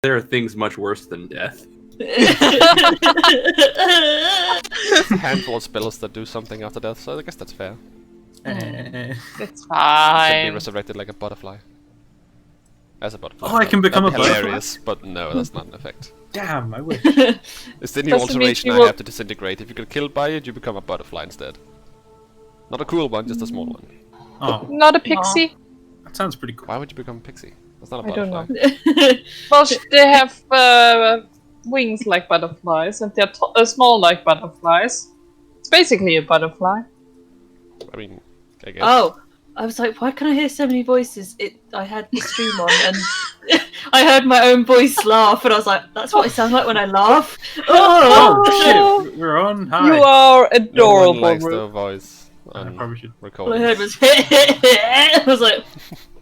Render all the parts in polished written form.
There are things much worse than death. A handful of spells that do something after death, so I guess that's fair. It's Can be fine. resurrected like a butterfly. As a butterfly. Oh, I can become That'd a be butterfly? hilarious, but no, that's not an effect. Damn, I wish. It's the new Doesn't mean alteration you I will- have to disintegrate. If you get killed by it, you become a butterfly instead. Not a cool one, just a small one. Oh, Not a pixie. that sounds pretty cool. Why would you become a pixie? That's not a I don't butterfly. know. Well, they have wings like butterflies, and they're small like butterflies. It's basically a butterfly. I mean, I guess. Oh, I was like, why can I hear so many voices? I had the stream on and I heard my own voice laugh, and I was like, that's what I sound like when I laugh. Oh, shit, we're on. Hi. You are No one adorable, likes Ruth. their voice I on probably should. All I recording. heard was I was like,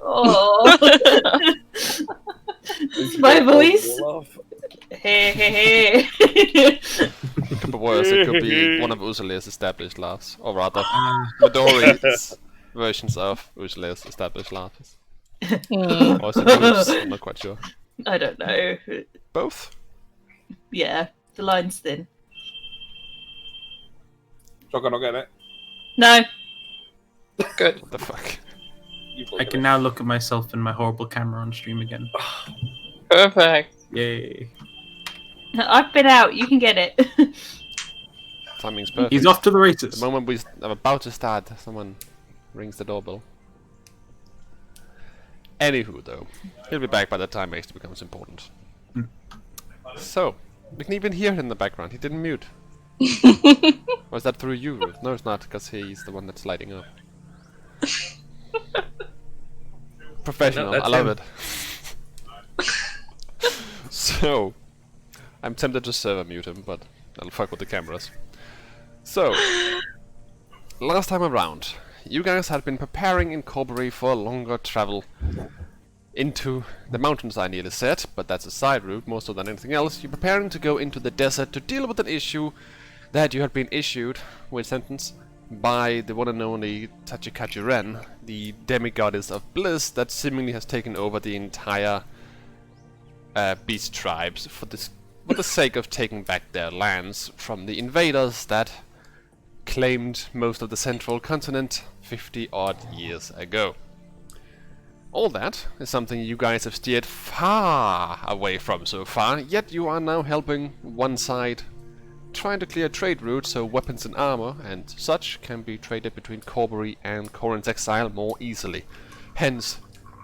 oh. It's my voice. Hey, hey, hey. It could be worse, it could be one of Ursula's established laughs. Or rather, Midori's versions of Ursula's established laughs. Or is it Ruth's? I'm not quite sure. I don't know. Both? Yeah, the line's thin. Not gonna get it. No. Good. What the fuck? I can now look at myself in my horrible camera on stream again. Perfect. Yay. I've been out. You can get it. Timing's perfect. He's off to the races. The moment I'm about to start, someone rings the doorbell. Anywho, though, he'll be back by the time Maester becomes important. So, we can even hear it in the background. He didn't mute. Or is that through you, Ruth? No, it's not, because he's the one that's lighting up. Professional, No, that's I love him. it. So, I'm tempted to server mute him, but I'll fuck with the cameras. So, last time around, you guys had been preparing in Corbury for a longer travel into the mountains, I nearly said, but that's a side route more so than anything else. You're preparing to go into the desert to deal with an issue that you had been issued with sentence by the one and only Tachikachi Ren, the demigoddess of bliss that seemingly has taken over the entire beast tribes for the sake of taking back their lands from the invaders that claimed most of the central continent 50 odd years ago. All that is something you guys have steered far away from so far, yet you are now helping one side trying to clear trade routes so weapons and armor and such can be traded between Corbury and Corinth's Exile more easily. Hence,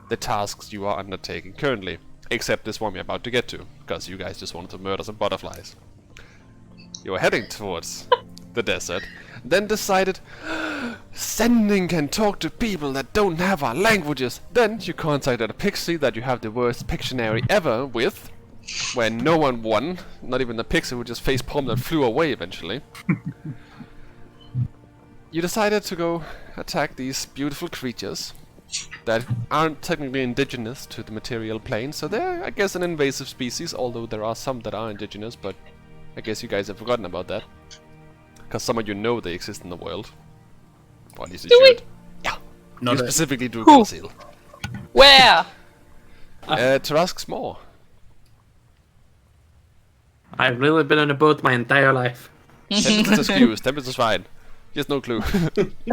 the tasks you are undertaking currently. Except this one we're about to get to, because you guys just wanted to murder some butterflies. You were heading towards the desert, then decided, sending can talk to people that don't have our languages. Then you contacted a pixie that you have the worst Pictionary ever with, where no one won, not even the pixie who just facepalmed and flew away eventually. You decided to go attack these beautiful creatures that aren't technically indigenous to the material plane, so they're, I guess, an invasive species, although there are some that are indigenous, but I guess you guys have forgotten about that. Because some of you know they exist in the world. Or at least you should. Yeah, Not you a- specifically do, Who? Seal. Where? Tarask's more. I've literally been on a boat my entire life. Tempesture's excused, Tempesture's fine. He has no clue.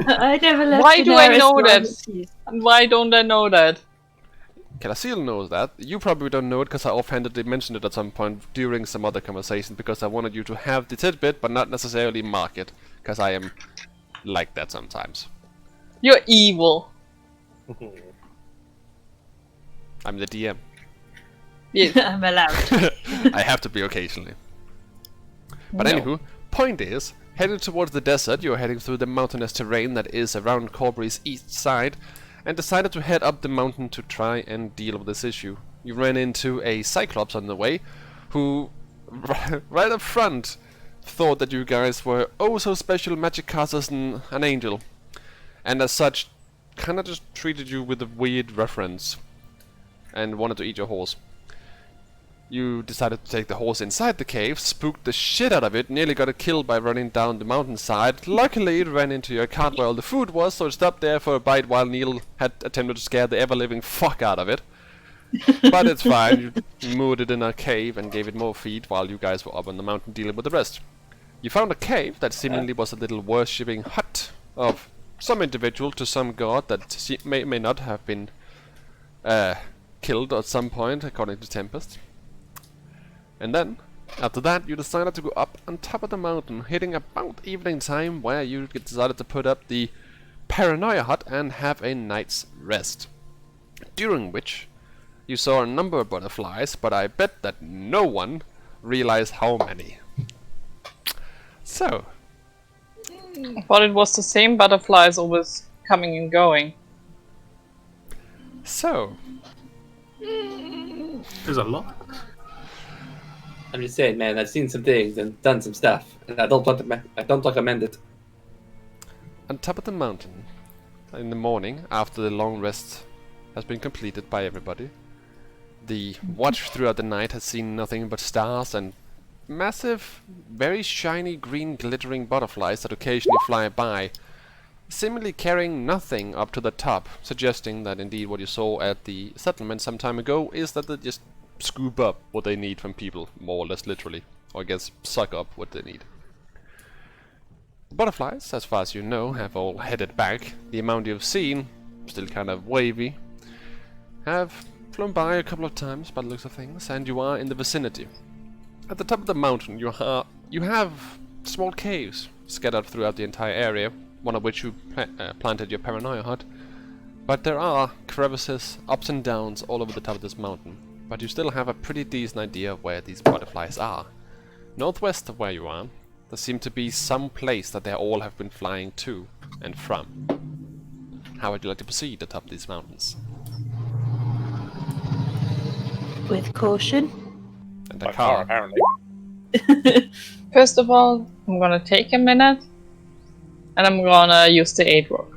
I never left. Why do I Daenerys know for that? overseas. And why don't I know that? Kalasil knows that. You probably don't know it because I offhandedly mentioned it at some point during some other conversation because I wanted you to have the tidbit but not necessarily mark it. Because I am like that sometimes. You're evil. I'm the DM. Yes. I'm allowed. I have to be occasionally. But No. anywho, point is, headed towards the desert, you're heading through the mountainous terrain that is around Corbury's east side, and decided to head up the mountain to try and deal with this issue. You ran into a Cyclops on the way, who, right up front, thought that you guys were oh so special magic casters and an angel, and as such, kinda just treated you with a weird reference, and wanted to eat your horse. You decided to take the horse inside the cave, spooked the shit out of it, nearly got it killed by running down the mountainside. Luckily, it ran into your cart where all the food was, so it stopped there for a bite while Neil had attempted to scare the ever-living fuck out of it. But it's fine. You moved it in a cave and gave it more feed while you guys were up on the mountain dealing with the rest. You found a cave that seemingly was a little worshipping hut of some individual to some god that may not have been killed at some point, according to Tempest. And then, after that, you decided to go up on top of the mountain, hitting about evening time, where you decided to put up the paranoia hut and have a night's rest. During which, you saw a number of butterflies, but I bet that no one realized how many. So, I thought it was the same butterflies always coming and going. so, There's a lot. I'm just saying, man. I've seen some things and done some stuff, and I don't recommend it. on top of the mountain, in the morning, after the long rest has been completed by everybody, the watch throughout the night has seen nothing but stars and massive, very shiny green glittering butterflies that occasionally fly by, seemingly carrying nothing up to the top, suggesting that indeed what you saw at the settlement some time ago is that they just scoop up what they need from people, more or less literally, or I guess suck up what they need. The butterflies, as far as you know, have all headed back. The amount you've seen, still kind of wavy, have flown by a couple of times by the looks of things, and you are in the vicinity. At the top of the mountain, you have small caves scattered throughout the entire area, one of which you planted your paranoia hut. But there are crevices, ups and downs all over the top of this mountain. But you still have a pretty decent idea of where these butterflies are. Northwest of where you are, there seems to be some place that they all have been flying to and from. How would you like to proceed atop these mountains? With caution. And a By car, car. apparently. First of all, I'm gonna take a minute, and I'm gonna use the aid rock.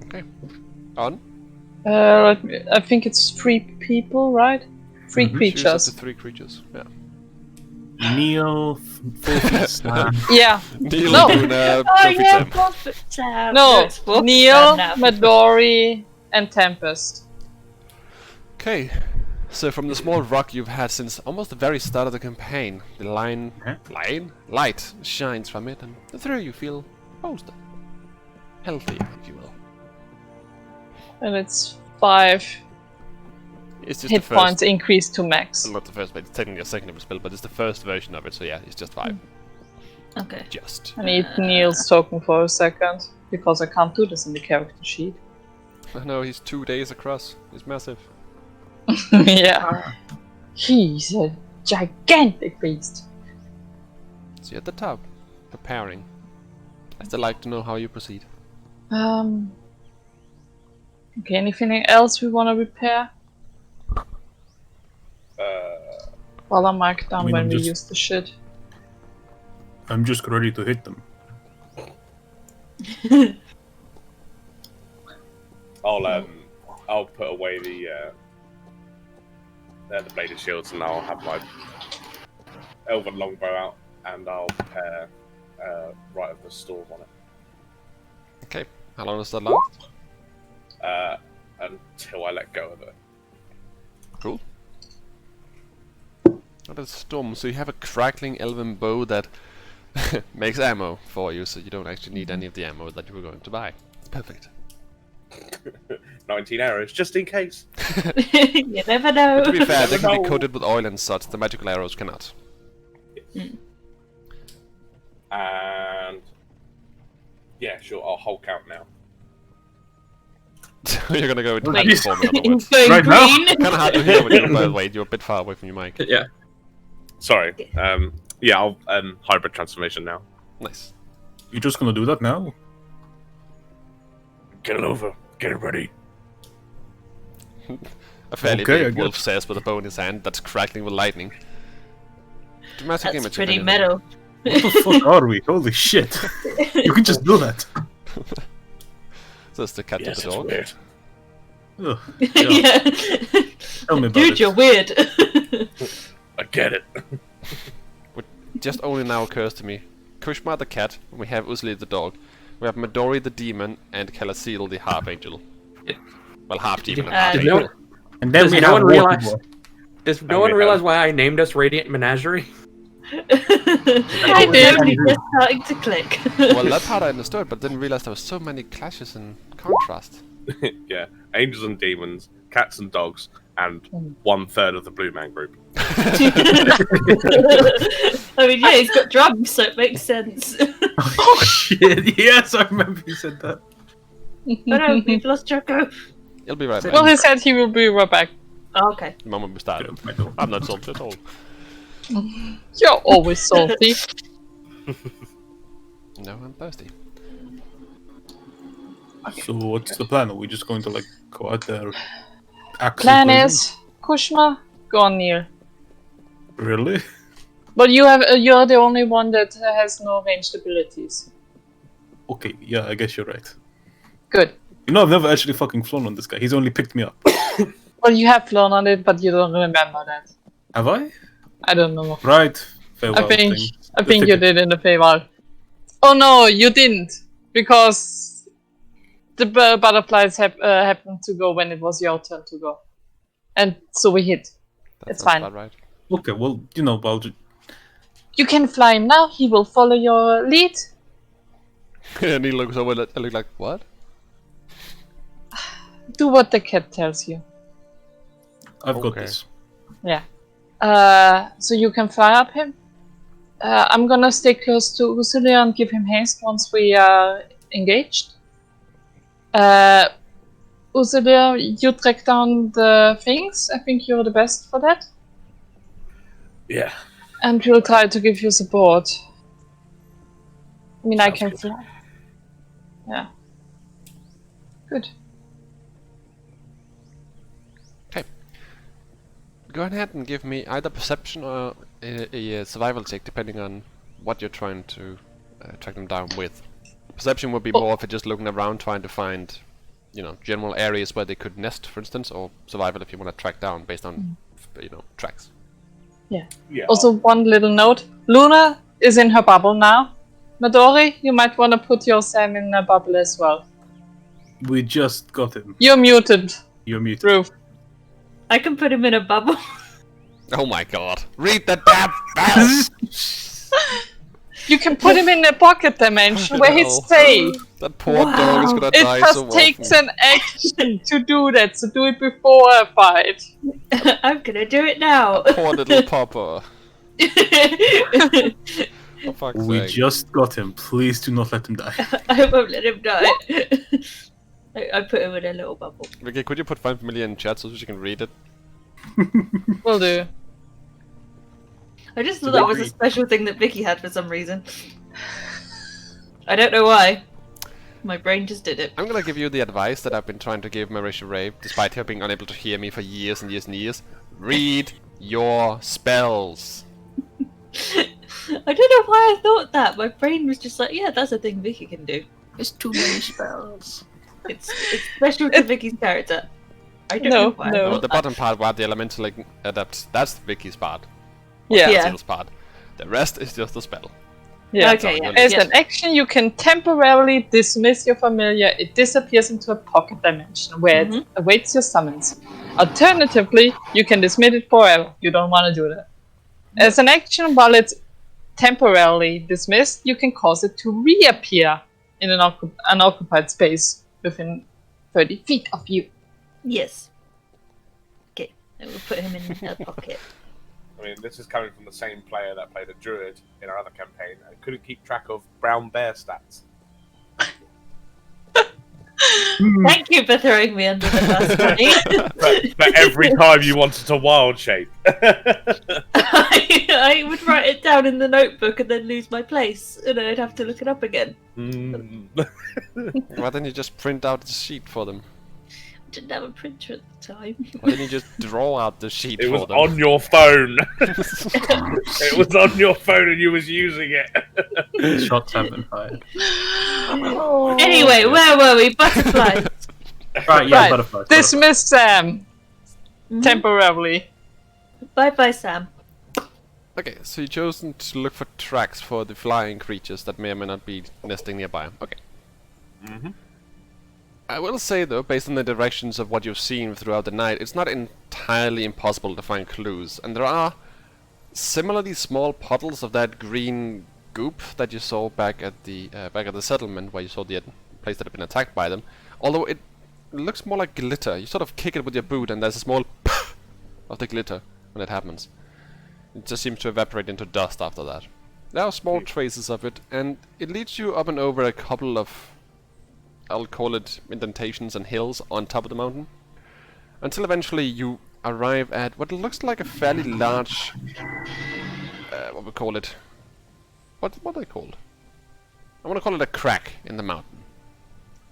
Okay. On. I think it's 3 people, right? 3 Choose up creatures. to 3 creatures. Yeah. Neil, full feet slam. Yeah. Neil No. doing Oh trophy yeah, time. Prophet Town. No, it's Prophet Neil, Town now. Midori, and Tempest. Okay. So from the small rock you've had since almost the very start of the campaign, the light shines from it, and the 3 of you feel bolstered, healthy, if you will. And it's 5 It's just hit the first. points increased to max. Not the first, but it's technically a second spell, but it's the first version of it, so yeah, it's just 5. Okay. Just. I need Neil's token for a second, because I can't do this in the character sheet. No, he's 2 days across. He's massive. Yeah. He's a gigantic beast. So you're at the top, preparing. I'd still like to know how you proceed. Okay, anything else we want to repair? While I mark down I mean, when I'm we just- use the shit. I'm just ready to hit them. I'll put away the bladed shields, and I'll have my elven longbow out, and I'll prepare right of the storm on it. Okay, how long does that last? Until I let go of it. Cool. What is storm? So you have a crackling elven bow that makes ammo for you, so you don't actually need any of the ammo that you were going to buy. It's perfect. 19 arrows, just in case. You never know. To be fair, they can be No. coated with oil and such. The magical arrows cannot. And yeah, sure, I'll Hulk out now. You're gonna go into Wait. panic form, in other words. Going Right now? green. Kind of hard to hear when you're by the way. You're a bit far away from your mic. Yeah. Sorry. Yeah, I'll hybrid transformation now. Nice. You're just gonna do that now? Get it over. Get it ready. A fairly Okay, I big wolf guess. says with a bow in his hand that's crackling with lightning. Dramatic That's image. if pretty anything. metal. What the fuck are we? Holy shit. You can just do that. So it's the cat Yes, to it's the dog. weird. Ugh. Yeah. Tell me about Dude, it. you're weird. I get it. Just only now occurs to me. Kushma the cat, we have Usli the dog, we have Midori the demon, and Kalasil the half angel. Yeah. Well, half demon and Uh, half Did angel. no, And then Does we no have one Water realize- Boy. Does no one realize why I named us Radiant Menagerie? I did. only just starting to click. Well, that part I understood, but didn't realize there was so many clashes and contrast. Yeah, angels and demons, cats and dogs, and 1/3 of the Blue Man group. I mean, yeah, he's got drums, so it makes sense. Oh shit! Yes, I remember you said that. Oh no, we've lost Jocko. He'll be right back. Well, he said he will be right back. Oh, okay. The moment we started. Get my door. I'm not salty at all. You're always salty. No, I'm thirsty. So what's the plan? Are we just going to like go out there? axe Plan and is, Kushma, go on Neil. poison? Really? But you're the only one that has no ranged abilities. Okay, yeah, I guess you're right. Good. You know, I've never actually fucking flown on this guy. He's only picked me up. Well, you have flown on it, but you don't remember that. Have I? I don't know. Right. Farewell I think thing. I The think you ticket. did in the Feywild. Oh no, you didn't, because the butterflies happened to go when it was your turn to go, and so we hit. That It's sounds fine. about right. Okay, well, you know, I'll just... You can fly him now. He will follow your lead. And he looks over and look like, what? Do what the cat tells you. I've got Okay. this. Yeah. So you can fly up him. I'm gonna stay close to Ursula and give him haste once we are engaged. Ursula, you track down the things. I think you're the best for that. Yeah. And we'll try to give you support. I mean, I Sounds can good. fly. Yeah. Good. Go ahead and give me either perception or a survival check, depending on what you're trying to track them down with. Perception would be more if you're just looking around trying to find, you know, general areas where they could nest, for instance, or survival if you want to track down based on, you know, tracks. Yeah. Yeah. Also, one little note. Luna is in her bubble now. Midori, you might want to put your Sam in a bubble as well. We just got him. You're muted, You're muted. Ruth. I can put him in a bubble. Oh my god! Read the damn bell! You can put him in a pocket dimension where he's Hell. safe. That poor dog is gonna It die just so takes often. an action to do that, so do it before a fight. I'm gonna do it now. Poor little papa. For fuck's We sake. just got him. Please do not let him die. I won't let him die. I put him in a little bubble. Vicky, could you put 5 million in chat so she can read it? Will do. I just thought that was a special thing that Vicky had for some reason. I don't know why. My brain just did it. I'm gonna give you the advice that I've been trying to give Marisha Ray, despite her being unable to hear me for years and years and years. Read your spells. I don't know why I thought that. My brain was just like, yeah, that's a thing Vicky can do. It's too many spells. It's special to Vicky's character. I don't know why. I no. Oh, thought the that. bottom part where the elemental adapts, that's Vicky's part. Yeah. Yeah. Seal's part. The rest is just the spell. Yeah. Okay, yeah. As yeah. an action, you can temporarily dismiss your familiar. It disappears into a pocket dimension where it awaits your summons. Alternatively, you can dismiss it forever. You don't want to do that. As an action, while it's temporarily dismissed, you can cause it to reappear in an unoccupied space within 30 feet of you. Yes. Okay, I will put him in a pocket. I mean, this is coming from the same player that played a druid in our other campaign and couldn't keep track of brown bear stats. Thank you for throwing me under the bus, buddy. But every time you wanted to wild shape. I would write it down in the notebook and then lose my place, and I'd have to look it up again. Why didn't you just print out the sheet for them? Didn't have a printer at the time. Why didn't you just draw out the sheet It for was them? on your phone. It was on your phone and you was using it. Shots have been fired. Anyway, where were we? Butterflies. Right, yeah, Right. butterflies. Dismiss Sam temporarily. Bye bye, Sam. Okay, so you've chosen to look for tracks for the flying creatures that may or may not be nesting nearby. Okay. I will say though, based on the directions of what you've seen throughout the night, it's not entirely impossible to find clues, and there are similarly small puddles of that green goop that you saw back at the settlement, where you saw the place that had been attacked by them. Although it looks more like glitter. You sort of kick it with your boot, and there's a small of the glitter when it happens. It just seems to evaporate into dust after that. There are small traces of it, and it leads you up and over a couple of, I'll call it indentations and hills on top of the mountain, until eventually you arrive at what looks like a fairly large, what we call it, what are they called? I want to call it a crack in the mountain.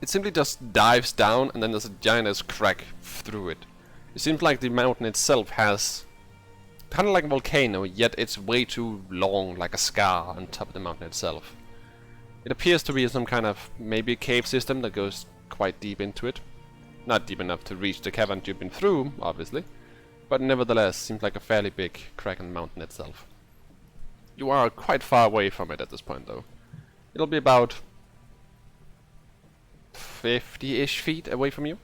It simply just dives down, and then there's a giant crack through it. It seems like the mountain itself has, kind of like a volcano, yet it's way too long, like a scar on top of the mountain itself. It appears to be some kind of, maybe a cave system that goes quite deep into it. Not deep enough to reach the cavern you've been through, obviously, but nevertheless seems like a fairly big crack in the mountain itself. You are quite far away from it at this point though. It'll be about 50-ish feet away from you,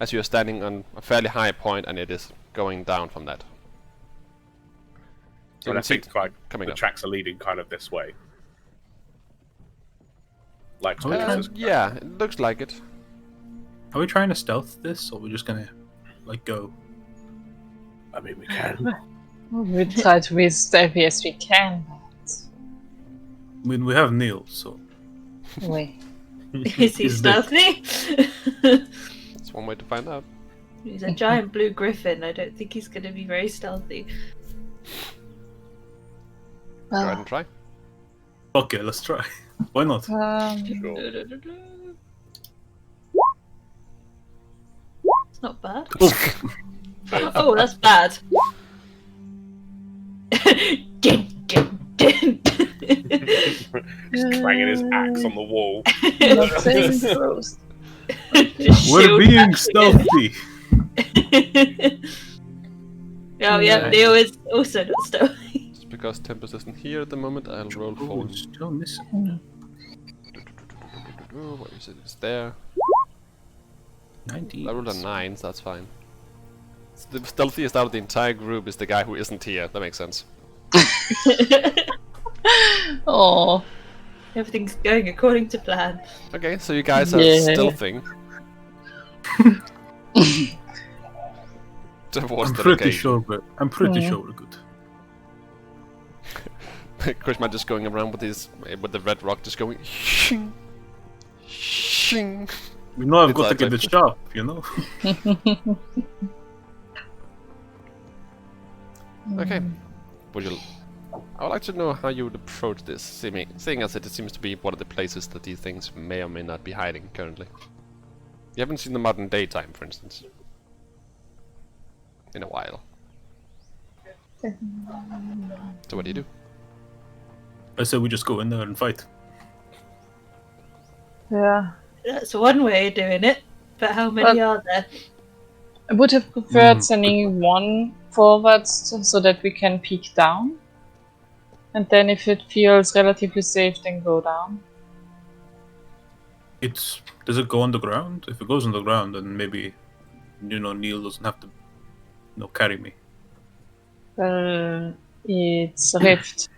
as you are standing on a fairly high point, and it is going down from that. So And I think like coming the up. tracks are leading kind of this way. Like Yeah, it looks like it. Are we trying to stealth this, or we're just gonna like go? I mean, we can. We try to be as stealthy as we can. I mean, we have Neil, so. We. Is he He's dead. stealthy? That's one way to find out. He's a giant blue griffin. I don't think he's going to be very stealthy. Go ahead Well, and try. Okay, let's try. Why not? Sure. It's not bad. Oh, that's bad. He's clanging his axe on the wall. not saying close. We're being stealthy. Oh yeah, Leo is also not stealthy. Just because Tempest isn't here at the moment, I'll roll Oh, for. it's still missing. What is it? It's there. 19. I rolled a 9, so that's fine. The stealthiest out of the entire group is the guy who isn't here. That makes sense. Oh, Everything's going according to plan. Okay, so you guys are Yeah. stealthing towards I'm the pretty location. sure, but I'm pretty sure we're good. Krishma just going around with the red rock, just going shing, shing. We know I've It's got to like- get it sharp, you know? Okay. I would like to know how you would approach this, seeing as it seems to be one of the places that these things may or may not be hiding currently. You haven't seen them out in daytime, for instance. In a while. So what do you do? I said we just go in there and fight. yeah. That's one way of doing it, but how many Well- are there? I would have preferred Mm, sending one forwards so that we can peek down. And then if it feels relatively safe, then go down. Does it go on the ground? If it goes on the ground, then maybe, Neil doesn't have to, carry me. Well, it's a rift.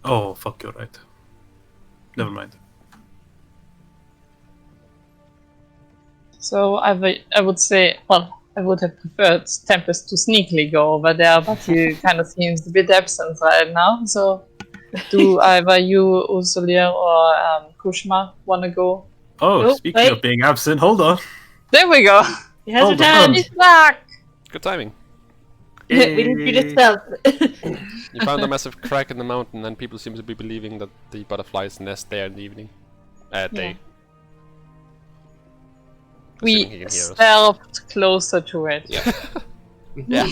Oh, fuck, you're right. Never mind. So I would say, well, I would have preferred Tempest to sneakily go over there, but he kind of seems a bit absent right now. So do either you, Ursula, or Kushma want to go? Oh, Oh, speaking wait. of being absent, hold on. There we go. He has Hold returned. on. He's back. Good timing. We need you to stealth. You found a massive crack in the mountain, and people seem to be believing that the butterflies nest there in the evening. Day. Assuming he We can hear us. stealthed closer to it. Yeah,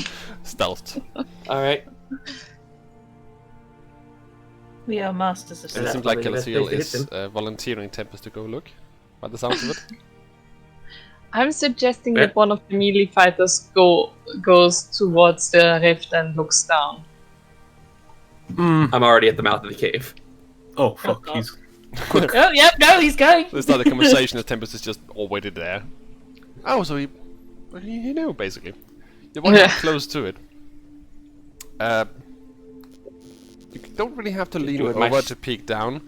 stealthed. All right. We are masters of It stealth. seems like probably the best Kelasiel place to hit is volunteering Tempest to go look, by the sounds of it. I'm suggesting Yeah. that one of the melee fighters goes towards the rift and looks down. I'm already at the mouth of the cave. Oh, fuck, God. he's Oh, yep, no, he's going. They start a conversation as Tempest is just already there. Oh, so he knew, basically. You're walking close to it. You don't really have to lean do it, Mike. over to peek down,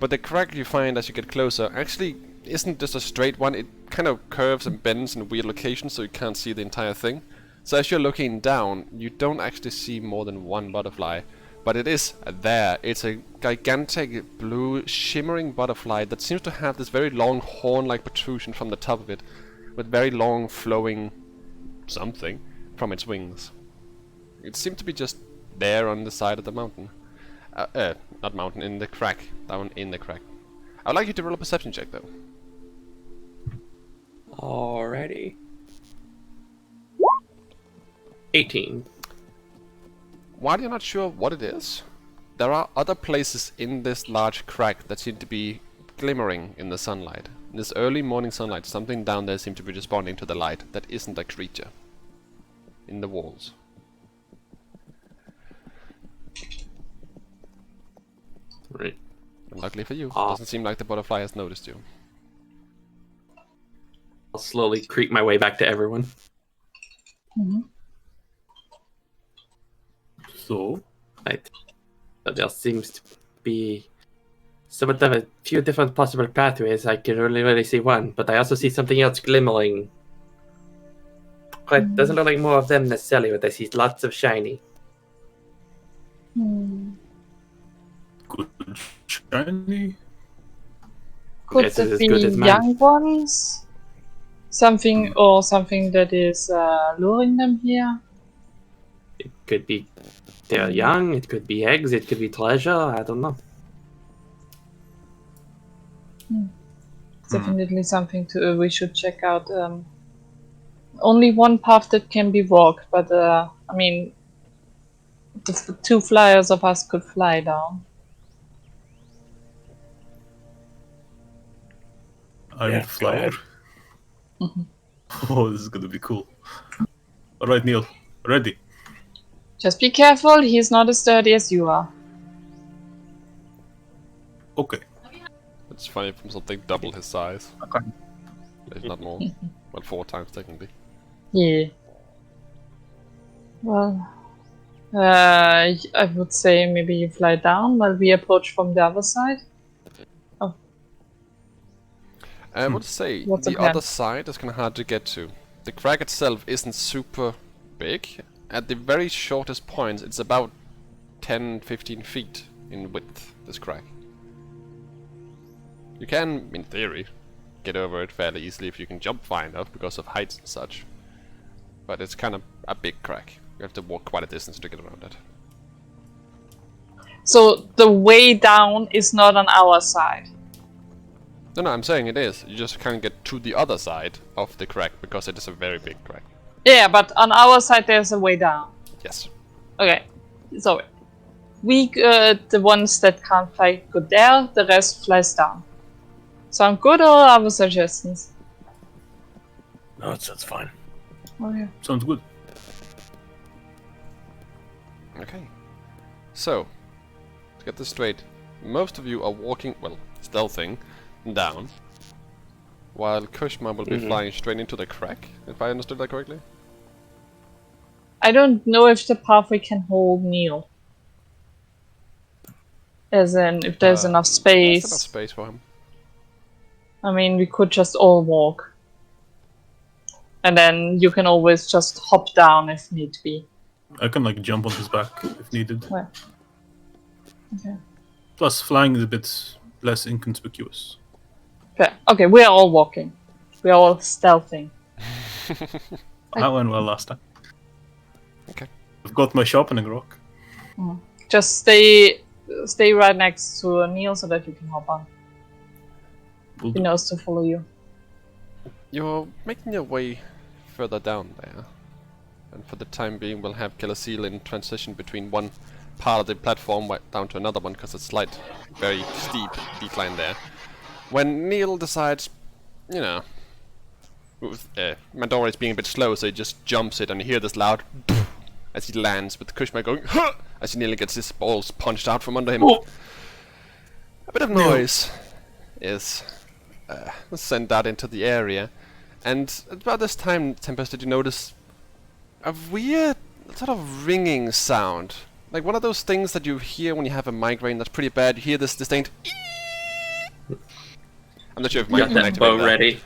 but the crack you find as you get closer actually isn't just a straight one, it kind of curves and bends in weird locations so you can't see the entire thing. So as you're looking down, you don't actually see more than one butterfly, but it is there. It's a gigantic blue shimmering butterfly that seems to have this very long horn-like protrusion from the top of it, with very long flowing something from its wings. It seemed to be just there on the side of the mountain. Not mountain, in the crack. Down in the crack. I would like you to roll a perception check though. Alrighty. 18. While you're not sure what it is, there are other places in this large crack that seem to be glimmering in the sunlight. In this early morning sunlight, something down there seems to be responding to the light that isn't a creature. In the walls. Right. And luckily for you, Ah. doesn't seem like the butterfly has noticed you. I'll slowly creep my way back to everyone. So, Right. So there seems to be somewhat of a few different possible pathways. I can really see one, but I also see something else glimmering. Quite doesn't look like more of them necessarily, but I see lots of shiny. good shiny. Could Yes, that it's as be good as mine. young ones? Something that is luring them here? It could be they're young, it could be eggs, it could be treasure, I don't know. Definitely something to we should check out. Only one path that can be walked, but I mean, the two flyers of us could fly down. I'm Yeah, the go flower. ahead. Oh, this is gonna be cool. Alright, Neil. Ready? Just be careful, he's not as sturdy as you are. Okay. It's funny from something double his size. Okay. If not more. Well, 4 times technically. Yeah. Well, I would say maybe you fly down while we approach from the other side. I would say What's the the plan? other side is kind of hard to get to. The crack itself isn't super big. At the very shortest points, it's about 10-15 feet in width, this crack. You can, in theory, get over it fairly easily if you can jump far enough because of heights and such. But it's kind of a big crack. You have to walk quite a distance to get around it. So the way down is not on our side. No, I'm saying it is. You just can't get to the other side of the crack because it is a very big crack. Yeah, but on our side there's a way down. Yes. Okay, so we the ones that can't fly go there, the rest flies down. Sound good or other suggestions? No, that's fine. Okay. Sounds good. Okay. So, to get this straight, most of you are walking, well, stealthing, down, while Kushma will be flying straight into the crack, if I understood that correctly. I don't know if the pathway can hold Neil. As in, if there's enough There's space. enough space for him. I mean, we could just all walk. And then you can always just hop down if need be. I can like jump on his back if needed. Well, okay. Plus, flying is a bit less inconspicuous. Fair. Okay, we're all walking. We're all stealthing. That went well last time. Okay. I've got my sharpening rock. Just stay right next to Neil so that you can hop on. Will He do. knows to follow you. You're making your way further down there. And for the time being, we'll have Kelasiel in transition between one part of the platform down to another one, because it's slight, very steep decline there. When Neil decides, you know, Mandora is being a bit slow, so he just jumps it, and you hear this loud as he lands, with Kushma going, huh! As he nearly gets his balls punched out from under him. Oh. bit of noise is sent out into the area, and about this time, Tempest, did you notice a weird sort of ringing sound? Like one of those things that you hear when you have a migraine that's pretty bad. You hear this distinct. I'm not sure if Got that bow ready.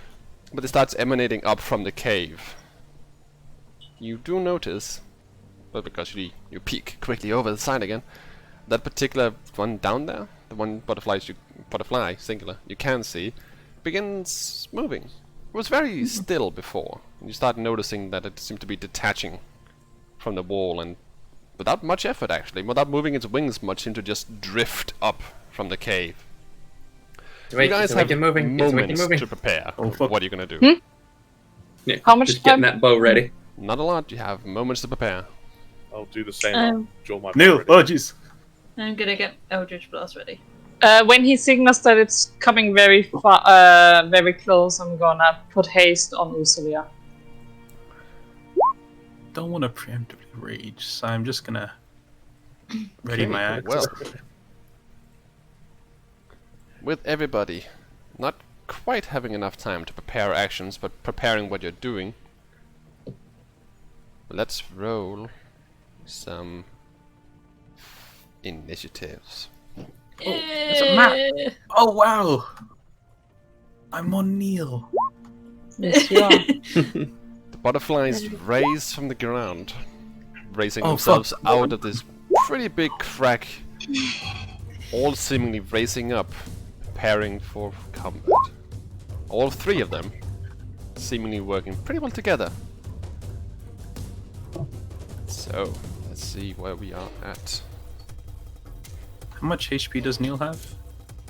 but it starts emanating up from the cave. You do notice, but because you peek quickly over the side again, that particular one down there, the one butterfly singular, you can see, begins moving. It was very still before. You start noticing that it seemed to be detaching from the wall, and without much effort actually, without moving its wings much, seemed to just drift up from the cave. Wait, you guys have moving. moments to prepare. Oh, fuck. What are you gonna do? Yeah, How much just getting time? that bow ready. Not a lot. You have moments to prepare. I'll do the same. I'll draw my Neil, bow oh ready. jeez. I'm gonna get Eldritch Blast ready. When he signals that it's coming very far, very close, I'm gonna put haste on Usulia. Don't want to preemptively rage, so I'm just gonna ready my axe. Well, with everybody not quite having enough time to prepare actions, but preparing what you're doing, let's roll some initiatives. It's a map. Oh wow! I'm on Neil. Yes, you are. The butterflies raise from the ground, raising Oh, themselves fuck. out of this pretty big crack, all seemingly raising up, preparing for combat. All three of them seemingly working pretty well together. So, let's see where we are at. How much HP does Neil have?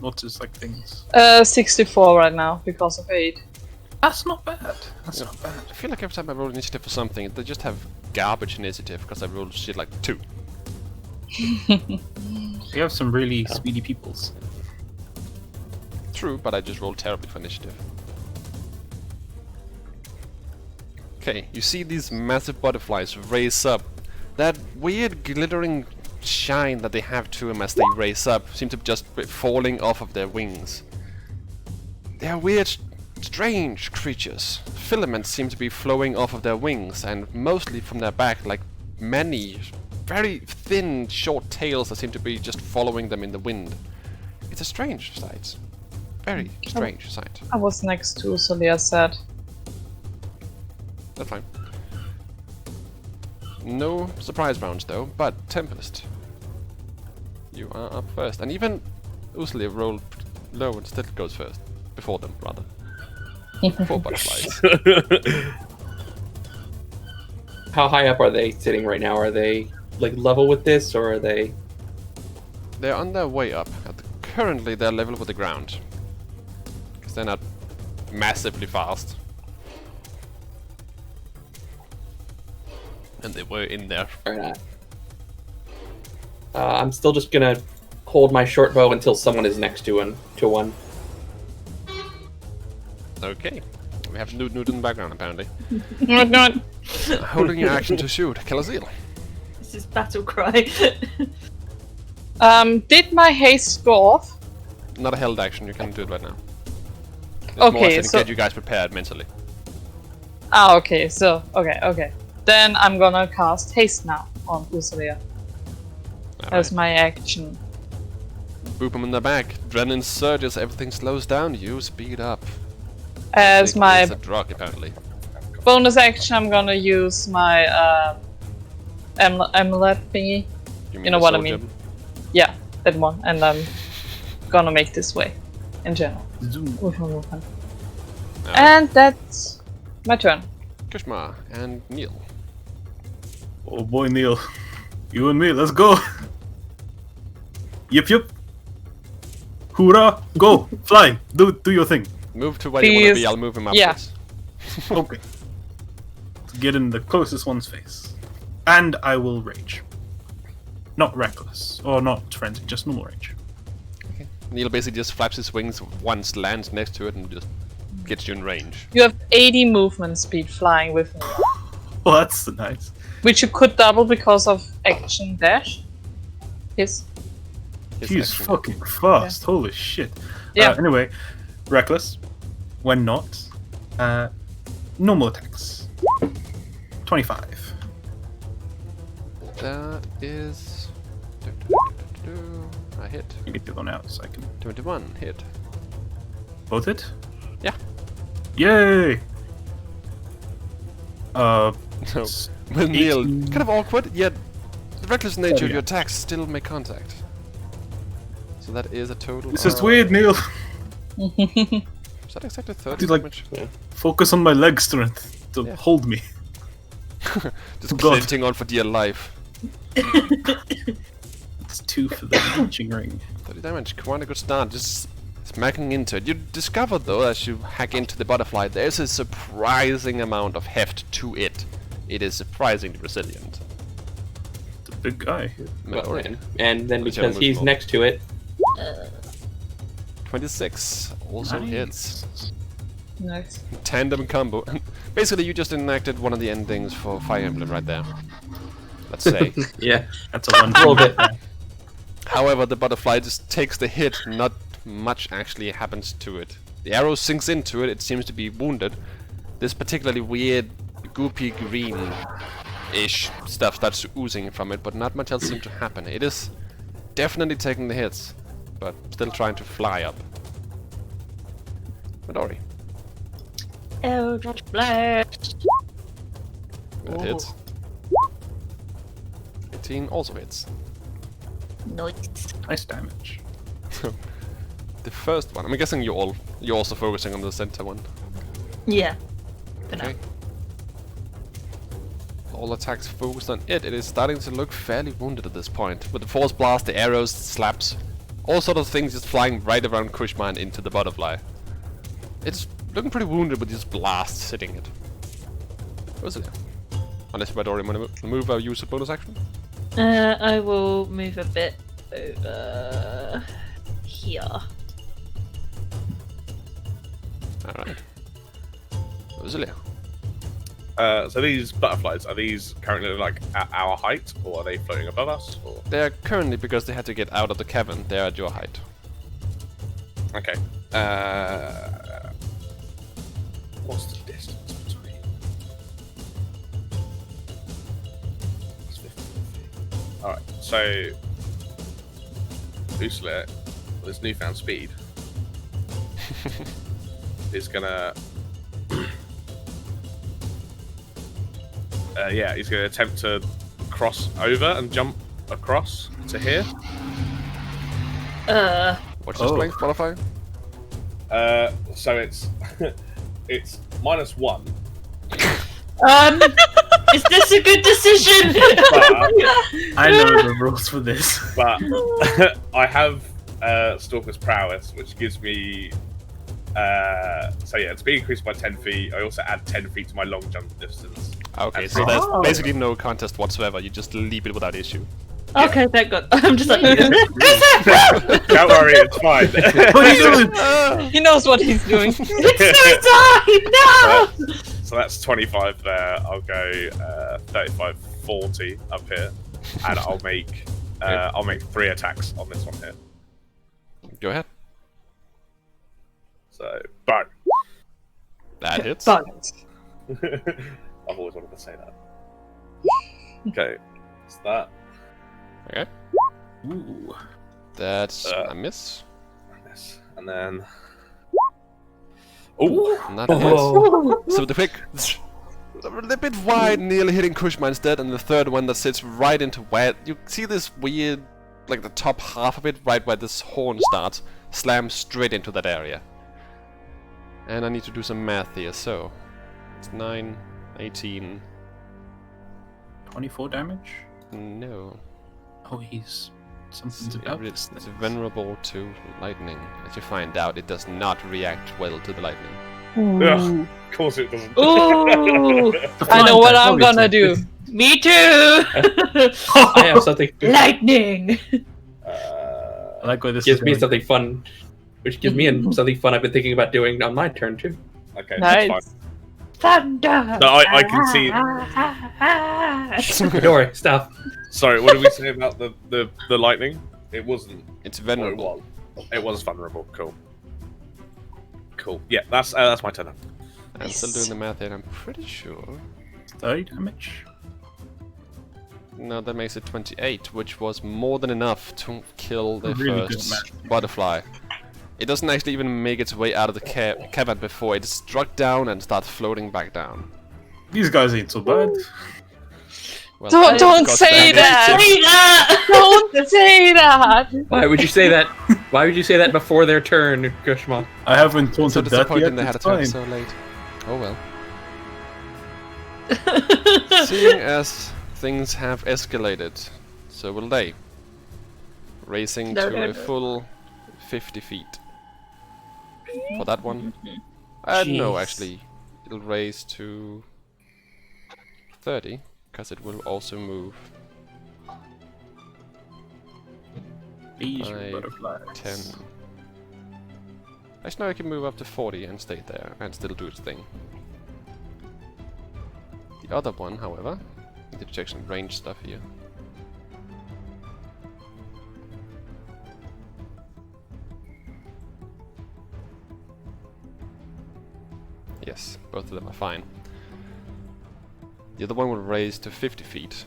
What's his like things? 64 right now because of 8. That's not bad. That's not bad. I feel like every time I roll initiative for something, they just have garbage initiative because I rolled shit like 2. You have some really speedy peoples. True, but I just rolled terribly for initiative. Okay, you see these massive butterflies raise up. That weird glittering shine that they have to them as they raise up seem to just be falling off of their wings. They are weird, strange creatures. Filaments seem to be flowing off of their wings, and mostly from their back, like many very thin, short tails that seem to be just following them in the wind. It's a strange sight. Very strange sight. I was next to Usulia said. That's fine. No surprise rounds though, but Tempest, you are up first. And even Usulia rolled low and still goes first. Before them, rather. Before butterflies. How high up are they sitting right now? Are they like level with this, or are they? They're on their way up. Currently they're level with the ground. Because they're not massively fast. And they were in there. Or not? I'm still just gonna hold my short bow until someone is next to one. Okay. We have Newt in the background apparently. Not. Holding your action to shoot. Kill a seal. This is battle cry. Did my haste go off? Not a held action, you can do it right now. It's more Okay, as in get you guys prepared mentally. Ah, okay, so, okay. Then I'm gonna cast haste now on Usulia as my action. Boop him in the back. Adrenaline surges, everything slows down, you speed up. As my It's a drug, apparently. bonus action, I'm gonna use my amulet thingy. You You know the what I soul mean. gem? Yeah, that one. And I'm gonna make this way in general. Zoom. Alright. And that's my turn. Kushma and Neil. Oh boy, Neil. You and me, let's go. Yip. Hoorah! Go! Fly! Do your thing. Move to where you want to Please. be, I'll move him Yeah. upwards. Okay. Get in the closest one's face. And I will rage. Not reckless. Or not frenzy, just normal rage. Neil basically just flaps his wings once, lands next to it, and just gets you in range. You have 80 movement speed flying with me, Oh, that's nice. which you could double because of action dash. Yes. his He's action. fucking fast. Holy shit. Yeah. Anyway, reckless. When not, normal attacks. 25. That is. I hit. You get to go now, so I can 21 hit. both hit. Yeah. Yay! So, with Neil, 18. kind of awkward, yet the reckless nature of yeah. your attacks still make contact. So that is a total. This is weird, Neil. Is that exactly 30 Dude, like- damage? Focus on my leg strength to Yeah. hold me. Just God. clenching on for dear life. It's 2 for the reaching ring. 30 damage, quite a good start. Just smacking into it. You discover though, as you hack into the butterfly, there's a surprising amount of heft to it. It is surprisingly resilient. The big guy. Midori. And then What's because your he's roll? next to it, 26 also hits. Nice. Tandem combo. Basically, you just enacted one of the endings for Fire Emblem right there. Let's say. yeah, That's a 1 a little bit. However, the butterfly just takes the hit, not much actually happens to it. The arrow sinks into it, it seems to be wounded. This particularly weird, goopy green-ish stuff starts oozing from it, but not much else seems to happen. It is definitely taking the hits, but still trying to fly up. Midori. Eldritch Blast. That hits. 18 also hits. Nice. Nice damage. The first one, I'm guessing you're also focusing on the center one. Yeah. For now. Okay. All attacks focused on it. It is starting to look fairly wounded at this point. With the force blast, the arrows, slaps, all sort of things just flying right around Kushma and into the butterfly. It's looking pretty wounded with these blasts hitting it. What is it? Unless Midori want to move or use a bonus action? I will move a bit over here. Alright. Rosalia. So these butterflies, are these currently like at our height, or are they floating above us? Or They are currently, because they had to get out of the cavern, they are at your height. okay. What's the distance between? It's 50 feet. All right. So Ursula, with his newfound speed, is gonna. Yeah, he's going to attempt to cross over and jump across to here. What's your strength modifier? So it's it's -1. Is this a good decision? I know the rules for this. But I have Stalker's Prowess, which gives me. So yeah, it's being increased by 10 feet. I also add 10 feet to my long jump distance. Okay, so there's basically no contest whatsoever. You just leap it without issue. Okay, thank God. I'm just like, Don't worry, it's fine. What are you doing? He knows what he's doing. it's suicide! No! So that's 25 there. I'll go 35, 40 up here, and I'll make 3 attacks on this one here. Go ahead. So, bang. That hits. But I've always wanted to say that. Okay, it's that. Okay. Ooh. That's a miss. Yes. And then. Oh! Not a hit. So the quick, a bit wide, nearly hitting Kushma instead, and the third one that sits right into where you see this weird, like the top half of it, right where this horn starts, slams straight into that area. And I need to do some math here, so it's 9, 18. 24 damage? No. Oh, he's... Something's about this It's thing. vulnerable to lightning. As you find out, it does not react well to the lightning. Ugh, of course it doesn't. Ooh, I know what I'm gonna do. me too! I have something. Lightning! I like where this Gives is me going. something fun, which gives me something fun I've been thinking about doing on my turn too. Okay, Nice. that's fine. Thunder! No, I can see it. Don't worry, stop. Sorry, what did we say about the lightning? It wasn't. It's Or venerable. it was vulnerable. Cool. Cool. Yeah, that's my turn. I'm still doing the math here. I'm pretty sure. 30 damage. No, that makes it 28, which was more than enough to kill the Really good first math. butterfly. It doesn't actually even make its way out of the cavern before it struck down and starts floating back down. These guys ain't so bad. Well, Don't got say that! Say that! Don't say that! Why would you say that? Why would you say that before their turn, Kushma? I haven't So taunted death disappointing yet. they had a It's turn fine. so late. Oh well. Seeing as things have escalated, so will they. Racing No, to no, a no. full 50 feet. For that one. No, Jeez. actually. It'll raise to 30, because it will also move These are 5, butterflies. 10. Actually, no, I can move up to 40 and stay there and still do its thing. The other one, however, need to check some range stuff here. Yes, both of them are fine. The other one will raise to 50 feet.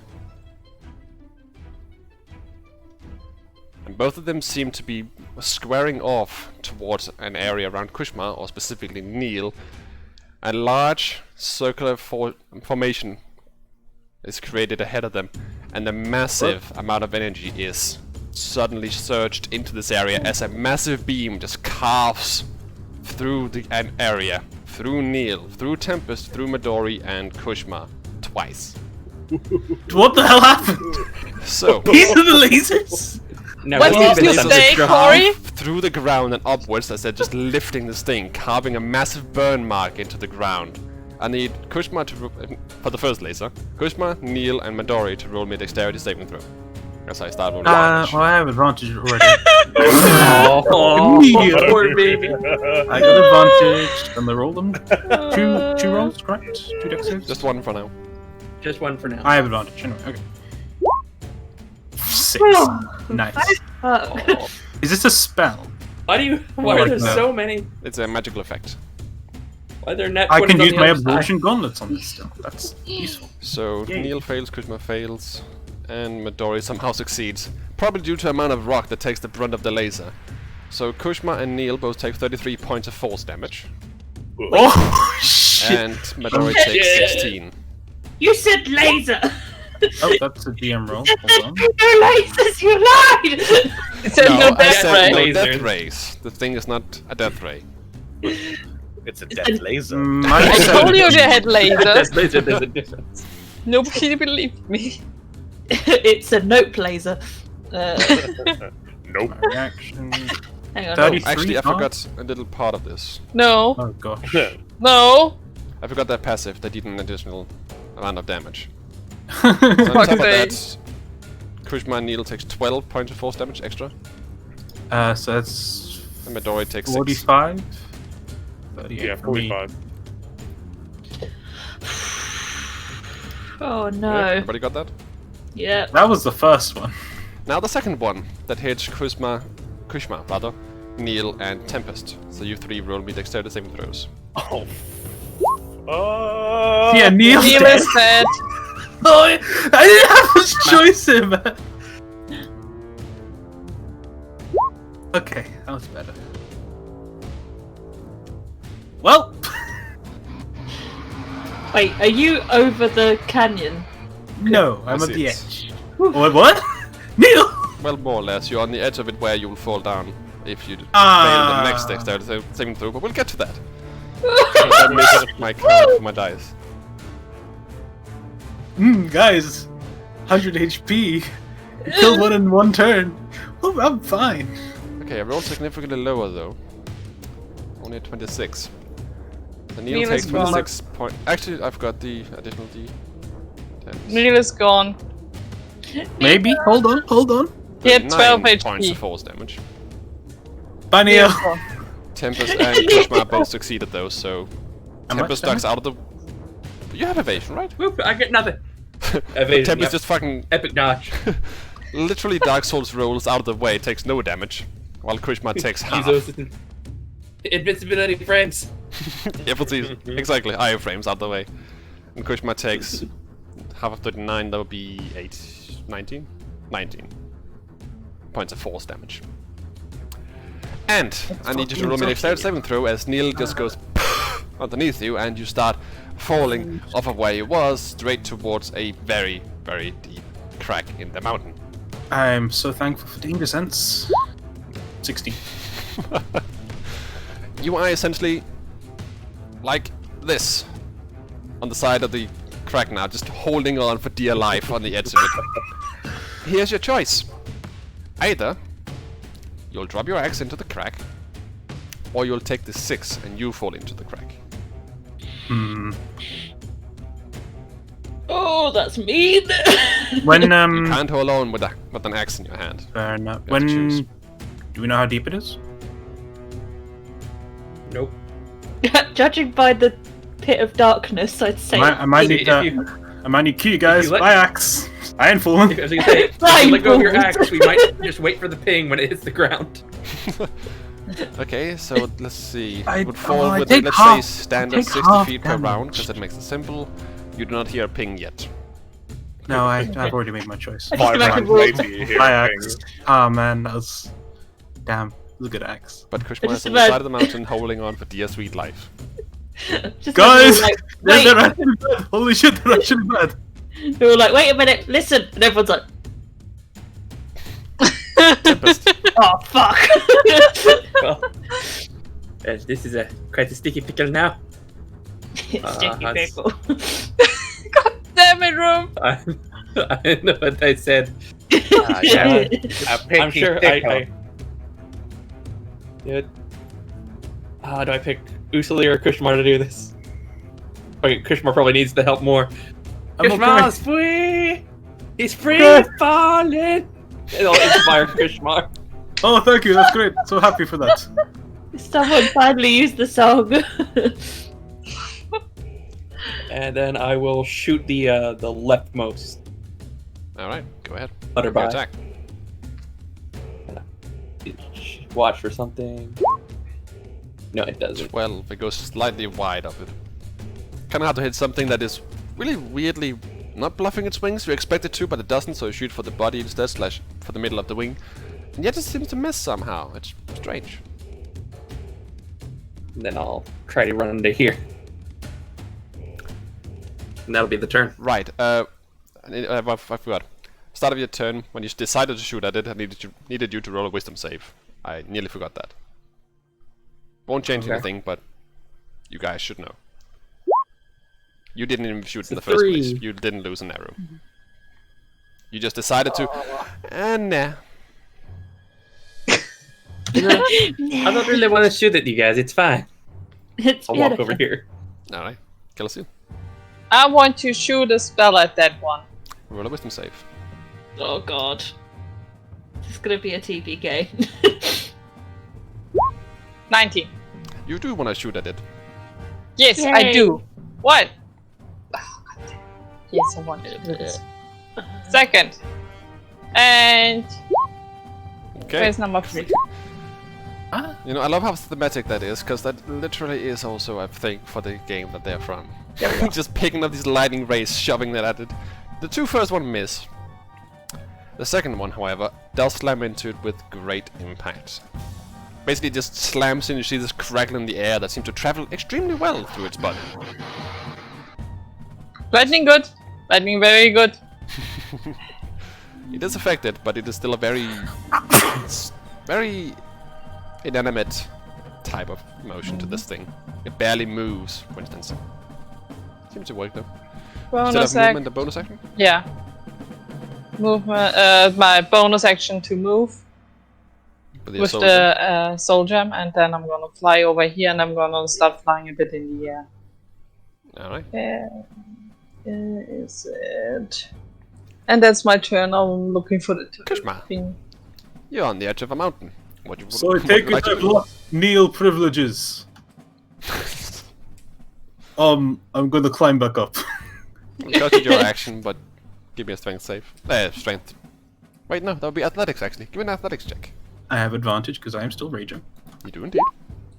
And both of them seem to be squaring off towards an area around Kushma, or specifically Neil. A large circular formation is created ahead of them, and a massive amount of energy is suddenly surged into this area as a massive beam just carves through an area, through Neil, through Tempest, through Midori, and Kushma twice. What the hell happened? So, These are the lasers? Now, What what's did you the say, destruction? Corey? through the ground and upwards as they're just lifting this thing, carving a massive burn mark into the ground. I need Kushma to for the first laser. Kushma, Neil, and Midori to roll me a dexterity saving throw. As I start rolling damage. Well, I have advantage already. Oh, Immediately. poor baby. I got advantage, and they roll them. Two rolls, correct? 2 dex saves? Just one for now. Just one for now. I have advantage, anyway, okay. 6. Nice. Fuck. Is this a spell? Why do you? Why Oh, are there no. so many? It's a magical effect. Why are there net? I 20s can on use the my other side? absorption gauntlets on this still. That's useful. So Yay. Neil fails, Kushma fails, and Midori somehow succeeds. Probably due to the amount of rock that takes the brunt of the laser. So Kushma and Neil both take 33 points of force damage, Oh, shit! and Midori takes 16. You said laser! Oh, that's a DM roll. You said Hold on. no lasers, you lied! It said no I death said ray. no Lasers. death rays. The thing is not a death ray. It's a death laser. I told you they had That's lasers. laser. There's a difference. Nobody believed me. It's a nope laser. Nope. My reaction. Hang on. 30. Actually, I 3, huh? forgot a little part of this. No, Oh gosh. no. I forgot that passive. They did an additional amount of damage. So Fuck on top of they? that, Kushma and Neil takes 12 points of force damage extra, So that's and Midori takes 6. 45. 38 Yeah, for me. 45. Oh Yeah, no. everybody got that? Yeah. That was the first one. Now the second one that hits Kushma, rather, Neil, and Tempest. So you three roll me dexterity saving throws. Oh. Yeah, Neil's Neil dead. is dead. Oh, I didn't have much choice here, man. Okay, that was better. Well, Wait, are you over the canyon? no, I'm I at see the it. edge. Oh, what? Neil! Well, more or less. You're on the edge of it where you'll fall down if you fail Ah. the next dexterity saving throw, but we'll get to that. So that makes my count for my dice. Guys, 100 HP. You killed one in one turn. Oh, I'm fine. Okay, I rolled significantly lower though. Only at 26. So Neil Neil takes is gone. 26 points. Actually, I've got the additional D. Neil is gone. Maybe. Hold on. He had 12 9 points of HP. force damage. Bye, Neil. Tempest and Kushma both succeeded though, so How Tempest much ducks out of the. You have evasion, right? Whoop, I get nothing. Evasion, Tempest yep. just fucking Epic dodge. literally Dark Souls rolls out of the way, takes no damage, while Krishma takes half. Jesus. Invincibility frames. Yeah, precis. Exactly, iframes out of the way. And Krishma takes half of 39, that would be 19 points of force damage. And I need you to roll me a dexterity saving throw as Neil just goes underneath you and you start falling off of where you was straight towards a very, very deep crack in the mountain. I'm so thankful for danger sense. 16. You are essentially like this on the side of the crack now, just holding on for dear life on the edge of it. Here's your choice. Either you'll drop your axe into the crack, or you'll take the 6 and you fall into the crack. Oh, that's mean. When You can't hold on with an axe in your hand. fair enough. You have to choose. When do we know how deep it is? Nope. Judging by the pit of darkness, I'd say. I might need I might need key, guys. you let- My axe. I ain't falling. I was gonna say, if you let go of your axe, we might just wait for the ping when it hits the ground. Okay, so let's see. I- It would fall I with, take let's half- say, standard take 60 half feet per damage. round, because that makes it simple. You do not hear a ping yet. No, I've already made my choice. I just imagine we'll- 580 you hear My a axe. ping. Oh man, that was. Damn, it was a good axe. But Krishma just is on the about- side of the mountain holding on for dear sweet life. Just Guys! like, They're, wait. they're actually bad. Holy shit, they're actually bad. They were like, wait a minute, listen, and everyone's like, Tempest. oh fuck. Well, this is quite a sticky pickle now. Sticky that's- pickle. Damn it, Room! I know what I said. Yeah. I'm sure I do it. Do I pick Usuli or Kushmar to do this? Okay, Kushmar probably needs the help more. I'm Kushmar's free! He's free Okay. falling! It'll inspire Kushmar. Oh, thank you. That's great. So happy for that. Someone finally used the song. And then I will shoot the leftmost Alright, go ahead. butter Your by. attack. Watch for something. No, it doesn't. 12. It goes slightly wide of it. Kinda hard to hit something that is really weirdly not bluffing its wings. You expect it to, but it doesn't, so you shoot for the body instead, slash for the middle of the wing. And yet it seems to miss somehow. It's strange. And then I'll try to run into here. And that'll be the turn. Right, I forgot. Start of your turn, when you decided to shoot at it, I needed you to roll a wisdom save. I nearly forgot that. Won't change Okay. anything, but you guys should know. You didn't even shoot It's in a the first 3. place. You didn't lose an arrow. You just decided to. Nah. I don't really want to shoot at you guys. It's fine. It's I'll walk beautiful. over here. Alright, kill us soon. I want to shoot a spell at that one. Roll a wisdom save. Oh god. This is gonna be a TPK. 19. You do want to shoot at it. Yes, I Yay. do. What? Oh, God damn. Yes, I want to do this. Second. And Okay. where's number 3? You know, I love how thematic that is, because that literally is also a thing for the game that they're from. Just picking up these lightning rays, shoving that at it. The 2 first one miss. The second one, however, does slam into it with great impact. Basically just slams in, you see this crackle in the air that seems to travel extremely well through its body. Lightning good. Lightning very good. It is affected, but it is still a very... very inanimate type of motion to this thing. It barely moves, for instance. Seems to work though. Bonus Instead of act. movement, a bonus action? Yeah. Movement. My bonus action to move With your with soldier. the soul gem, and then I'm gonna fly over here, and I'm gonna start flying a bit in the air. Alright. Is it? And that's my turn. I'm looking for the Kushma. thing. You're on the edge of a mountain. What you So I what take would you like it to I've do? lost Neil privileges. I'm gonna climb back up. Got your action, but give me a strength save. Strength Wait, no, that would be athletics actually. Give me an athletics check. I have advantage because I am still raging. You do indeed.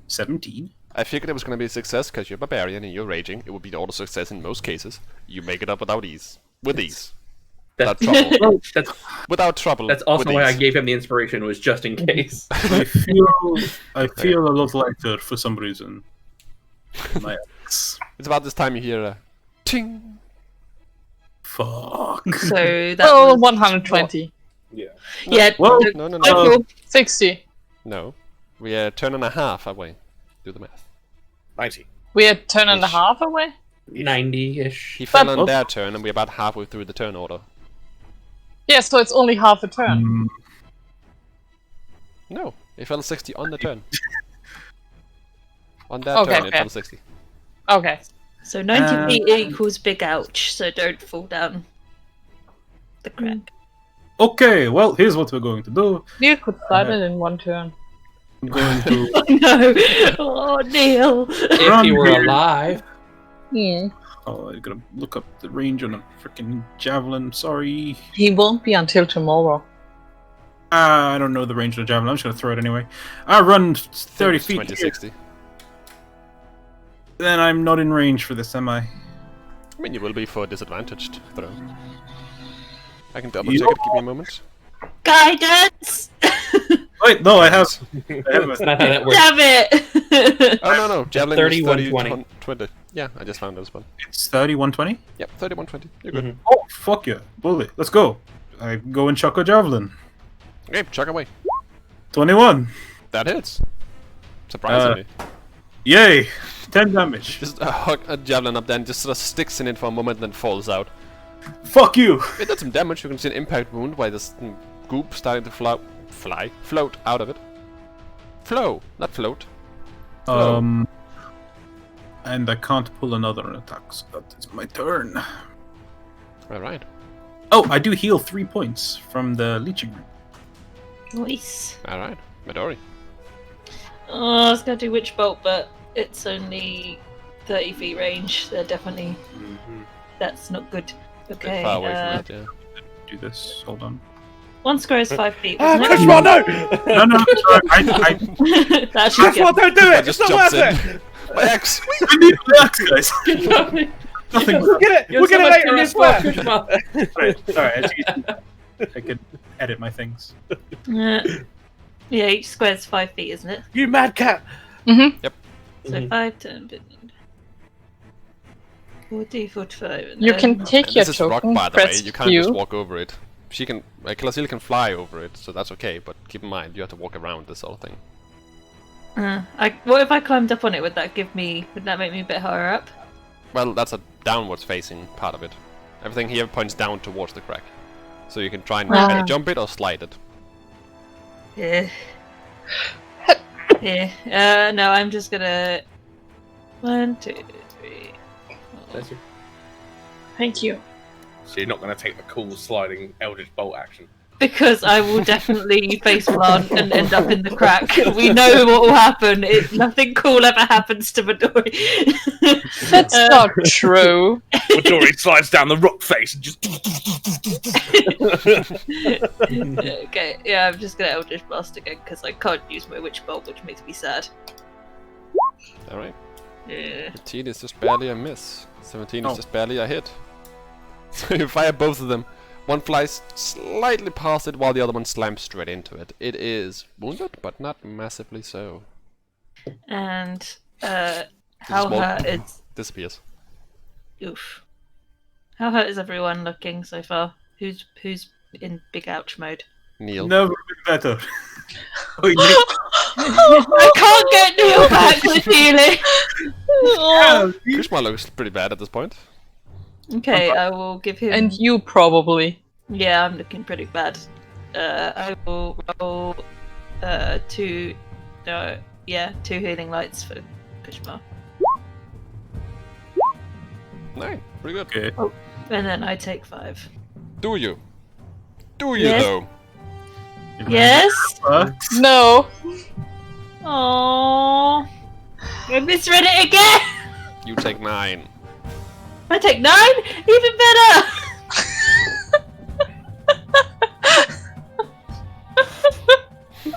17. I figured it was going to be a success because you're barbarian and you're raging. It would be the auto success in most cases. You make it up without ease. With ease. Without trouble. Without trouble. That's also with why I ease. gave him the inspiration, was just in case. I feel a lot lighter for some reason. My axe. It's about this time you hear a ting. Fuck. So that Oh, was 120. Yeah. Yeah. Well, No. Oh, 60. No. We are a turn and a half away. Do the math. 90. We are turn and a Ish. half away. 90-ish. He fell But- on their turn and we're about halfway through the turn order. Yeah, so it's only half a turn. Mm, No. It fell 60 on the turn. On that Okay, turn it okay. fell 60. Okay. So 90 feet equals big ouch, so don't fall down the crack. okay, well, here's what we're going to do. You could start it in one turn. I'm going to. Oh no! Oh, Neil! If Run he were here. alive. Hmm. Oh, I gotta look up the range on a freaking javelin. Sorry. He won't be until tomorrow. I don't know the range of the javelin. I'm just gonna throw it anyway. I run 30 feet. 20, 60. Then I'm not in range for this, am I? I mean, you will be for a disadvantaged throw. I can double Yeah. check it. Give me a moment. Guidance! Wait, no, I have. That's not how that works. Damn it! Oh no, javelin 30, is 30, 120. 20. Yeah, I just found it as well. It's 30, 120? Yep, 30, 120. You're good. Oh, fuck yeah. Bully. Let's go. I go and chuck a javelin. Okay, chuck away. 21. That hits. Surprisingly. Yay. 10 damage. Just hug a javelin up there and just sort of sticks in it for a moment and then falls out. Fuck you. It did some damage. You can see an impact wound by this goop starting to float out of it. Flow, not float. And I can't pull another attack, so that is my turn. Alright. Oh, I do heal 3 points from the leeching room. Nice. Alright. Midori. Oh, I was gonna do Witch Bolt, but it's only 30 feet range. They're definitely. That's not good. Bit Okay. far away from it, yeah. Do this. Hold on. One square is 5 feet. Ah, Wasn't Kushma, no! No, sorry. I it? That should Kushma, don't do I it! It's just not jumps worth in. it! My axe! need the axe, guys. Nothing. We'll get it! We'll get it later, I swear! Sorry, I can edit my things. Yeah, each square is 5 feet, isn't it? You mad cat! So 5, 10, 15. 40, 45. And You then- can take your This is rock, token, by the way. press You can't just Q. walk over it. She can... Killasila can fly over it, so that's okay, but keep in mind, you have to walk around this whole thing. What if I climbed up on it? Would that give me? Would that make me a bit higher up? Well, that's a downwards facing part of it. Everything here points down towards the crack. So you can try and Ah. either jump it or slide it. Yeah. Yeah. No, I'm just gonna. 1, 2, 3. That's your- Thank you. So you're not going to take the cool sliding Eldritch Bolt action. Because I will definitely face plant and end up in the crack. We know what will happen. Nothing cool ever happens to Midori. That's not true. Midori slides down the rock face and just... Okay, yeah, I'm just gonna Eldritch Blast again because I can't use my Witch Bolt, which makes me sad. Alright. Yeah. 15 is just barely a miss. 17 Oh. is just barely a hit. So you fire both of them. One flies slightly past it while the other one slams straight into it. It is wounded, but not massively so. And how small- hurt is Disappears. oof? How hurt is everyone looking so far? Who's in big ouch mode? Neil. Never been better. I can't get Neil back with healing. Kushma looks pretty bad at this point. Okay, I will give him. And you probably. Yeah, I'm looking pretty bad. I will roll 2. No, yeah, 2 healing lights for Kushma. 9. Pretty good. Okay. And then I take 5. Do you? Do you Yes. though? Yes? No. Aww. I misread it again! You take 9. I take 9? Even better!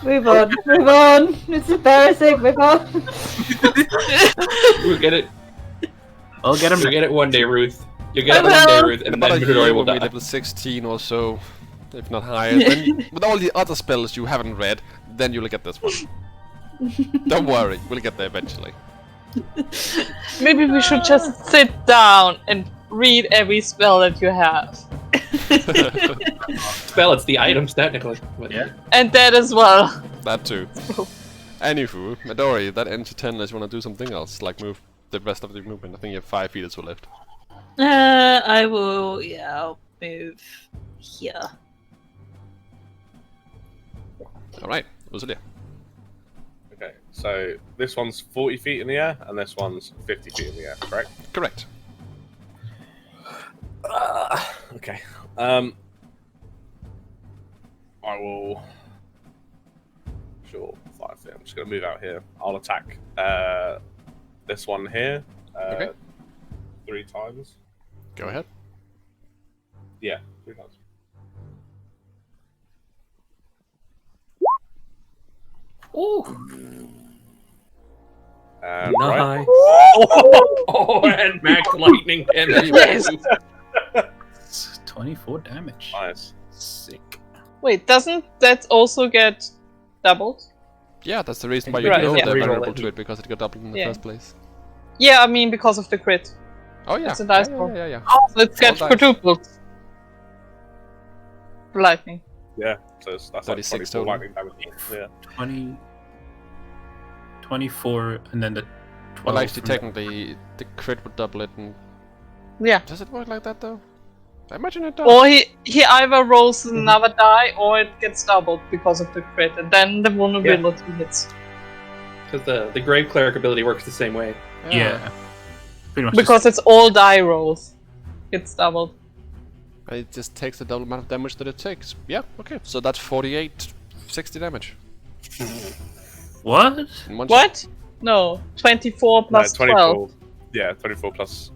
Move on. Move on. It's embarrassing. Move on. We'll get it. I'll get him. You'll get it one day, Ruth. You'll get I it one day, will. Ruth, In and about then a year Midori will when we die. level 16 or so, if not higher, then with all the other spells you haven't read, then you'll get this one. Don't worry, we'll get there eventually. Maybe we should just sit down and read every spell that you have. Spell, it's the items, technically. But Yeah. And that as well. That too. Anywho, Midori, that ends your turn unless you want to do something else, like move the rest of the movement. I think you have 5 feet or so left. I will. Yeah, I'll move here. Alright, Rosalia. Okay, so this one's 40 feet in the air, and this one's 50 feet in the air, correct? Correct. Okay. I will. Sure, 5 feet. I'm just gonna move out here. I'll attack this one here. Okay. 3 times. Go ahead. Yeah, 3 times. Right. Nice. Oh, and Max Lightning and Yes. 24 damage. Nice. Sick. Wait, doesn't that also get doubled? Yeah, that's the reason why you Right, know yeah. they're Reroll vulnerable it. to it, because it got doubled in the Yeah. first place. Yeah, I mean because of the crit. Oh yeah. It's a dice yeah, roll. yeah, yeah. So it gets dice. quadrupled. Lightning. Yeah, so that's like 36 24 total. lightning damage. Yeah. 20, 24, and then the 12. Well, actually, from that. technically, the crit would double it. And Yeah. does it work like that though? I imagine it does. Or he either rolls another die or it gets doubled because of the crit, and then the vulnerability hits. Because the Grave Cleric ability works the same way. Yeah. Pretty much. Because it's all die rolls. It's doubled. It just takes the double amount of damage that it takes. Yeah, okay. So that's 48, 60 damage. What? In one shot. What? No, 24 plus 12. Yeah, 24 plus.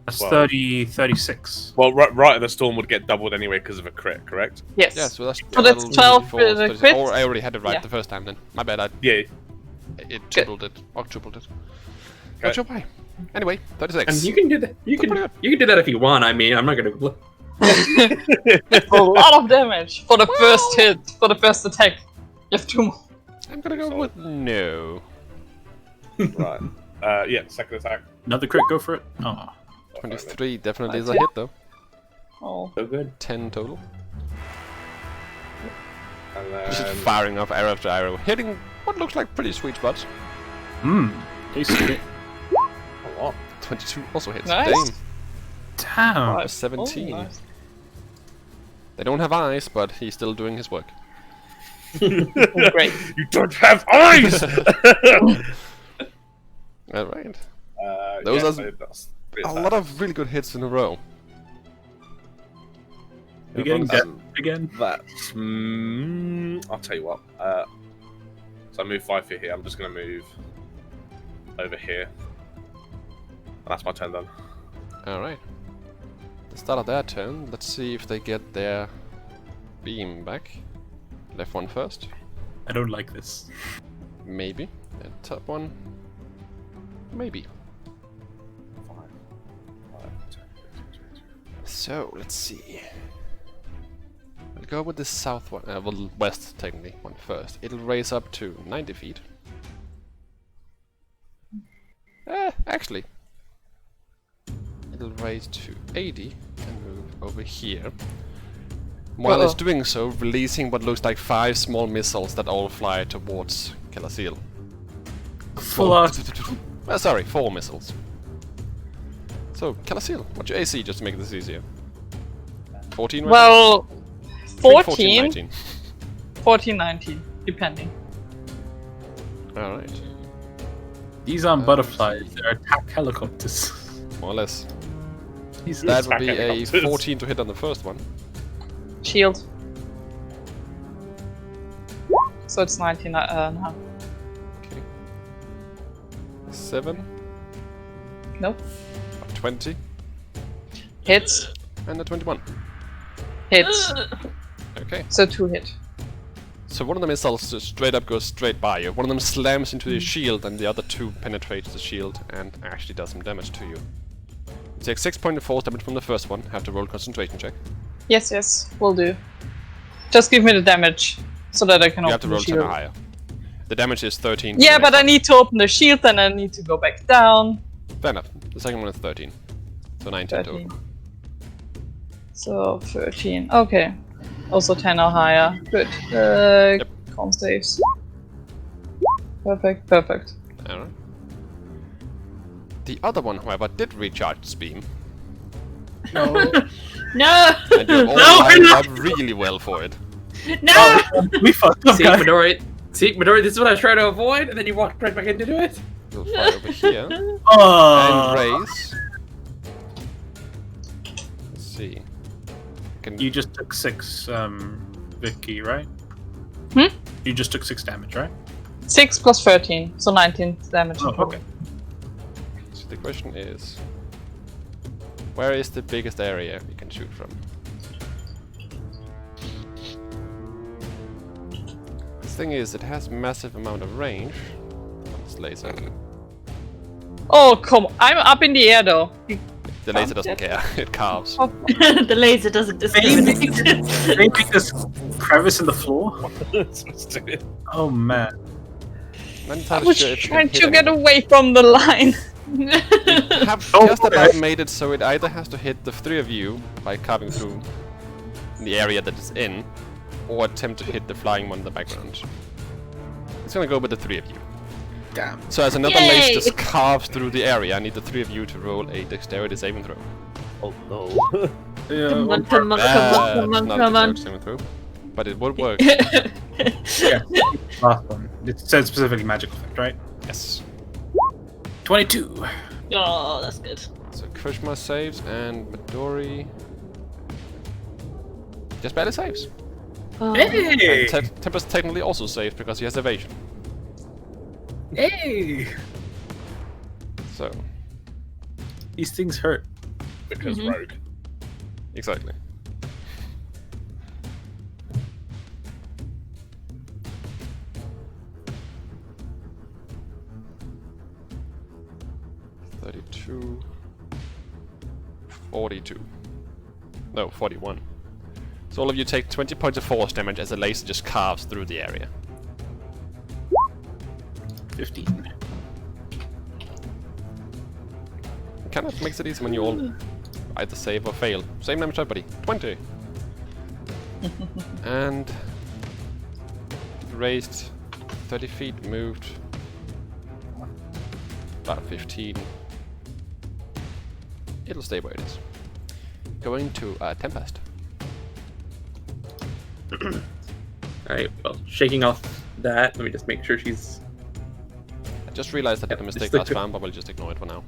That's Well- 30, 36. Well, right at the storm would get doubled anyway because of a crit, correct? Yes. Yeah, so that's So that's 12 34, with the 36. crit? Oh, I already had it right Yeah. the first time then. My bad, Yeah. it tripled it. Octupled it. Not sure why. Anyway, 36. And you can do that. You pretty can good. you can do that if you want. I mean, I'm not gonna. That's a lot of damage for the first hit, for the first attack. You have 2 more. I'm gonna go with no. Right. Yeah, second attack. Another crit, go for it. Oh. 23 definitely is a hit though. Oh. So good. 10 total. And Just then firing off arrow after arrow, hitting what looks like pretty sweet spots. Tasty. a lot. 22 also hits. Nice. Damn. Damn. Nice. 17. Oh, nice. They don't have eyes, but he's still doing his work. Oh, great. You don't have eyes! Alright. Those Those are that's A lot of really good hits in a row. We're getting That's- dead again. That's. I'll tell you what. So I move 5 feet here. I'm just going to move over here. And that's my turn done. Alright. The start of their turn. Let's see if they get their beam back. Left one first. I don't like this. Maybe. And top one. Maybe. So, let's see. We'll go with the south one. Well, west, technically, one first. It'll raise up to 90 feet. Actually. It'll raise to 80 and move over here. While it's doing so, releasing what looks like 5 small missiles that all fly towards Kalasil. Full out. Sorry, 4 missiles. So, Kalasil, what's your AC just to make this easier? 14 right Well, now? 14, 19. 14, 19, depending. Alright, These aren't butterflies, they're attack helicopters. more or less. Jesus. That would be Attack a helicopters. 14 to hit on the first one. Shield. So it's 19 now. Okay. 7, Nope. 20, Hits. and a 21. Hits. Okay, So 2 hit. So one of the missiles just straight up goes straight by you. One of them slams into your shield, and the other two penetrates the shield and actually does some damage to you. You take 6 points of force damage from the first one. Have to roll concentration check. Yes, will do. Just give me the damage so that I can You have to open roll the 10 or shield. higher. The damage is 13. for Yeah, the but next I one. need to open the shield and I need to go back down. Fair enough. The second one is 13. So 19 13. total. So 13. Okay. Also 10 or higher. Good. Con saves. Perfect. Alright. The other one, however, did recharge its beam. No! And you've all lined up really well for it. No! We fucked up, See, guys. Midori, this is what I was trying to avoid, and then you walked right back into it. You'll fly over here and Oh, raise. Let's see. Can you just took 6, Vicky, right? Hmm? You just took 6 damage, right? 6 plus 13, so 19 damage. Oh, okay. So the question is, where is the biggest area you can shoot from? The thing is, it has massive amount of range on this laser. Oh, come on. I'm up in the air though. The laser doesn't care, it carves. The laser doesn't discriminate. Maybe this crevice in the floor? Oh man. I'm not I entirely was sure if you trying can to hit get anything. away from the line. Have Oh, just okay. about made it so it either has to hit the three of you by carving through the area that it's in, or attempt to hit the flying one in the background. It's gonna go with the three of you. Damn. So as another Yay! lace just carves through the area, I need the three of you to roll a dexterity saving throw. Oh no. Yeah, Come well, on, come on, come on, Not come a on. dexterity saving throw, but it would work. yeah. Last one. It said specifically magical effect, right? Yes. 22. Oh, that's good. So Krishma saves and Midori just barely saves. Oh. Hey! And Tempest technically also saves because he has evasion. Hey! So These things hurt. Because rogue. exactly. $32, 42. No, 41. So all of you take 20 points of force damage as the laser just carves through the area. 15. It kind of makes it easy when you all either save or fail. Same damage, buddy. 20. And raised 30 feet, moved about 15. It'll stay where it is. Going to Tempest. Alright, well, shaking off that, let me just make sure she's... I just realized I did a Yep, mistake just the last round, but we'll just ignore it for now.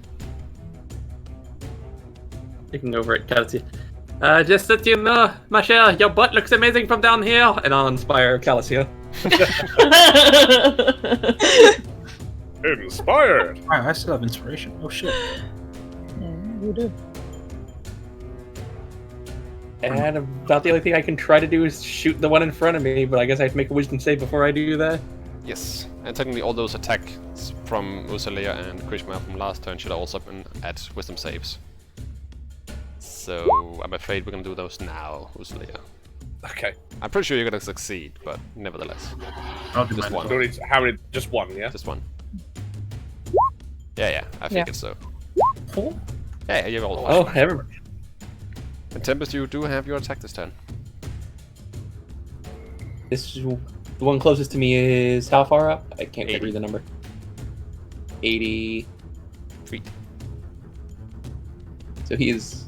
Taking over at Kelsey. Just that you know, Michelle, your butt looks amazing from down here! And I'll inspire Calicia. Inspired! Wow, I still have inspiration. Oh shit. You do. And about the only thing I can try to do is shoot the one in front of me, but I guess I have to make a wisdom save before I do that. Yes, and technically all those attacks from Usalea and Krishma from last turn should also been at wisdom saves. So I'm afraid we're gonna do those now, Usalea. Okay. I'm pretty sure you're gonna succeed, but nevertheless, I'll do just mine. one. So it's- how many? Just one, yeah? Just one. Yeah, I figured so. Yeah, you're all Oh, heaven. And Tempest, you do have your attack this turn. This is, the one closest to me is how far up? I can't 80. read the number. 80 feet. So he's...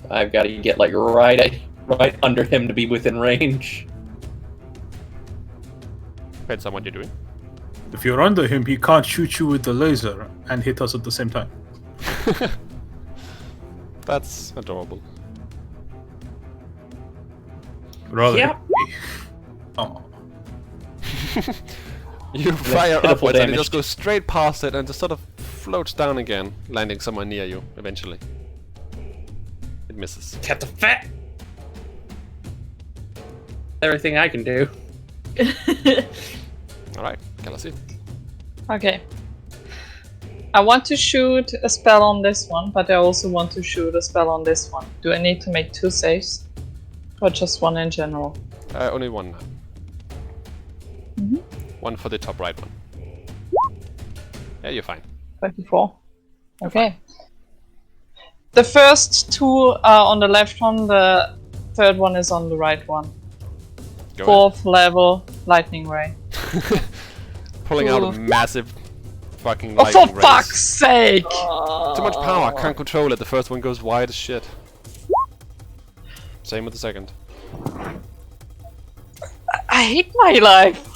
So I've got to get like right under him to be within range. Depends on what you're doing. If you're under him, he can't shoot you with the laser and hit us at the same time. That's adorable. Rather. Yep. Oh. You fire pitiful upwards and it damage. just goes straight past it and just sort of floats down again, landing somewhere near you eventually. It misses. Cat the fat! everything I can do. Alright, Kelsey. Okay. I want to shoot a spell on this one, but I also want to shoot a spell on this one. Do I need to make 2 saves? Or just one in general? Only one. Mm-hmm. One for the top right one. Yeah, you're fine. 24. Okay. The first 2 are on the left one, the third one is on the right one. Go 4th level lightning ray. ahead. Pulling out a Ooh. massive fucking Oh, lightning for rays. fuck's sake! Too much power, can't control it. The first one goes wide as shit. Same with the second. I hate my life!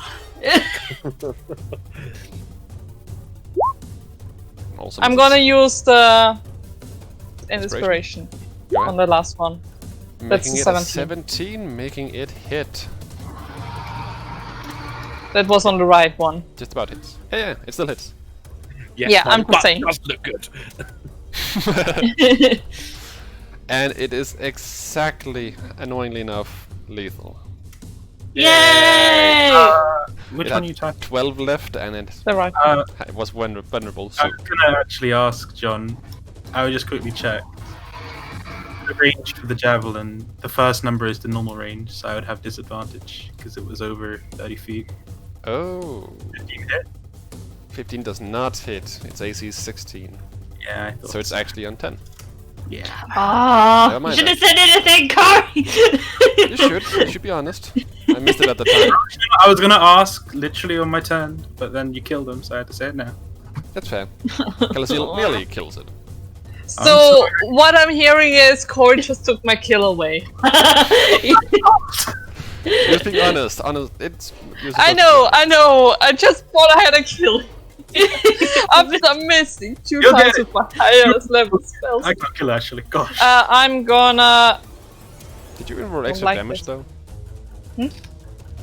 Also I'm misses. gonna use the Inspiration. inspiration Go ahead. on the last one. That's Making a it a 17. 17, making it hit. That was on the right one. Just about hits. Yeah, it still hits. Yes, Yeah, my I'm just butt saying. does look good. And it is exactly, annoyingly enough, lethal. Yay! Which It one had are you typing? 12 left and it, The right. it was vulnerable, so I'm gonna actually ask John. I would just quickly check. The range for the javelin, the first number is the normal range, so I would have disadvantage because it was over 30 feet. Oh, 15 hit? 15 does not hit. It's AC 16. Yeah, I thought So it's actually on 10. Yeah. Ah, Never you mind should have said anything, Corey. You should be honest. I missed it at the time. I was gonna ask literally on my turn, but then you killed him, so I had to say it now. That's fair. Kelsey nearly kills it. So, what I'm hearing is Corey just took my kill away. Just being honest, it's... you're supposed I to know, I just thought I had a kill. After missing 2 You're times dead. with my highest level spells. I got kill actually, gosh. I'm gonna... Did you even roll extra like damage this. though? Hmm?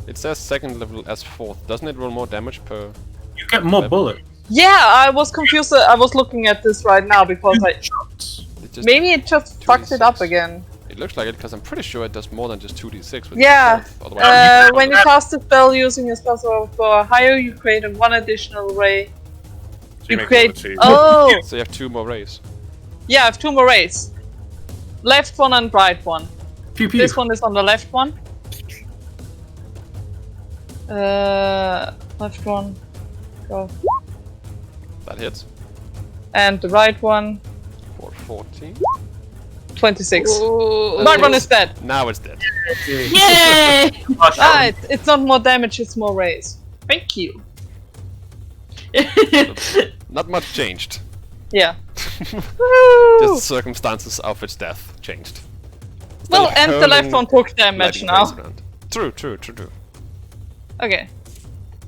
It says second level as 4th. Doesn't it roll more damage per... You get more bullets. Yeah, I was confused. I was looking at this right now because Shots. It just, maybe it just fucked it up 2d6. again. It looks like it because I'm pretty sure it does more than just 2d6 with Yeah, the 4th. Otherwise when you cast a spell using a spell for higher, you create 1 additional ray. So You make create... another 2. Oh! So you have 2 more rays. Yeah, I have 2 more rays. Left one and right one. Pew pew. This one is on the left one. Left one. Go. That hits. And the right one. For 14. 26. Ooh. Right one is dead. Now it's dead. Yay! Ah, it's not more damage, it's more rays. Thank you. Not much changed. Yeah. Just Woo! the circumstances of its death changed. Well, Still and the left hurling one took damage lightning now. rays around. True. Okay.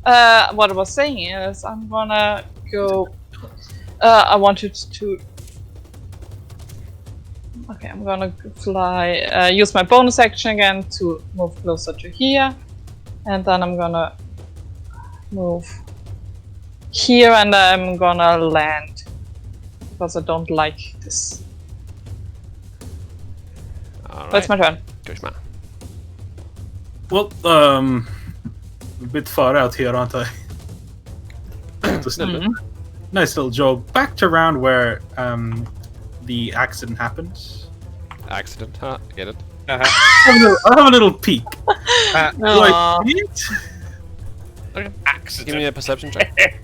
What I was saying is, I'm gonna go. I wanted to. Okay, I'm gonna fly. Use my bonus action again to move closer to here, and then I'm gonna move here, and I'm gonna land because I don't like this. Alright. That's my turn. Kuzma. Well, a bit far out here, aren't I? Just a Mhm. nice little job. Back to round where the accident happened. Accident, huh? Get it? I'll have a little peek. Aw. Do I see it? Okay. Accident. Give me a perception check.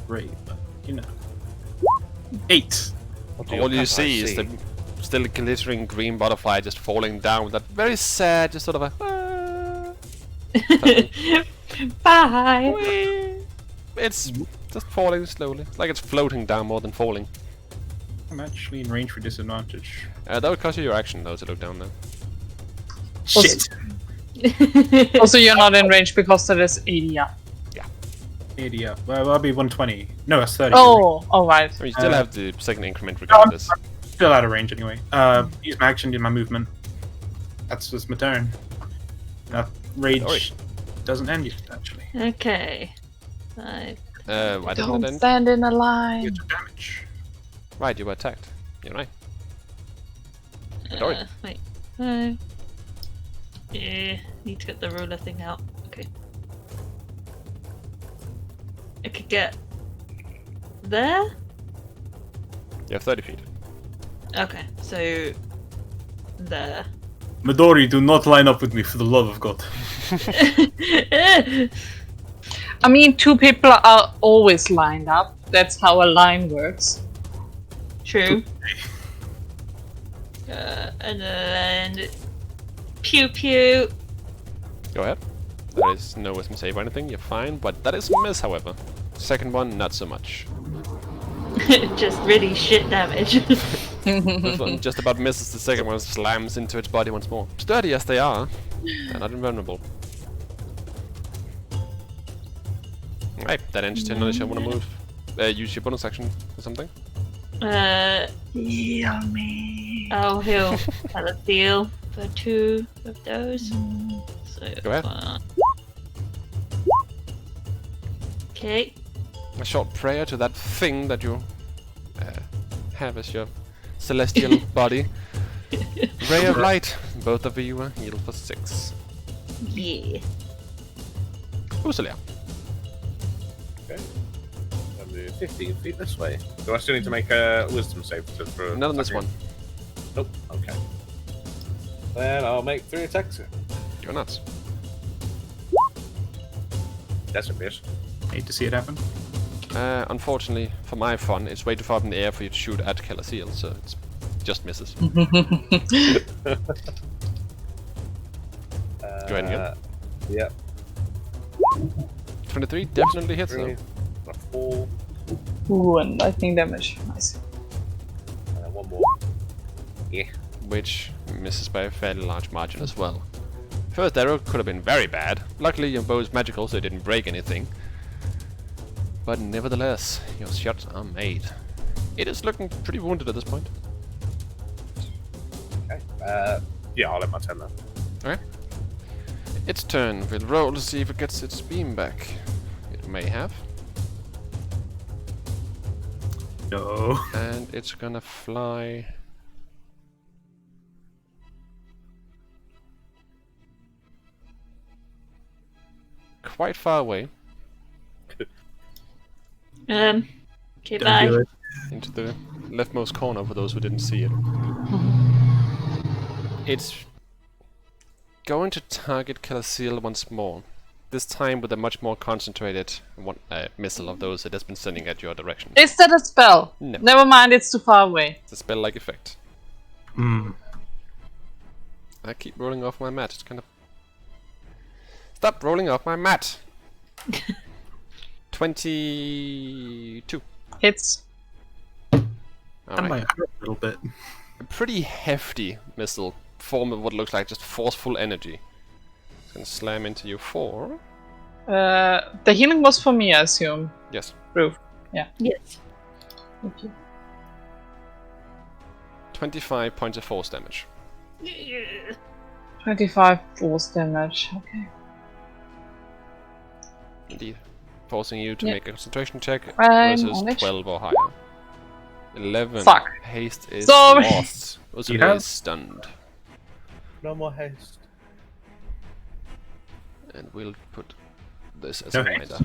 Great, but you know. 8. All you see is the still glittering green butterfly just falling down with that very sad, just sort of a... Bye. It's just falling slowly. Like it's floating down more than falling. I'm actually in range for disadvantage. That would cost you your action though to look down there. Shit! Also, you're not in range because there is 80 up. 80, yeah. Well, I'll be 120. No, that's 30. Oh, alright. I mean, you still Uh, have the second increment regardless. Still out of range anyway. Use my action, do my movement. That's just my turn. That rage Sorry. doesn't end yet, actually. Okay. Right. Why didn't Don't it end? stand in a You line. get your damage. Right, you were attacked. You're right. Sorry. Wait. 5, Need to get the ruler thing out. Okay. I could get there. You have 30 feet. Okay, so there. Midori, do not line up with me for the love of God. I mean, two people are always lined up. That's how a line works. True. And then pew pew. Go ahead. There is no wisdom save or anything, you're fine, but that is a miss, however. Second one, not so much. Just really shit damage. This one just about misses, the second one slams into its body once more. Sturdy as they are, they're not invulnerable. Right, that ends your turn unless you want to move. Use your bonus action or something. Heal me. I'll heal. I'll heal for 2 of those. So Go ahead. Okay. A short prayer to that thing that you have as your celestial body. Ray of light. Both of you heal for 6. Yeah. Usulia. Okay. I'll move 15 feet this way. Do I still need to make a wisdom save for Not on this one. Nope. Okay. Then I'll make 3 attacks. You're nuts. That's a miss. Hate to see it happen. Unfortunately, for my fun, it's way too far up in the air for you to shoot at Killer Seal, so it's just misses. Go ahead and go. Yep. 23 definitely hits though. 4. Ooh, and lightning damage. Nice. One more. Yeah. Which misses by a fairly large margin as well. First arrow could have been very bad. Luckily your bow is magical, so it didn't break anything. But nevertheless, your shots are made. It is looking pretty wounded at this point. Okay. Yeah, I'll let my turn now. Okay. Its turn. We'll roll to see if it gets its beam back. It may have. No. And it's gonna fly... quite far away. Okay, Don't bye. do it. Into the leftmost corner for those who didn't see it. It's going to target Killer Seal once more. This time with a much more concentrated missile of those it has been sending at your direction. Is that a spell? No. Never mind, it's too far away. It's a spell-like effect. Hmm. I keep rolling off my mat. It's kind of... Stop rolling off my mat! 22. Hits. I Alright. might hurt a little bit. A pretty hefty missile, form of what looks like just forceful energy. It's gonna slam into you for... The healing was for me, I assume. Yes. Ruth. Yes. Okay. 25 points of force damage. 25 force damage. Okay. Indeed. Forcing you to Yeah. make a concentration check I'm versus on it. 12 or higher. 11. Fuck. Haste is Sorry. lost. Ursula have- is stunned. No more haste. And we'll put this as No a haste. reminder.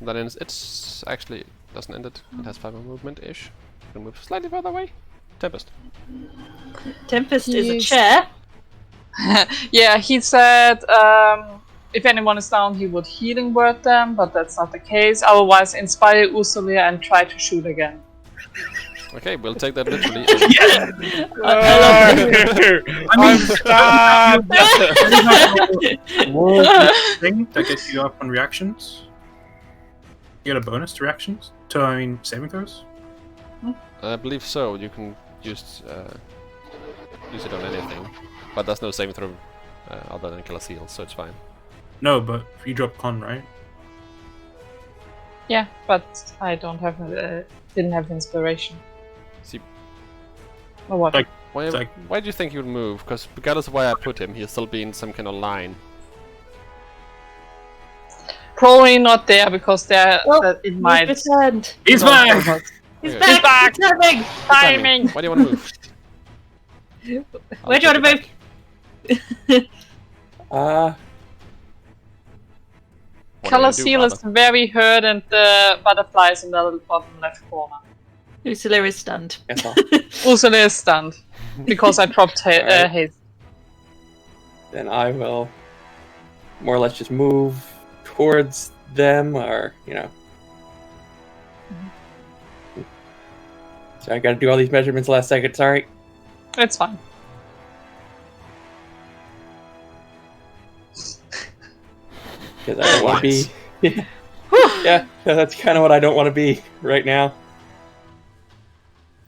That ends. It's actually doesn't end it. It has 5 more movement-ish. Can move slightly further away. Tempest. Tempest is a Yes. chair. Yeah, he said if anyone is down, he would healing word them, but that's not the case. Otherwise, inspire Ursula and try to shoot again. Okay, we'll take that literally. I'm stabbed! Roll thing that gets you up on reactions. You get a bonus to reactions? Saving throws? I believe so. You can use it on anything, but there's no saving throw other than Killer Seal, so it's fine. No, but you drop con, right? Yeah, but I don't have didn't have inspiration. See, Or what? Like- why It's like- why do you think he would move? Because regardless of where I put him, he'll still be in some kind of line. Probably not there because there Well, it might. He's returned. He's back! He's Okay. back. Returning. Timing. Why do you want to move? Where do you want to move? Uh, What are you gonna do, Calasil is brother? very hurt, and the butterfly is in the bottom left corner. Ursula is stunned. That's all. Ursula is stunned because I dropped Alright. haste. Then I will more or less just move towards them, or So I got to do all these measurements last second. Sorry. It's fine. Because I don't want to be. Yeah, that's kind of what I don't want to be right now.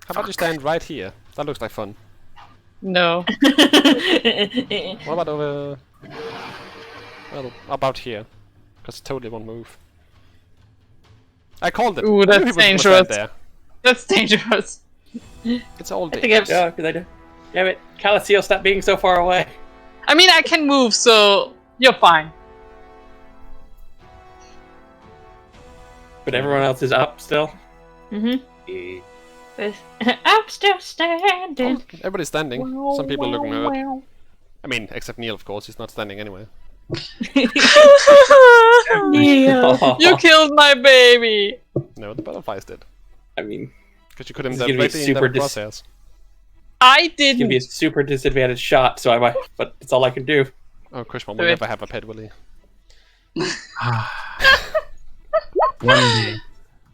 How about you stand right here? That looks like fun. No. What about over... Well, about here. Because it totally won't move. I called it. Ooh, I knew that's he was gonna stand dangerous. there. That's dangerous. It's all I day. think I've Yeah, because I do. Damn it, Calasil, stop being so far away. I mean, I can move, so you're fine. But everyone else is up still. Mm-hmm. I'm still standing. Everybody's standing. Some people are looking hurt. I mean, except Neil, of course. He's not standing anyway. Yeah. You killed my baby. No, the butterflies did. I mean, Because you could him This is gonna be directly in the super process. I it's gonna be a didn't. super disadvantaged shot, so I might. But it's all I can do. Oh, Krishma Do will it. never have a pet, will he? One day.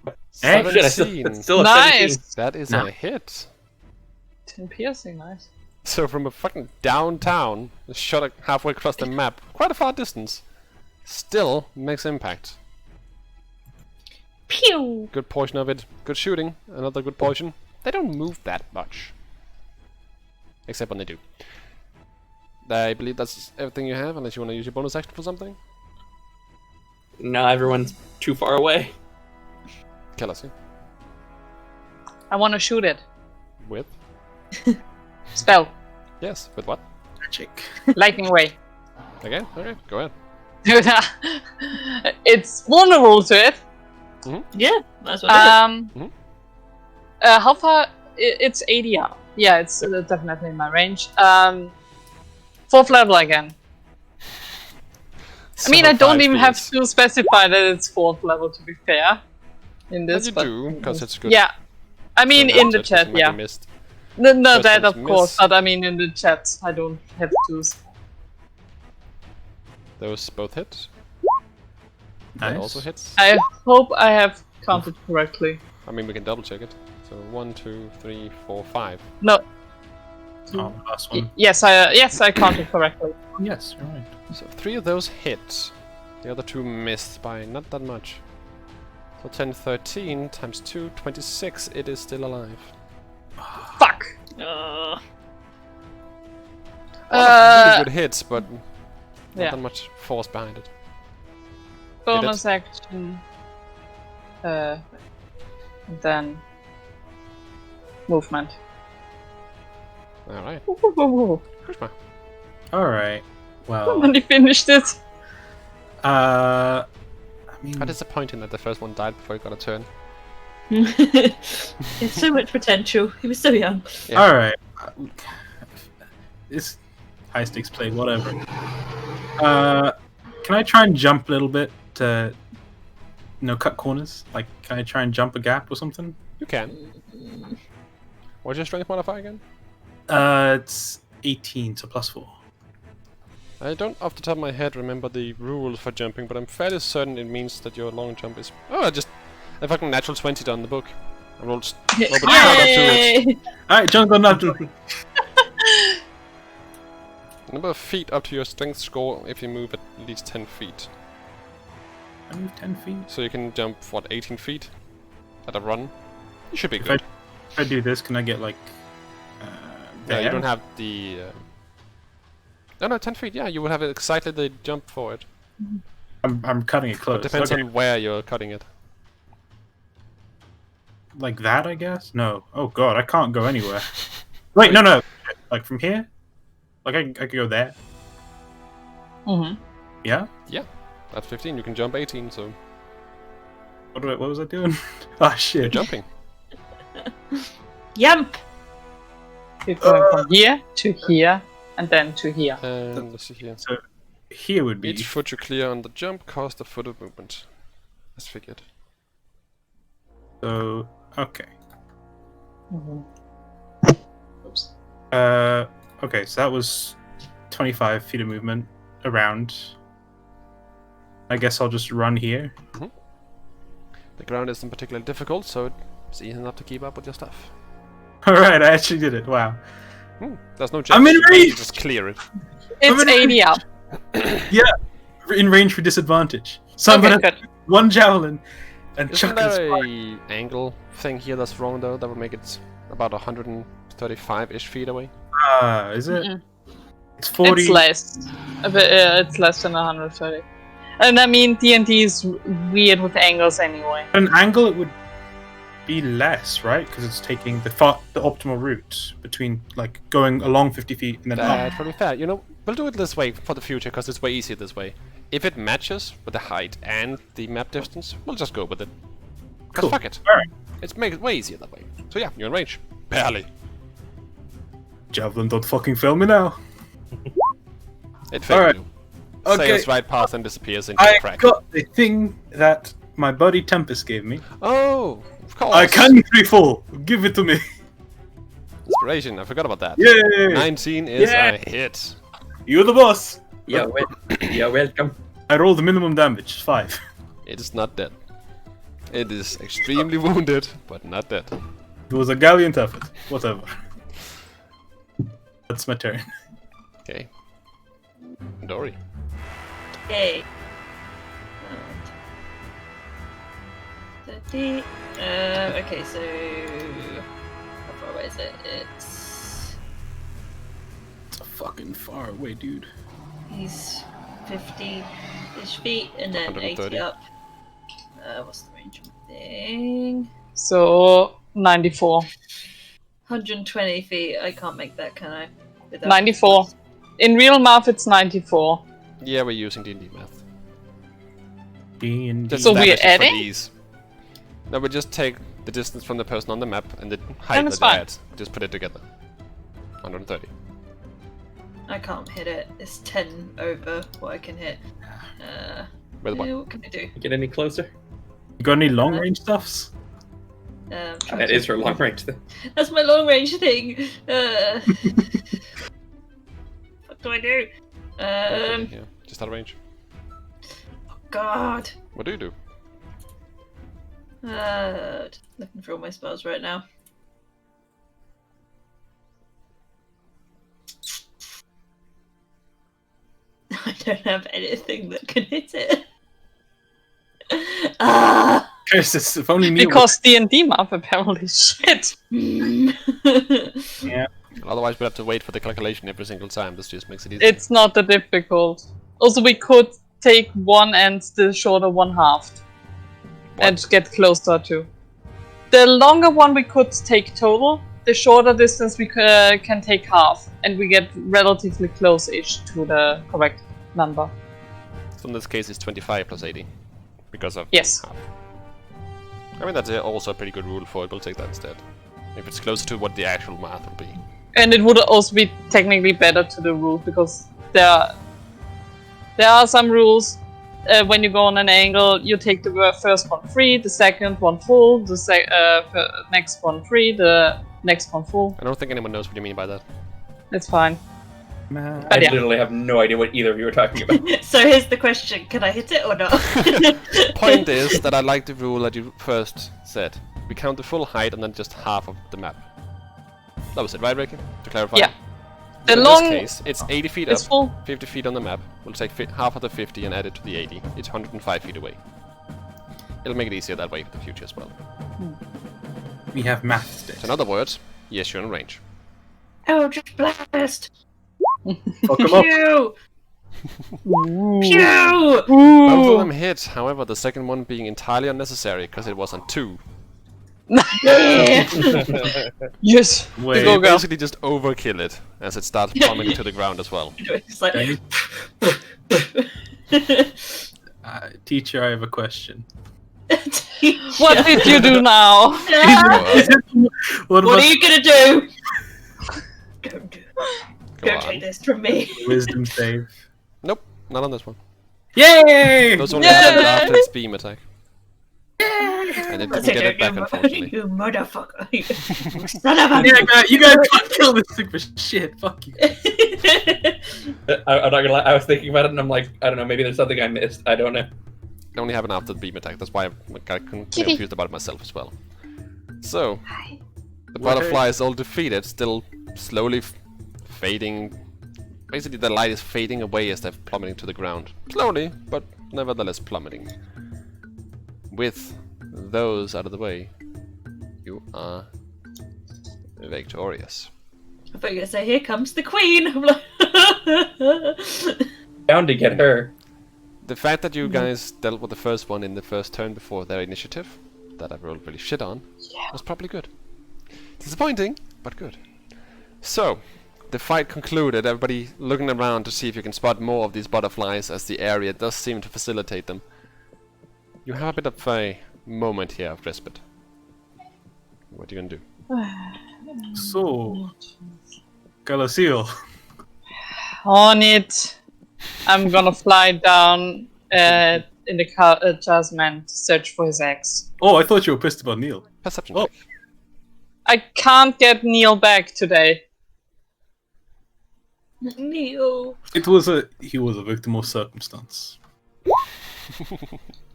Oh, shit, I still, 17. it's still a Nice. 17. That is No. a hit. 10 piercing, nice. So from a fucking downtown, shot halfway across the map, quite a far distance, still makes impact. Pew. Good portion of it. Good shooting. Another good portion. They don't move that much. Except when they do. I believe that's everything you have, unless you want to use your bonus action for something. No, everyone's too far away. Kill us, yeah? I want to shoot it. With? Spell. Yes, with what? Magic. Lightning ray. Again? Okay, go ahead. It's vulnerable to it. Yeah, that's what it Mhm. How far? It's 80 out. Yeah, it's definitely in my range. 4th level again. I mean, I don't even have to specify that it's 4th level, to be fair. In But this, you but do, because it's good. yeah. I mean, So in the that chat, might be yeah. missed. No, First that one's of course, miss. but I mean, in the chat, I don't have to. Those both hit. That Nice. also hits. I hope I have counted correctly. I mean, we can double check it. So 1, 2, 3, 4, 5. No. Oh, last one. Yes, I counted correctly. Yes, you're right. So 3 of those hit. The other 2 missed by not that much. So 10, 13 times 2, 26. It is still alive. Fuck. is. Really good hits, but not Yeah. that much force behind it. Bonus action. And then movement. Alright. Somebody Krishma. Alright. Well, finished it. I mean, How disappointing that the first one died before he got a turn. There's so much potential. He was so young. Yeah. alright. It's high stakes play, whatever. Can I try and jump a little bit to, cut corners? Like, can I try and jump a gap or something? You can. What's your strength modifier again? It's 18, so +4. I don't off the top of my head remember the rules for jumping, but I'm fairly certain it means that your long jump is... Oh, a fucking natural 20 on the book. I rolled Yay! Alright, John got nothing. number of feet up to your strength score if you move at least 10 feet. I moved 10 feet. So you can jump, what, 18 feet? At a run? You should be If good. If I do this, can I get, like, Yeah, you there? don't have the... No, 10 feet, yeah, you would have exactly the jump for it. I'm cutting it close. It depends Okay. on where you're cutting it. Like that, I guess? No. Oh god, I can't go anywhere. Wait, no. Like from here? Like I could go there. Mm-hmm. Yeah? At 15, you can jump 18, so What was I doing? Oh you're shit. jumping. Yump! You're going from here to here and then to here. And let's see here. So here would be. Each foot you clear on the jump costs a foot of movement. As figured. So okay. Oops. Okay, so that was 25 feet of movement around. I guess I'll just run here. The ground isn't particularly difficult, so it's easy enough to keep up with your stuff. Alright, I actually did it. Wow. There's no I'm in chance. range! You just clear it. It's 80 up. In range for disadvantage. So I'm Okay, gonna good. one javelin and Isn't chuck this. there a angle thing here that's wrong though? That would make it about 135-ish feet away. Is it? Mm-mm. It's 40. It's less. It's less than 130. And I mean, D&D is weird with angles anyway. At an angle, it would be less, right? Because it's taking the optimal route between like going along 50 feet and then up. That's probably fair. You know, we'll do it this way for the future because it's way easier this way. If it matches with the height and the map distance, we'll just go with it. 'Cause Cool. fuck it. Alright. It's make it way easier that way. So yeah, you're in range. Barely. Javelin, don't fucking fail me now. It failed Alright. you. Okay. Sails right past and disappears into the I crack. got the thing that my buddy Tempest gave me. Oh, of course. I can free fall. Give it to me. Inspiration. I forgot about that. Yay! 19 is Yeah. a hit. You're the boss. You're welcome. I rolled the minimum damage, 5. It is not dead. It is extremely wounded, but not dead. It was a gallant effort. Whatever. That's my turn. Okay. Dory. Yay. 30. Okay, so how far away is it? It's It's a fucking far away, dude. he's 50-ish feet and then 130. 80 up. What's the range of my thing? So 94. 120 feet. I can't make that, can I? Without 94. In real math, it's 94. Yeah, we're using D&D math. D&D. Just So we're establish it for adding? these. No, we just take the distance from the person on the map and the height Then that it's they fine. add. Just put it together. 130. I can't hit it. It's 10 over what I can hit. With what? What can I do? Get any closer? You got any long range stuffs? That is her long range thing. That's my long range thing. What do I do? Yeah, just out of range. God. What do you do? Looking for all my spells right now. I don't have anything that can hit it. Ah! Curses, if only Neil Because D&D math apparently shit. Yeah. Otherwise, we'll have to wait for the calculation every single time. This just makes it easier. It's not that difficult. Also, we could take one and the shorter one halved. And get closer to. The longer one we could take total, the shorter distance we can take half. And we get relatively close-ish to the correct number. So in this case, it's 25 plus 80. Because of Yes. half. I mean, that's also a pretty good rule for it. We'll take that instead. If it's closer to what the actual math will be. And it would also be technically better to the rule because there are some rules. When you go on an angle, you take the first one free, the second one full, the next one free, the next one full. I don't think anyone knows what you mean by that. It's fine. Man. I yeah. literally have no idea what either of you are talking about. So here's the question: can I hit it or not? Point is that I like the rule that you first said. We count the full height and then just half of the map. That was it, right, Ricky? To clarify? Yeah. The In long this case, it's 80 feet is up, full. 50 feet on the map. We'll take half of the 50 and add it to the 80. It's 105 feet away. It'll make it easier that way for the future as well. We have math sticks. So in other words, yes, you're in range. Oh, just blast! Fuck 'em up. Pew! Pew! Both of them hit, however, the second one being entirely unnecessary because it was on 2. Yes. Wait. Go, You girl. basically just overkill it as it starts plummeting to the ground as well. It's like, Teacher, I have a question. What did you do now? What What about are you gonna do? Go do. Go Go on. take this from me. Wisdom save. Nope, not on this one. Yay! Those only happen after its beam attack. And it didn't get it back, unfortunately. You motherfucker. You son of a... Yeah, you guys can't kill this thing for shit. Fuck you. I'm not gonna lie. I was thinking about it, and I'm like, I don't know. Maybe there's something I missed. I don't know. It only happened after the beam attack. That's why I got confused about it myself as well. So, the butterfly is all defeated, still slowly fading. Basically, the light is fading away as they're plummeting to the ground. Slowly, but nevertheless plummeting. With those out of the way, you are victorious. I thought you were going to say, here comes the queen. I'm like... Bound to get her. The fact that you guys dealt with the first one in the first turn before their initiative, that I rolled really shit on, was probably good. Disappointing, but good. So, the fight concluded, everybody looking around to see if you can spot more of these butterflies, as the area does seem to facilitate them. You have a bit of a moment here of respite. What are you gonna do? So, Calasil. On it. I'm gonna fly down in the Jasmine to search for his axe. Oh, I thought you were pissed about Neil. Perception Oh. check. I can't get Neil back today. Neil. He was a victim of circumstance.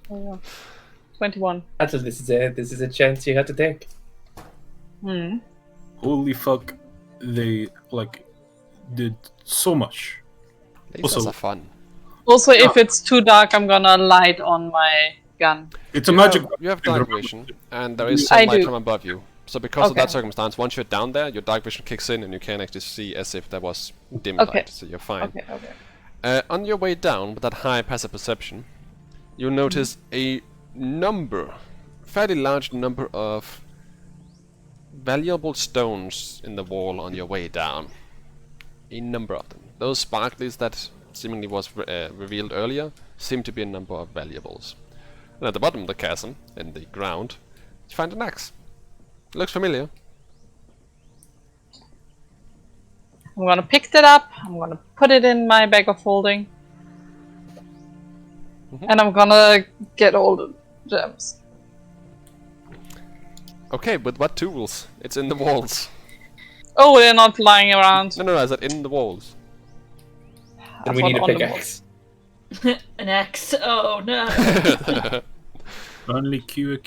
21. That's what this is a chance you have to take. Holy fuck, they did so much. Lasers Also- are fun. Also, if it's too dark, I'm gonna light on my gun. It's a magic. You have dark vision, and there is I sunlight do. from above you. So because of that Okay. circumstance, once you're down there, your dark vision kicks in, and you can actually see as if there was dim Okay. light. So you're fine. Okay. On your way down, with that high passive perception, you'll notice a fairly large number of valuable stones in the wall on your way down. A number of them. Those sparklies that seemingly was revealed earlier seem to be a number of valuables. And at the bottom of the chasm, in the ground, you find an axe. It looks familiar. I'm gonna pick that up. I'm gonna put it in my bag of holding. And I'm gonna get all the gems. Okay, with what tools? It's in the walls. Oh, they're not lying around. No, I said in the walls. And we need a on the pickaxe. An axe. Oh no. Only Kia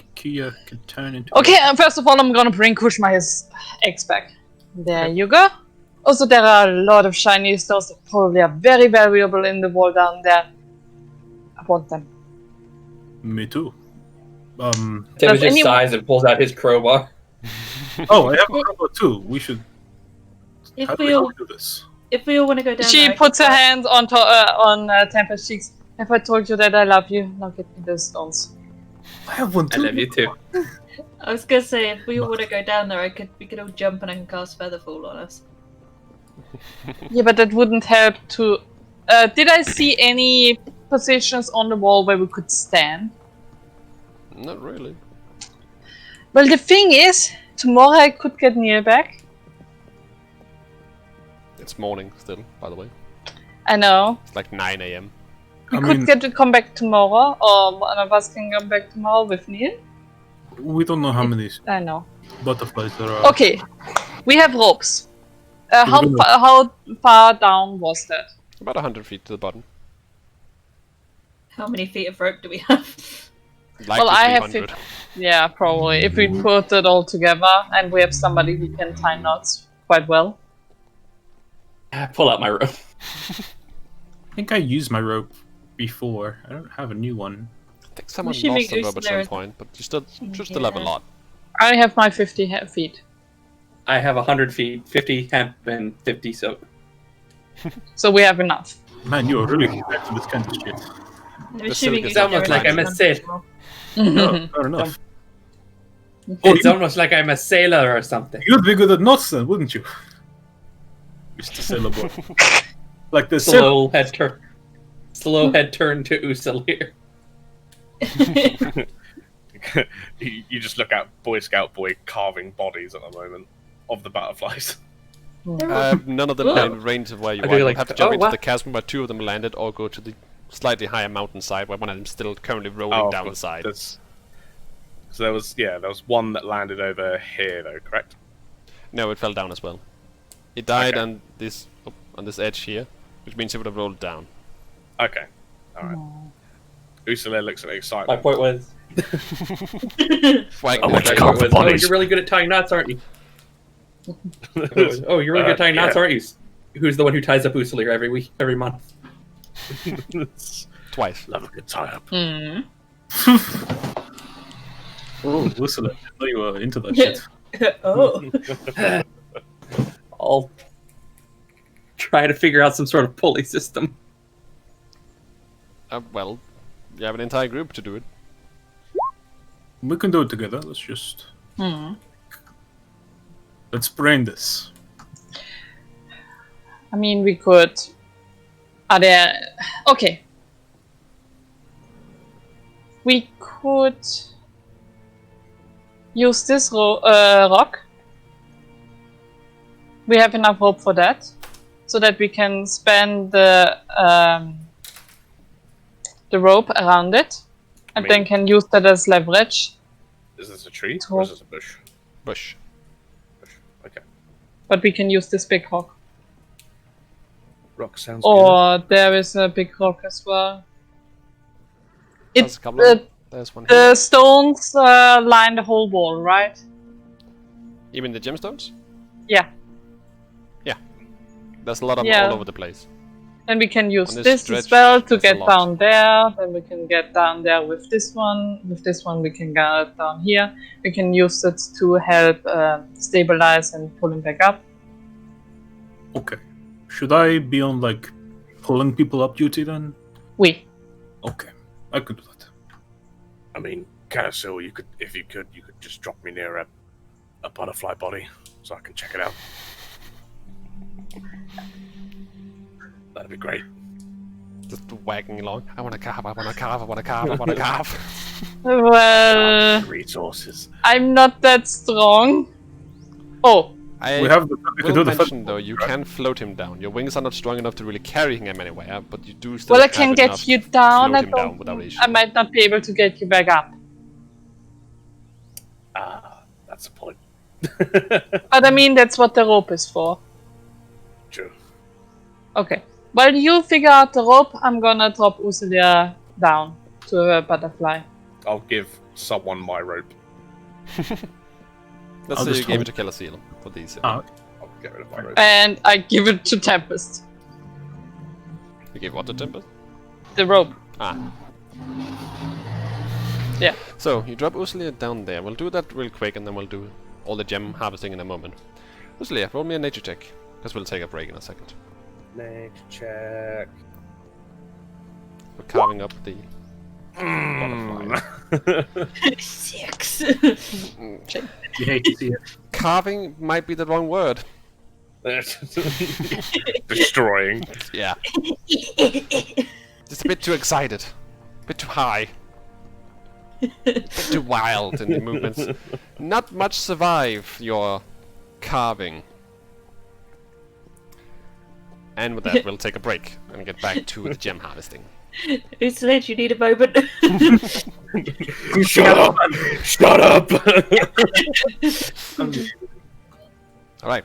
could turn into. Okay, first of all, I'm gonna bring Kushma's eggs back. There you go. Also, there are a lot of shiny stones that probably are very valuable in the wall down there. I want them. Me too. Tim Does just anyone- sighs and pulls out his crowbar. Oh, I have a crowbar too. We should. If How do we we all do this? want to go down She there, I puts her can- hands on Tempest's cheeks. Have I told you that I love you? Now get me those stones. I have one I too. love you too. I was gonna say if we all want to go down there, we could all jump and I can cast Featherfall on us. Yeah, but that wouldn't help to... did I see any positions on the wall where we could stand? Not really. Well, the thing is, tomorrow I could get Neil back. It's morning still, by the way. I know. It's like 9 AM. We I could mean- get to come back tomorrow, or one of us can come back tomorrow with Neil. We don't know how many I know. butterflies there are. Okay, we have ropes. How We're how far down was that? About 100 feet to the bottom. How many feet of rope do we have? Likely I have 300. Yeah, probably. If we put it all together, and we have somebody who can tie knots quite well. I pull out my rope. I think I used my rope before. I don't have a new one. I think someone Assuming lost a rope at some Ursula- point, but you should still have a Yeah. lot. I have my 50 feet, I have 100 feet, 50 hemp, and 50 soap. so we have enough. Man, you are really back to this kind of shit. I'm assuming It's you almost don't like I'm a have Sith. enough. No, fair enough. It's almost like I'm a sailor or something. You'd be good at knots then, wouldn't you? Mr. Sailor Boy. Like the sailor. Slow head turn to Usul here. You just look at Boy Scout boy carving bodies at the moment of the butterflies. None of them are in range of where you I'd are. be You like, have to jump "Oh, into what?" the chasm where 2 of them landed, or go to the slightly higher mountainside where one of them still currently rolling down the side. So there was one that landed over here, though, correct? No, it fell down as well. It died Okay. on this edge here, which means it would have rolled down. Okay, all right. Ursula looks at My excitement. point was. Flag My the point dragon. was, oh, you're really good at tying knots, aren't you? Oh, you're really good at tying knots, aren't you? Who's the one who ties up Usulir every month? Twice. Love a good tie-up. Oh, listen, I didn't know you were into that shit. Oh. I'll try to figure out some sort of pulley system. Well, you have an entire group to do it. We can do it together. Let's just. Let's brain this. I mean, we could. Are there? Okay. We could use this rock. We have enough rope for that, so that we can span the rope around it, and then can use that as leverage. Is this a tree or is this a bush? Bush. Okay. But we can use this big rock. Rock sounds good. Or there is a big rock as well. There's It's a couple of them. There's one here. the stones line the whole wall, right? You mean the gemstones? Yeah. There's a lot of them Yeah. all over the place. And we can use On this this stretch, as well to that's a get lot. down there. Then we can get down there with this one. With this one, we can get down here. We can use it to help stabilize and pull him back up. Okay. Should I be on, like, pulling people up duty then? We. Okay. I could do that. I mean, Carousel, if you could just drop me near a butterfly body so I can check it out. That'd be great. Just wagging along. I want to carve, I want to carve, I want to carve, I want to carve. Well, Resources. I'm not that strong. Oh, I We have the. We can will do the. mention though, you can float him down. Your wings are not strong enough to really carry him anywhere, but you do still well, I have can enough get you to down. float I him down don't. without issue. I might not be able to get you back up. That's the point. But I mean, that's what the rope is for. True. Okay. While you figure out the rope, I'm gonna drop Usulia down to a butterfly. I'll give someone my rope. Let's I'll say you just gave hold- it to Killer Seal for these. I'll get rid of my rope. And I give it to Tempest. You gave what to Tempest? The rope. Ah. Yeah. So, you drop Usulia down there. We'll do that real quick and then we'll do all the gem harvesting in a moment. Usulia, roll me a nature check, because we'll take a break in a second. Nature check. We're carving up the Hmm. butterfly. 6. You hate to see it. Carving might be the wrong word. Destroying. Yeah. Just a bit too excited. A bit too high. A bit too wild in the movements. Not much survive your carving. And with that, we'll take a break and get back to the gem harvesting. It's late, you need a moment. Shut up! Shut up! Alright,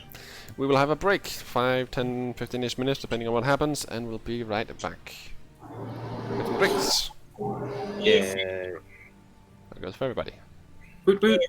we will have a break. 5, 10, 15-ish minutes, depending on what happens, and we'll be right back. With some drinks. Yeah. That goes for everybody. Wait, wait.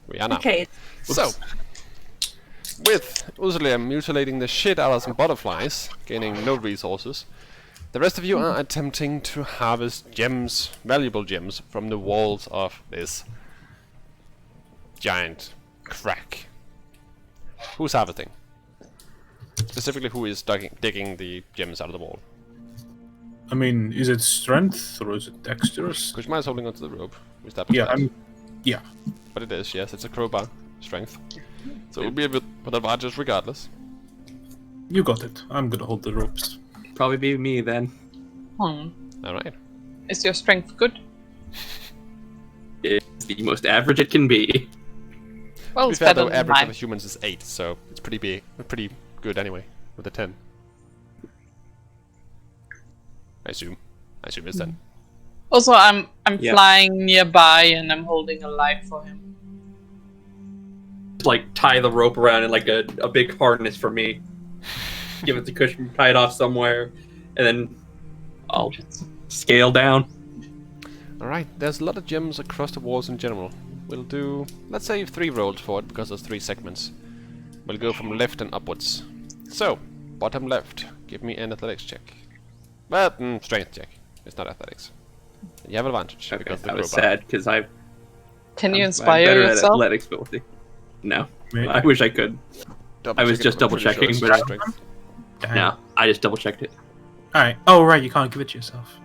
We are now. Okay. So, with Usulia mutilating the shit out of some butterflies, gaining no resources, the rest of you are attempting to harvest gems, valuable gems, from the walls of this giant crack. Who's harvesting? Specifically, who is digging the gems out of the wall? I mean, is it strength or is it dexterous? Kushma is holding onto the rope. We established Yeah, that. yeah. But it is, yes, it's a crowbar. Strength. So it will be a bit with advantage regardless. You got it. I'm gonna hold the ropes. Probably be me then. Alright. Is your strength good? It's the most average it can be. Well, To be it's fair better though, than average mine. of humans is 8, so it's pretty good anyway, with a 10. I assume. I assume it's 10. Also, I'm Yeah. flying nearby and I'm holding a light for him. Like tie the rope around in like a big harness for me. Give it to Cushman, tie it off somewhere, and then I'll just scale down. Alright, there's a lot of gems across the walls in general. We'll do, let's say 3 rolls for it, because there's 3 segments. We'll go from left and upwards. So, bottom left, give me an athletics check. But, strength check. It's not athletics. You have advantage, Okay, because of the that was crowbar. sad because Can you I'm inspire better yourself? at athletics ability. No, Maybe. I wish I could. Double I was check it, just I'm pretty double-checking, sure but it's strength. Damn. No, I just double checked it. Alright. Oh, right, you can't give it to yourself.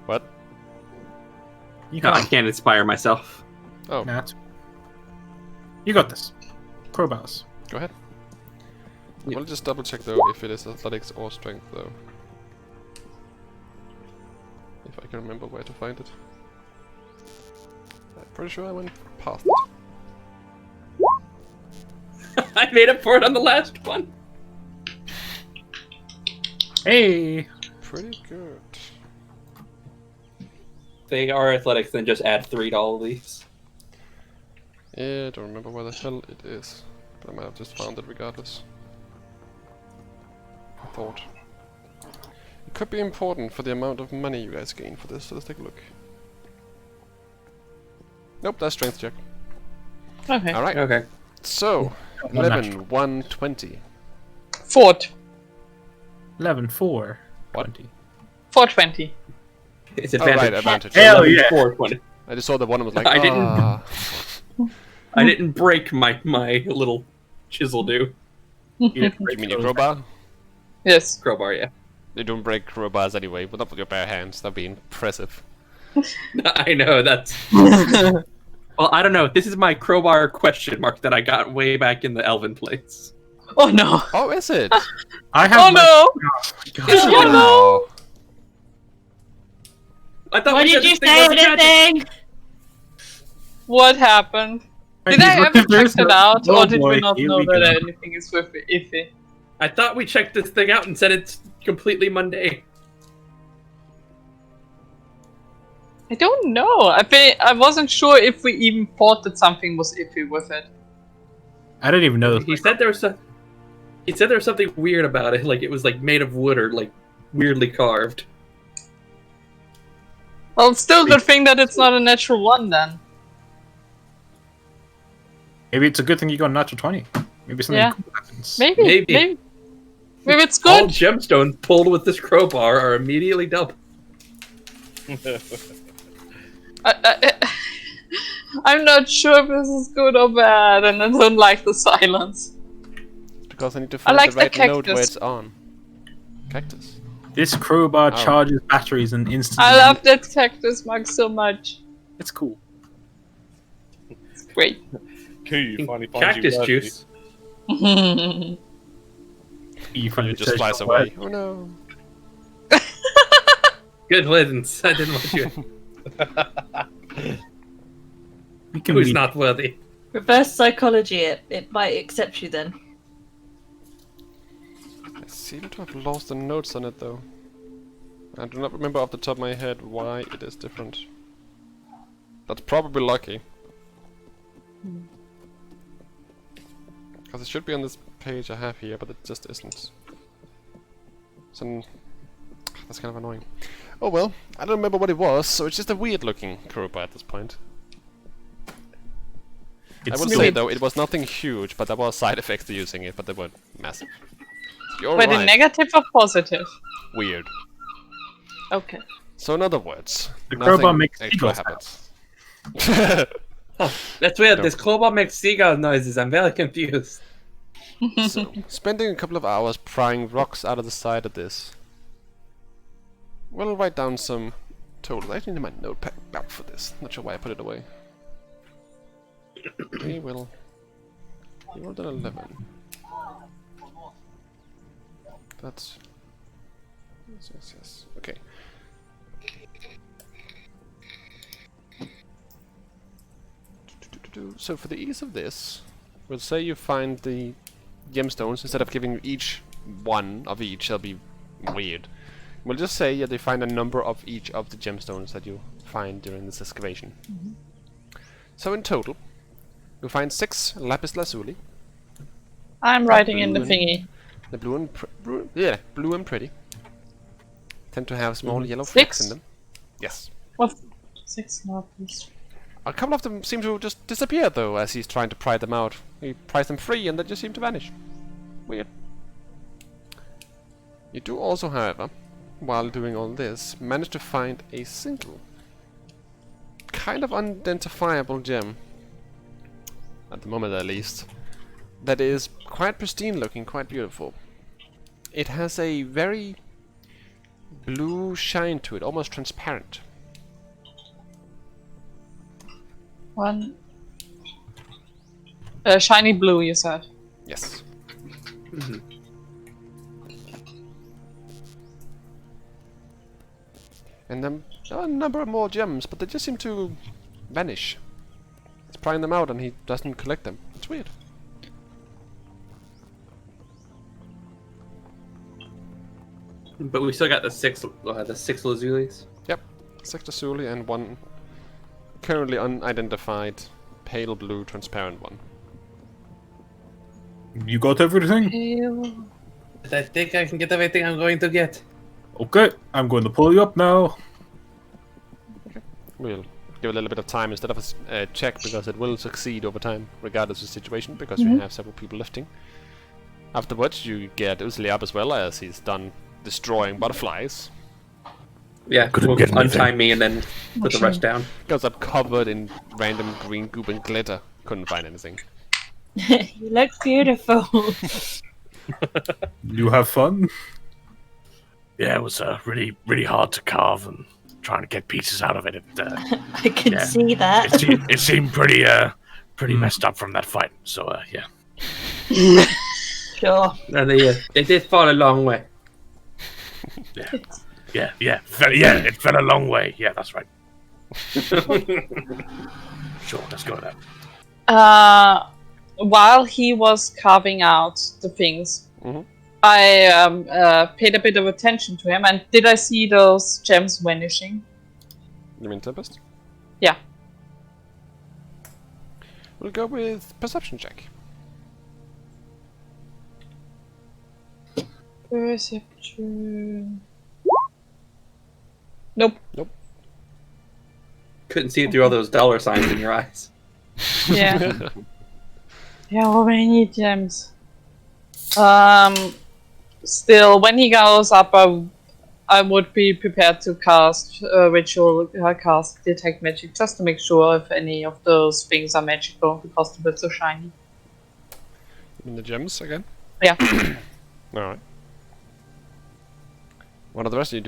What? You No, I can't. can't inspire myself. Oh, Nah, you got this. Crowbars. go ahead. Yeah. We'll just double check though if it is athletics or strength though. If I can remember where to find it. I'm pretty sure I went past it. I made up for it on the last one. Hey! Pretty good. They are athletics, then just add 3 to all of these. Yeah, I don't remember where the hell it is. But I might have just found it regardless. I thought. It could be important for the amount of money you guys gain for this, so let's take a look. Nope, that's strength check. Okay. Alright, Okay. so, Not 11, 1, 20. Fort. 11, 4. What? 20. 420. It's Oh, right, advantage. advantage. Hell yeah! 420. I just saw that one and was like, I didn't- ah. I didn't break my little chisel do. You didn't You break mean your those. crowbar? Yes. Crowbar, yeah. They don't break crowbars anyway, but not with your bare hands. That'd be impressive. I know, that's... Well, I don't know. This is my crowbar question mark that I got way back in the Elven place. Oh no. Oh, is it? I have Oh my... no. Oh, God. Oh no. I thought Why we did said you this thing say wasn't magic. anything? What happened? Wait, Did I look, ever there's check it no- out, oh or did boy, we not here know we that go. anything is with iffy? I thought we checked this thing out and said it's completely mundane. I don't know. I wasn't sure if we even thought that something was iffy with it. I didn't even know. He said there was He said there was something weird about it, like it was like made of wood or like weirdly carved. Well, it's still a good thing that it's not a natural one then. Maybe it's a good thing you got a natural 20. Maybe something Yeah. cool happens. Maybe. Maybe. Maybe it's All good. gemstones pulled with this crowbar are immediately double. I'm not sure if this is good or bad, and I don't like the silence. Because I need to I find like the the right node where cactus. it's on. Cactus. This crowbar Oh. charges batteries and instantly. I love that cactus mug so much. It's cool. It's great. Cool, you finally find you Cactus worthy. juice. You You find just slice away. Oh no. Good riddance. I didn't want you. We can Who's be not worthy? Reverse psychology, it might accept you then. I seem to have lost the notes on it though. I do not remember off the top of my head why it is different. That's probably lucky. Because it should be on this page I have here, but it just isn't. So that's kind of annoying. Oh well, I don't remember what it was, so it's just a weird looking crowbar at this point. I It's will still- say though, it was nothing huge, but there were side effects to using it, but they weren't massive. You're Wait, right. in negative or positive? Weird. Okay. So in other words, The nothing crowbar makes extra seagulls happens. That's weird. Go. This crowbar makes seagull noises. I'm very confused. So, spending a couple of hours prying rocks out of the side of this. We'll write down some totals. I actually need my notepad back for this. Not sure why I put it away. We will. We rolled an 11. That's. Yes. Okay. So for the ease of this, we'll say you find the gemstones. Instead of giving each one of each, that'll be weird. We'll just say they find a number of each of the gemstones that you find during this excavation. So in total, you'll find 6 lapis lazuli. I'm writing in the Blue thingy. The blue and blue and pretty tend to have small yellow 6? flecks in them. Yes. What? 6 lapis. A couple of them seem to just disappear though as he's trying to pry them out. He pries them free and they just seem to vanish. Weird. You do also, however, while doing all this, manage to find a single, kind of unidentifiable gem, at the moment at least, that is quite pristine looking, quite beautiful. It has a very blue shine to it, almost transparent. One. Shiny blue, you said. Yes. And then there are a number of more gems, but they just seem to vanish. He's prying them out and he doesn't collect them. It's weird. But we still got the six Lazulis. Yep. 6 lazuli and 1 currently unidentified pale blue transparent one. You got everything? I think I can get everything I'm going to get. Okay, I'm going to pull you up now. We'll give it a little bit of time instead of a check because it will succeed over time regardless of the situation because you have several people lifting. Afterwards you get Usli up as well as he's done destroying butterflies. Yeah, Couldn't we'll get anything. untie me and then put the rest down. Goes up covered in random green goop and glitter. Couldn't find anything. You look beautiful. You have fun? Yeah, it was really hard to carve and trying to get pieces out of it. I can Yeah. see that. It seemed pretty messed up from that fight. So yeah. Sure. And they did fall a long way. Yeah. It fell a long way. Yeah, that's right. Sure, let's go with that. While he was carving out the things, Mhm. I paid a bit of attention to him, and did I see those gems vanishing? You mean Tempest? Yeah. We'll go with perception check. Perception. Nope. Couldn't see it through all those dollar signs in your eyes. Yeah. Yeah, how many gems? Still, when he goes up, I would be prepared to cast ritual, cast detect magic, just to make sure if any of those things are magical, because the bits are shiny. You mean the gems again? Yeah. Alright. What are the rest of you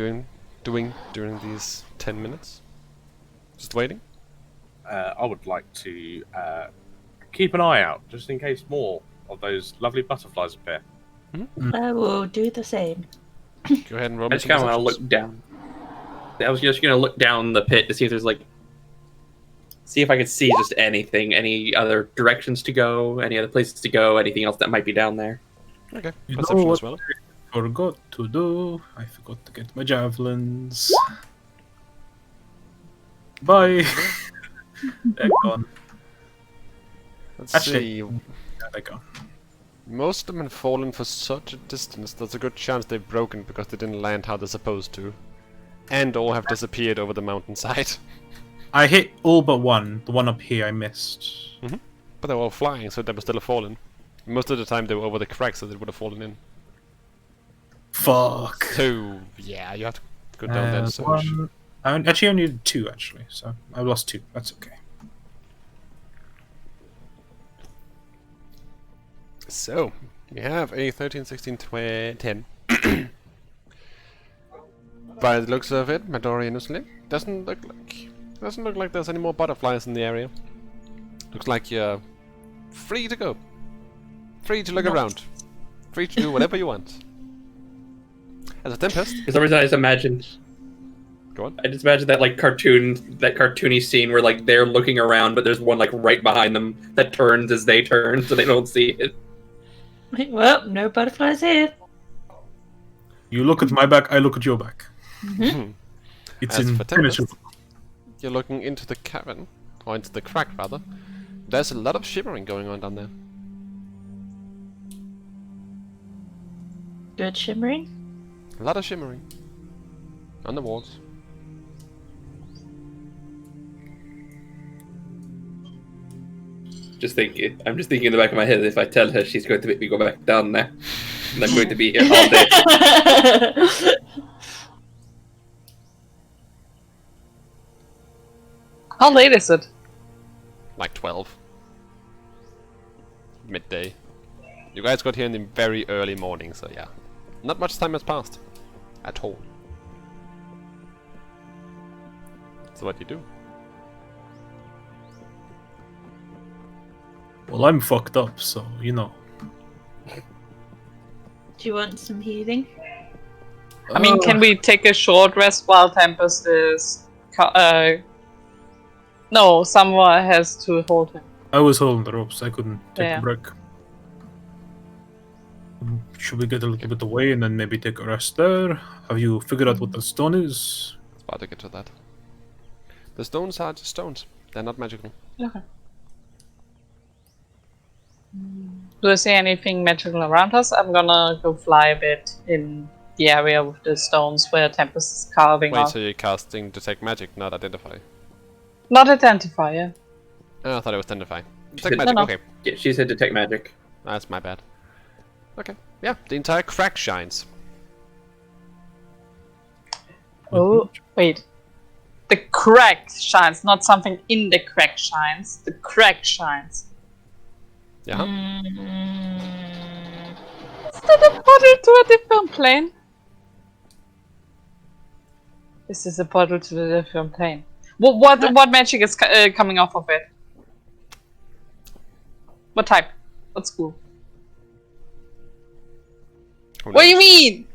doing during these 10 minutes? Just waiting? I would like to keep an eye out, just in case more of those lovely butterflies appear. I will do the same. Go ahead and roll I me just some kind of want to perceptions. look down. I was just gonna look down the pit to see if there's see if I could see just anything, any other directions to go, any other places to go, anything else that might be down there. Okay, You know perception what as well. I forgot to do? I forgot to get my javelins. Bye. They're gone. Let's Actually- see. Yeah, they're gone. Most of them have fallen for such a distance, there's a good chance they've broken because they didn't land how they're supposed to. And all have disappeared over the mountainside. I hit all but one. The one up here I missed. But they were all flying, so they were still falling. Most of the time they were over the cracks, so they would have fallen in. Fuck. So, yeah, you have to go down there. So One. I actually only need 2, actually, so I lost 2. That's okay. So, we have a 13, 16, 10. By the looks of it, Midori innocently doesn't look like there's any more butterflies in the area. Looks like you're free to go. Free to look around. Free to do whatever you want. As a Tempest, For some reason, I just imagined. go on. I just imagine that like cartoony scene where like they're looking around, but there's one like right behind them that turns as they turn, so they don't see it. Well, no butterflies here. You look at my back, I look at your back. It's As in for Tempest, finish. you're looking into the cavern, or into the crack rather. There's a lot of shimmering going on down there. Good shimmering. A lot of shimmering on the walls. I'm just thinking in the back of my head, if I tell her, she's going to make me go back down there, and I'm going to be here all day. How late is it? Like 12. Midday. You guys got here in the very early morning, so yeah. Not much time has passed. At all. So what do you do? Well, I'm fucked up, so, you know. Do you want some healing? I mean, can we take a short rest while Tempest is... No, someone has to hold him. I was holding the ropes, I couldn't take Yeah. a break. Should we get a little bit away and then maybe take a rest there? Have you figured out what the stone is? About to get to that. The stones are just stones. They're not magical. Okay. Do I see anything magical around us? I'm gonna go fly a bit in the area with the stones where Tempest is carving Wait, out. so you're casting Detect Magic, not Identify? Not identify, yeah. Oh, I thought it was Identify. Detect said- Magic, No. okay. Yeah, she said detect magic. That's my bad. Okay, yeah, the entire crack shines. Oh, wait. The crack shines, not something in the crack shines. The crack shines. Yeah. Is that a portal to a different plane? This is a portal to a different plane. What magic is coming off of it? What type? What school? What do you mean?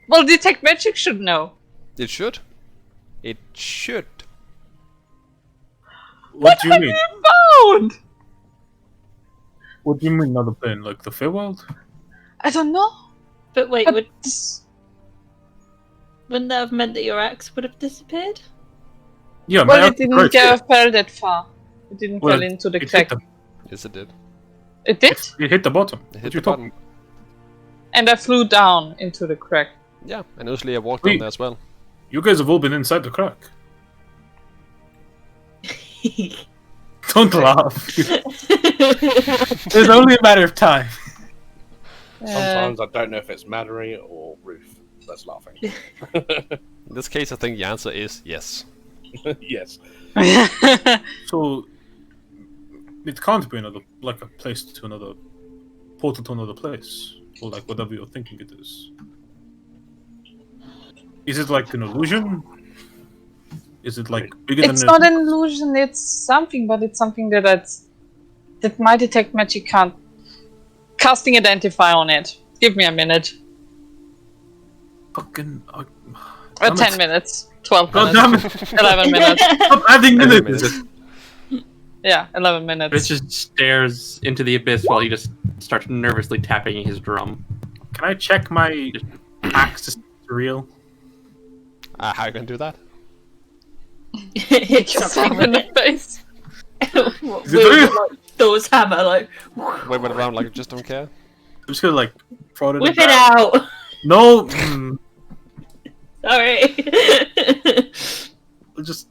Well, Detect Magic should know. It should. It should. What do you mean? Found? What do you mean another plane? Like the Feywild? I don't know. But wait, But wouldn't that have meant that your axe would have disappeared? Yeah, well, my it didn't fall that far. It didn't Well, fall into the it crack. hit the, Yes, it did. It did? it hit the bottom. It What hit you the talking? bottom. And I flew down into the crack. Yeah, and usually I walked Wait. on there as well. You guys have all been inside the crack. Don't laugh. It's only a matter of time. Sometimes I don't know if it's Madery or Ruth that's laughing. In this case, I think the answer is yes. Yes. So it can't be another, like a place to another, portal to another place, or like whatever you're thinking it is. Is it like an illusion? Is it like bigger It's than? not an illusion, it's something, but it's something that my Detect Magic can't casting Identify on it. Give me a minute. Fucking. 10 minutes. 12 God minutes. damn it! 11 minutes. Stop adding 11 minutes. Yeah, 11 minutes. Rich just stares into the abyss while he just starts nervously tapping his drum. Can I check my axe to see if it's real? How you gonna do that? Kick yourself in the face. What, Is it with, real? like, Thor's hammer, like, Wave it around like you just don't care? I'm just gonna like throw it. in whip the it ground. out! No. Sorry. Just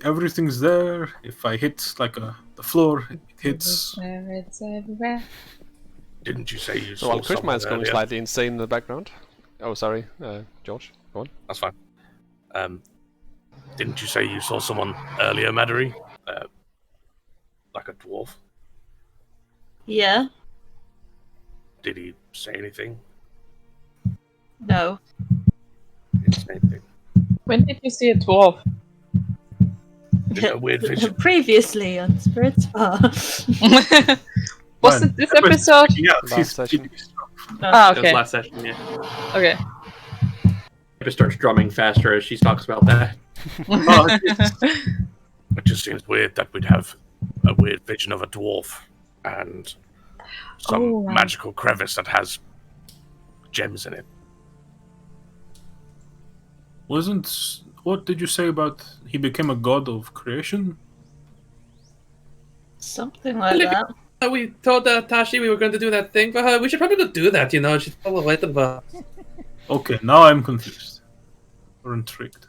everything's there. If I hit like a the floor. It hits. It's everywhere. Didn't you say you So saw while Krishma someone is going earlier? slightly insane in the background. Oh, sorry, George. Go on. That's fine. Didn't you say you saw someone earlier, Madery? Like a dwarf? Yeah. Did he say anything? No. He didn't say anything. When did you see a dwarf? Did a weird vision. Previously on Spirit Spa. Was Man, it this episode? Yeah, Last session. Ah, It was okay. last session, yeah. Okay. It just starts drumming faster as she talks about that. It just seems weird that we'd have a weird vision of a dwarf and some Oh, wow. magical crevice that has gems in it. What did you say about he became a god of creation? Something like that. We told Tashi we were going to do that thing for her. We should probably not do that, you know. She's probably waiting about. Okay, now I'm confused. Or intrigued.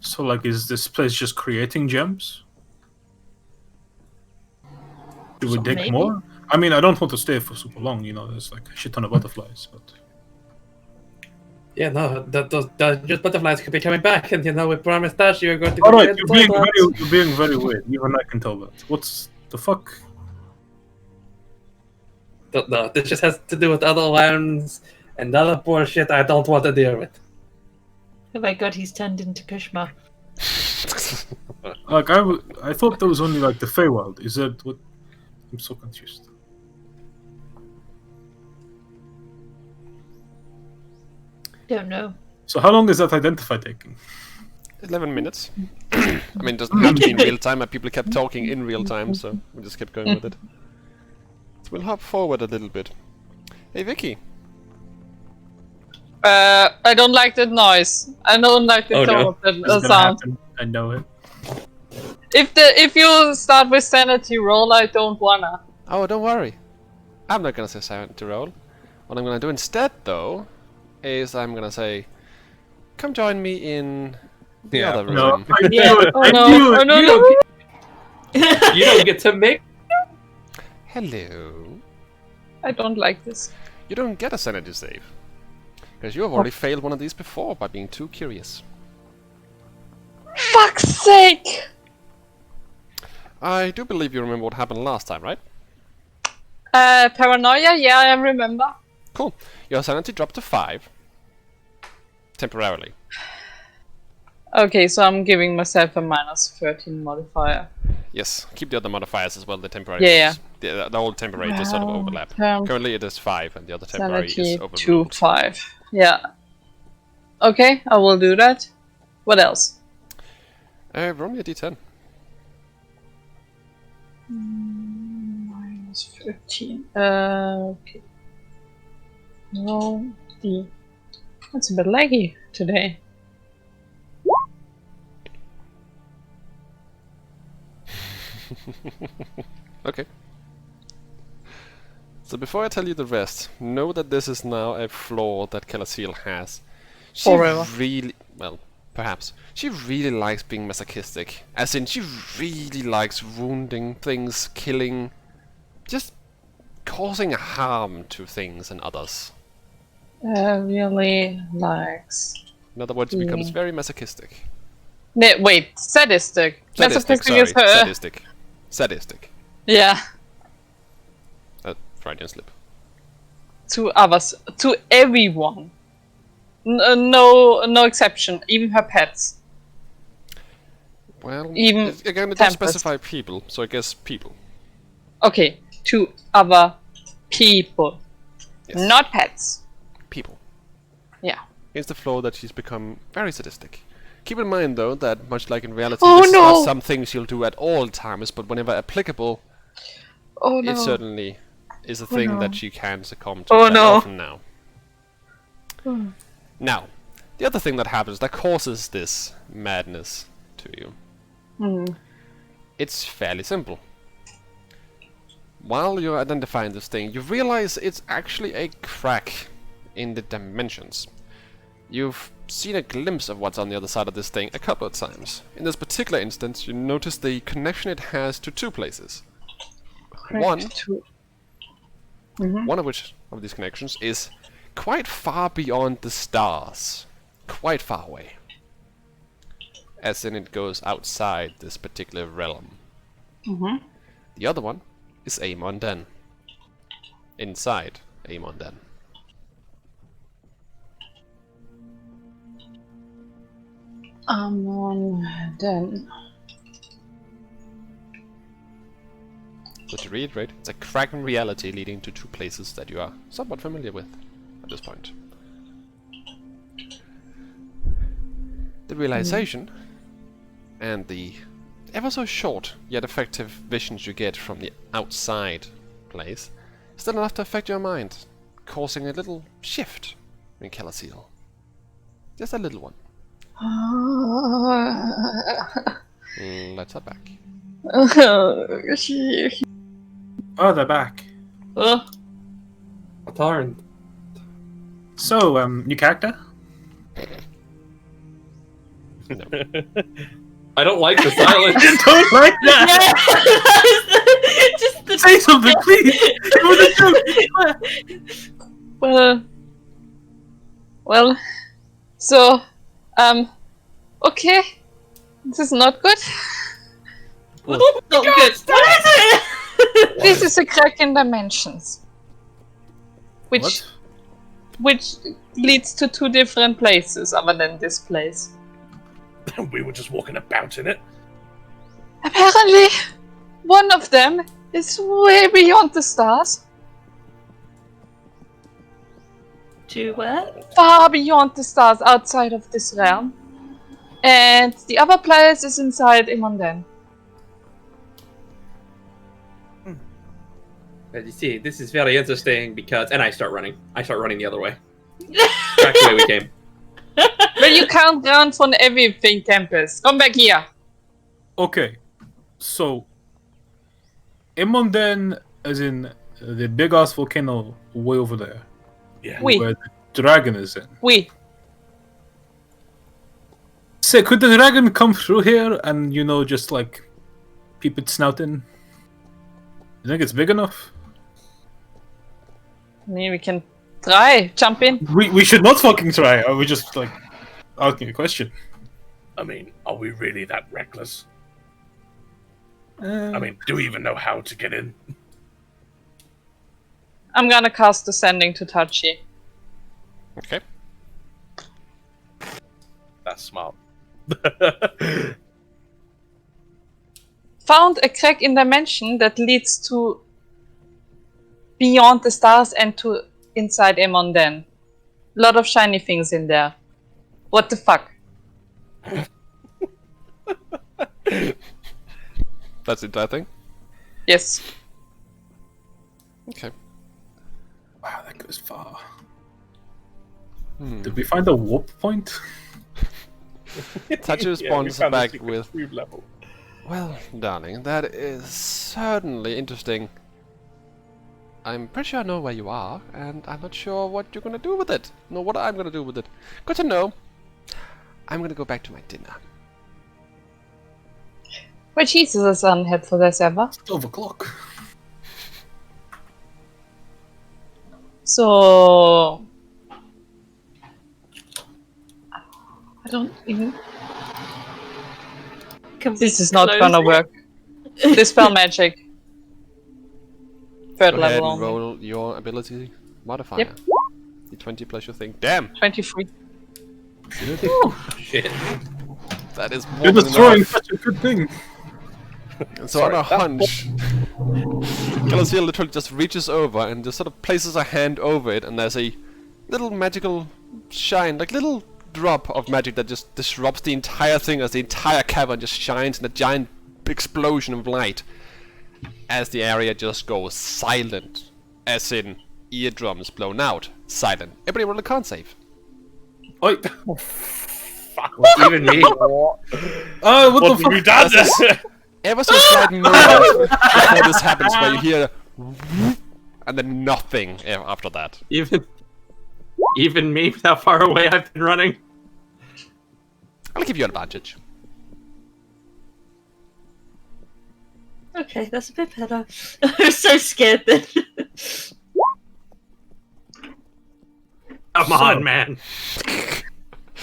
So, like, is this place just creating gems? Do we dig Maybe. more? I mean, I don't want to stay for super long, you know, there's like a shit ton of butterflies, but... Yeah, no, those just butterflies could be coming back, and you know we promised Tashi we were going to go Alright, get you're toilets. being very weird. Even I can tell that. What's the fuck? No, this just has to do with other lands and other bullshit I don't want to deal with. Oh my god, he's turned into Kushma. Like, I thought that was only like the Feywild. Is that what... I'm so confused. Don't know. So how long is that identify taking? 11 minutes. I mean, it doesn't have to be in real time, and people kept talking in real time, so we just kept going with it. So we'll hop forward a little bit. Hey, Vicky. I don't like that noise. I don't like the Oh, tone no. of the It's gonna sound. happen. I know it. If you start with sanity roll, I don't wanna. Oh, don't worry. I'm not gonna say sanity roll. What I'm gonna do instead, though, is I'm gonna say, come join me in the Yeah. other No, room. I Yeah. knew it. Oh I no! knew it. Oh no! You No! You don't get to make. Hello. I don't like this. You don't get a sanity save. Because you have already failed one of these before by being too curious. Fuck's sake! I do believe you remember what happened last time, right? Paranoia. Yeah, I remember. Cool. Your sanity dropped to 5. Temporarily. Okay, so I'm giving myself a -13 modifier. Yes, keep the other modifiers as well, the temporary Yeah, ones. The old temporary just sort of overlap. Currently it is 5 and the other temporary Sanity is to overruled. 5. Yeah. Okay, I will do that. What else? Roll me a d10. -13. Okay. No, D. That's a bit laggy today. Okay. So before I tell you the rest, know that this is now a flaw that Calasil has. She Forever. really, well, perhaps, she really likes being masochistic. As in, she really likes wounding things, killing, just causing harm to things and others. Really likes. In other words, becomes very masochistic. Wait, sadistic. Sadistic, Masochistic is sorry, her. sadistic. Sadistic. Yeah. Freudian slip. To others, to everyone. No exception. Even her pets. Well, Even again, it does Tempest. specify people, so I guess people. Okay, to other people, Yes. not pets. People. Yeah. It's the flaw that she's become very sadistic. Keep in mind, though, that much like in reality, Oh, this is no! not some things she'll do at all times, but whenever applicable, Oh no. it certainly is a thing no. that she can succumb to Oh, quite no. often now. Now, the other thing that happens that causes this madness to you, it's fairly simple. While you're identifying this thing, you realize it's actually a crack in the dimensions. You've seen a glimpse of what's on the other side of this thing a couple of times. In this particular instance, you notice the connection it has to 2 places. One of which of these connections is quite far beyond the stars. Quite far away. As in it goes outside this particular realm. The other one is Amon Den. Inside Amon Den. Den. So to reiterate, it's a crack in reality leading to 2 places that you are somewhat familiar with at this point. The realization and the ever so short yet effective visions you get from the outside place is still enough to affect your mind, causing a little shift in Kelasiel. Just a little one. Let's head back. Oh, they're back. Tarn. So, new character? No. I don't like the silence. I don't like that! Just the Say something, please! It was a joke! Well, so, okay. This is not good. not good. What is it? This is a crack in dimensions. Which leads to 2 different places other than this place. We were just walking about in it. Apparently, one of them is way beyond the stars. To where? Far beyond the stars, outside of this realm. And the other place is inside Imonden. As you see, this is very interesting because... And I start running. I start running the other way. Back the way we came. But you can't run from everything, Tempest. Come back here. Okay, so Imonden, as in the big ass volcano way over there, Yeah. Oui. where the dragon is in. Oui. Say, could the dragon come through here and, you know, just like peep its snout in? You think it's big enough? I mean, we can try. Jump in. We should not fucking try. Are we just like asking a question? I mean, are we really that reckless? I mean, do we even know how to get in? I'm gonna cast Descending to Touchy. Okay. That's smart. Found a crack in dimension that leads to beyond the stars and to inside Imonden. Lot of shiny things in there. What the fuck? That's the entire thing? Yes. Okay. Wow, that goes far. Did we find a warp point? Tachi Yeah, we responds found the back secret with, cube level. well, darling, that is certainly interesting. I'm pretty sure I know where you are, and I'm not sure what you're gonna do with it, nor what I'm gonna do with it. Good to know. I'm gonna go back to my dinner. Where Jesus is unhelpful as ever. It's 12 o'clock. So I don't even. This is not gonna work. Dispel magic. Third Go ahead level and only. roll your ability modifier. Yep. D20 plus your thing. Damn! 23. Shit. That is more You're than destroying enough. such a good thing. And so on a hunch, Galassia literally just reaches over and just sort of places a hand over it, and there's a little magical shine, like little drop of magic that just disrupts the entire thing as the entire cavern just shines in a giant explosion of light as the area just goes silent, as in eardrums blown out, silent. Everybody roll a con save. Oi. Fuck. Even me. What What the have fuck? we done? Ever so slight moment before this happens, where you hear and then nothing after that. Even Even me, with how far away I've been running. I'll give you an advantage. Okay, that's a bit better. I was so scared then. Come on, man.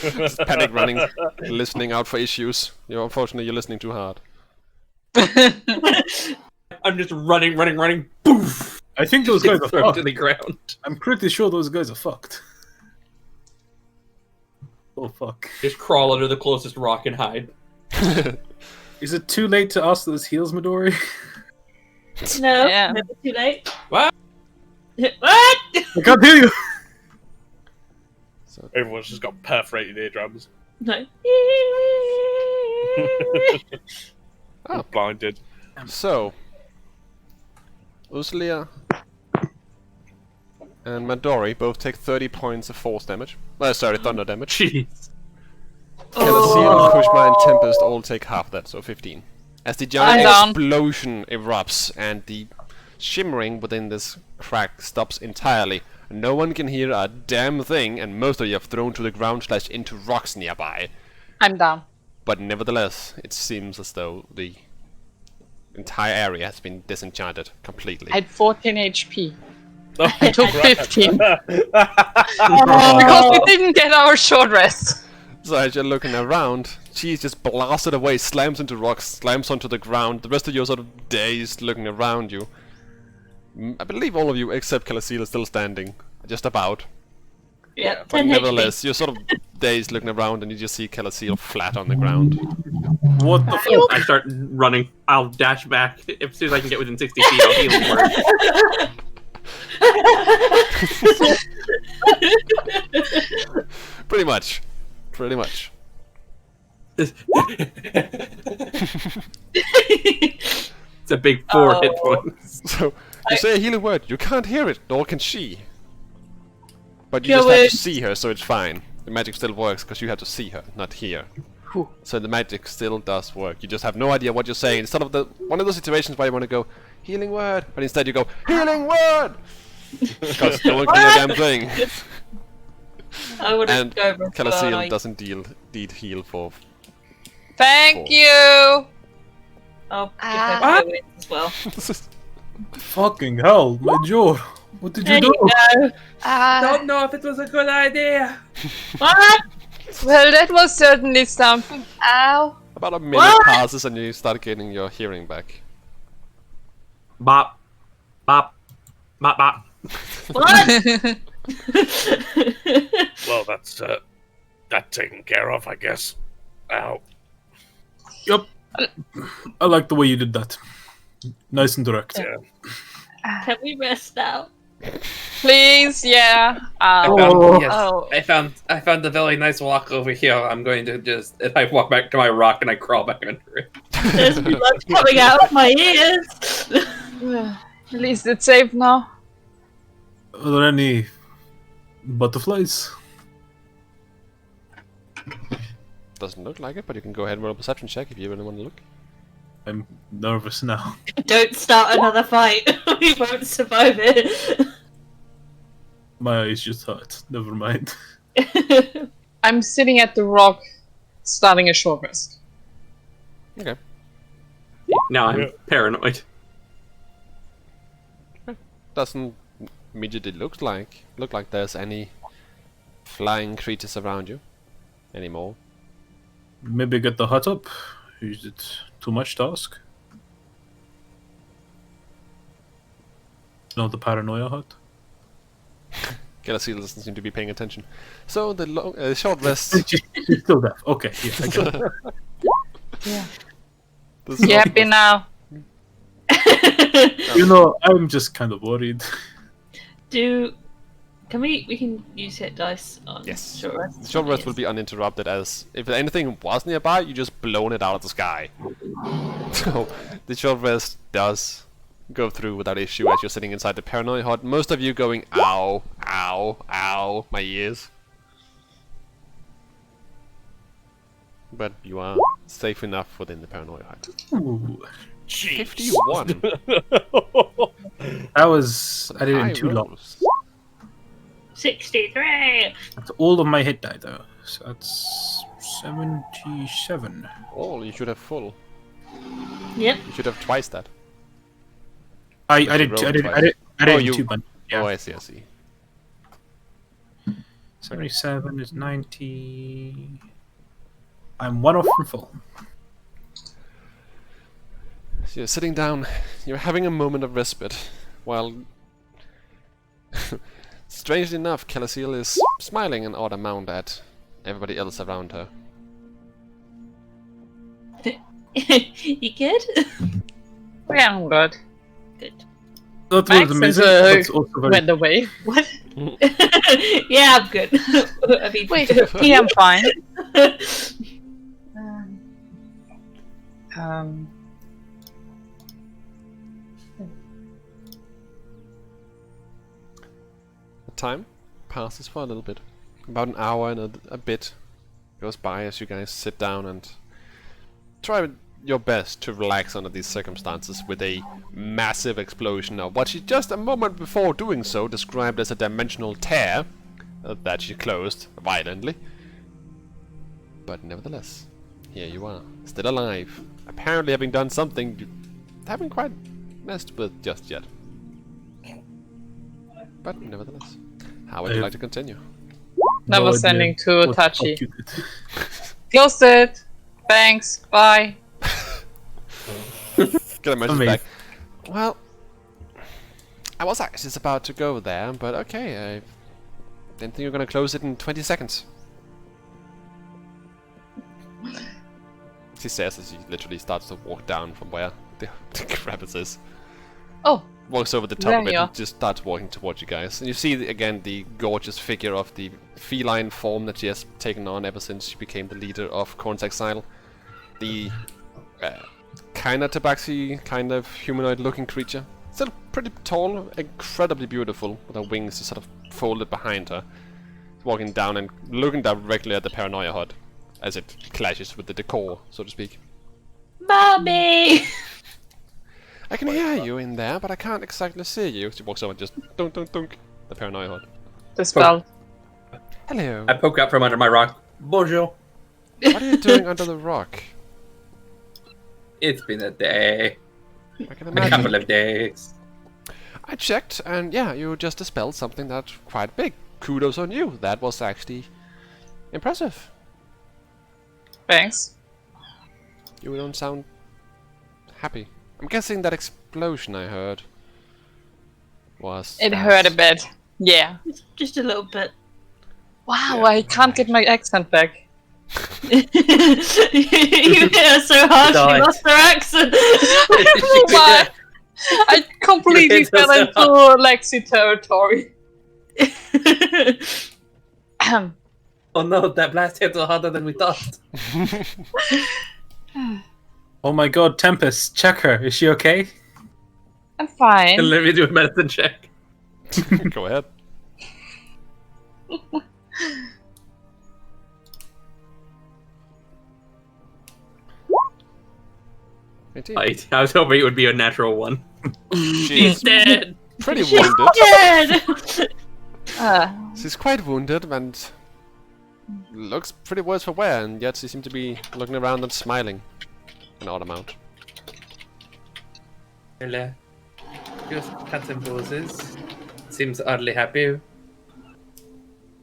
Just panic running, listening out for issues. Unfortunately, you're listening too hard. I'm just running. Poof! I think those guys are Thrown fucked. to the ground. I'm pretty sure those guys are fucked. Oh fuck. Just crawl under the closest rock and hide. Is it too late to ask those heals, Midori? No, Yeah. never too late. What? What? I can't hear you! Everyone's just got perforated eardrums. No. Oh. Blinded. So, Usulia and Midori both take 30 points of force damage. Sorry, thunder damage. Jeez. Calasil, Kushma, and Tempest all take half that, so 15. As the giant I'm down. explosion erupts and the shimmering within this crack stops entirely, no one can hear a damn thing, and most of you have thrown to the ground / into rocks nearby. I'm down. But nevertheless, it seems as though the entire area has been disenchanted completely. I had 14 HP. I I took 15. Because we didn't get our short rest. So as you're looking around, she's just blasted away, slams into rocks, slams onto the ground. The rest of you are sort of dazed, looking around you. I believe all of you, except Calasil, is still standing. Just about. Yeah, But 10 nevertheless, you're sort of dazed, looking around, and you just see Calasil flat on the ground. What the fuck? I start running. I'll dash back. As soon as I can get within 60 feet, I'll heal word. Pretty much. Pretty much. It's a big 4 hit points. So, you say a healing word, you can't hear it, nor can she. But you Yeah, just have wait. to see her, so it's fine. The magic still works, because you have to see her, not hear. So the magic still does work. You just have no idea what you're saying. Instead of one of those situations where you want to go, healing word, but instead you go, healing word! Because no one can hear a damn thing. I would have And gone with Calasil doesn't need heal for... Thank you. I'll give Ah. her two wins as well. Fucking hell, my jaw. What did you There do? you go. Don't know if it was a good idea. What? Well, that was certainly something. Ow. About a minute What? passes and you start getting your hearing back. Bop. Bop. Bop, bop. What? Well, that's taken care of, I guess. Ow. Yup. I like the way you did that. Nice and direct. Yeah. Can we rest now? Please, yeah. I Oh. found, yes, Oh. I found a very nice walk over here. I'm going to just, if I walk back to my rock and I crawl back under it. There's blood coming out of my ears. At least it's safe now. Are there any butterflies? Doesn't look like it, but you can go ahead and roll a perception check if you really want to look. I'm nervous now. Don't start another fight. We won't survive it. My eyes just hurt. Never mind. I'm sitting at the rock, starting a short rest. Okay. Now I'm Yeah. paranoid. Doesn't immediately look like there's any flying creatures around you anymore. Maybe get the hut up. Is it too much to ask? Not the paranoia hut. Calasil doesn't seem to be paying attention. So the short rest. She's still deaf. Okay, yeah, I get it. the You short happy now? You know, I'm just kind of worried. Can we can use hit dice on Yes. short rest? The short rest will be uninterrupted, as if anything was nearby, you just blown it out of the sky. So the short rest does go through without issue as you're sitting inside the paranoid hut. Most of you going, ow, ow, ow, my ears. But you are safe enough within the paranoid hut. Ooh, 51. I did it in High too long. rolls. 63. That's all of my hit die though. So that's 77. Oh, you should have full. Yep. You should have twice that. I But you did. rolled I did. twice. I did. I did Oh, you- 2 bunch. Yeah. Oh, I see, I see. 77 is 90. I'm 1 off from full. So you're sitting down, you're having a moment of respite, while... strangely enough, Calasil is smiling an odd amount at everybody else around her. You good? Yeah, I'm good. Good. Not Max amazing, is, but it's also very went away. What? Yeah, I'm good. I mean, Wait, yeah, I'm fine. Um, The time passes for a little bit. About an hour and a bit goes by as you guys sit down and try your best to relax under these circumstances with a massive explosion of what she just a moment before doing so described as a dimensional tear that she closed violently. But nevertheless, here you are, still alive, apparently having done something you haven't quite messed with just yet. But nevertheless, how would you like to continue? never no idea sending too what touchy. the fuck you did. Closed it. Thanks. Bye. Get a message Amazing. back. Well, I was actually just about to go there, but okay, I didn't think you were going to close it in 20 seconds. She says as he literally starts to walk down from where the crevice is. Oh, Walks over the top There of it you and are. just starts walking towards you guys. And you see again the gorgeous figure of the feline form that she has taken on ever since she became the leader of Korn's Exile. The kind of tabaxi, kind of humanoid looking creature. Still pretty tall, incredibly beautiful, with her wings just sort of folded behind her. Walking down and looking directly at the paranoia hut as it clashes with the decor, so to speak. Mommy! I can hear you in there, but I can't exactly see you. She walks over and just dunk dunk dunk the paranoia hut. the spell. Hello. I poke out from under my rock. Bonjour. What are you doing under the rock? It's been a day. I can A imagine. couple of days. I checked, and yeah, you just dispelled something that's quite big. Kudos on you. That was actually impressive. Thanks. You don't sound happy. I'm guessing that explosion I heard was... It that. hurt a bit. Yeah. Just a little bit. Wow, I can't get my accent back. You hit her so hard she Died. lost her accent. I don't know why. I completely hit her fell so into Lexi territory. Oh no, that blast hit harder than we thought. Oh my god, Tempest, check her. Is she okay? I'm fine. Let me do a medicine check. Go ahead. I was hoping it would be a natural one. She's Dead. pretty She's wounded. dead! She's quite wounded and looks pretty worse for wear, and yet she seems to be looking around and smiling an odd amount. Well, just cats and bruises. Seems oddly happy.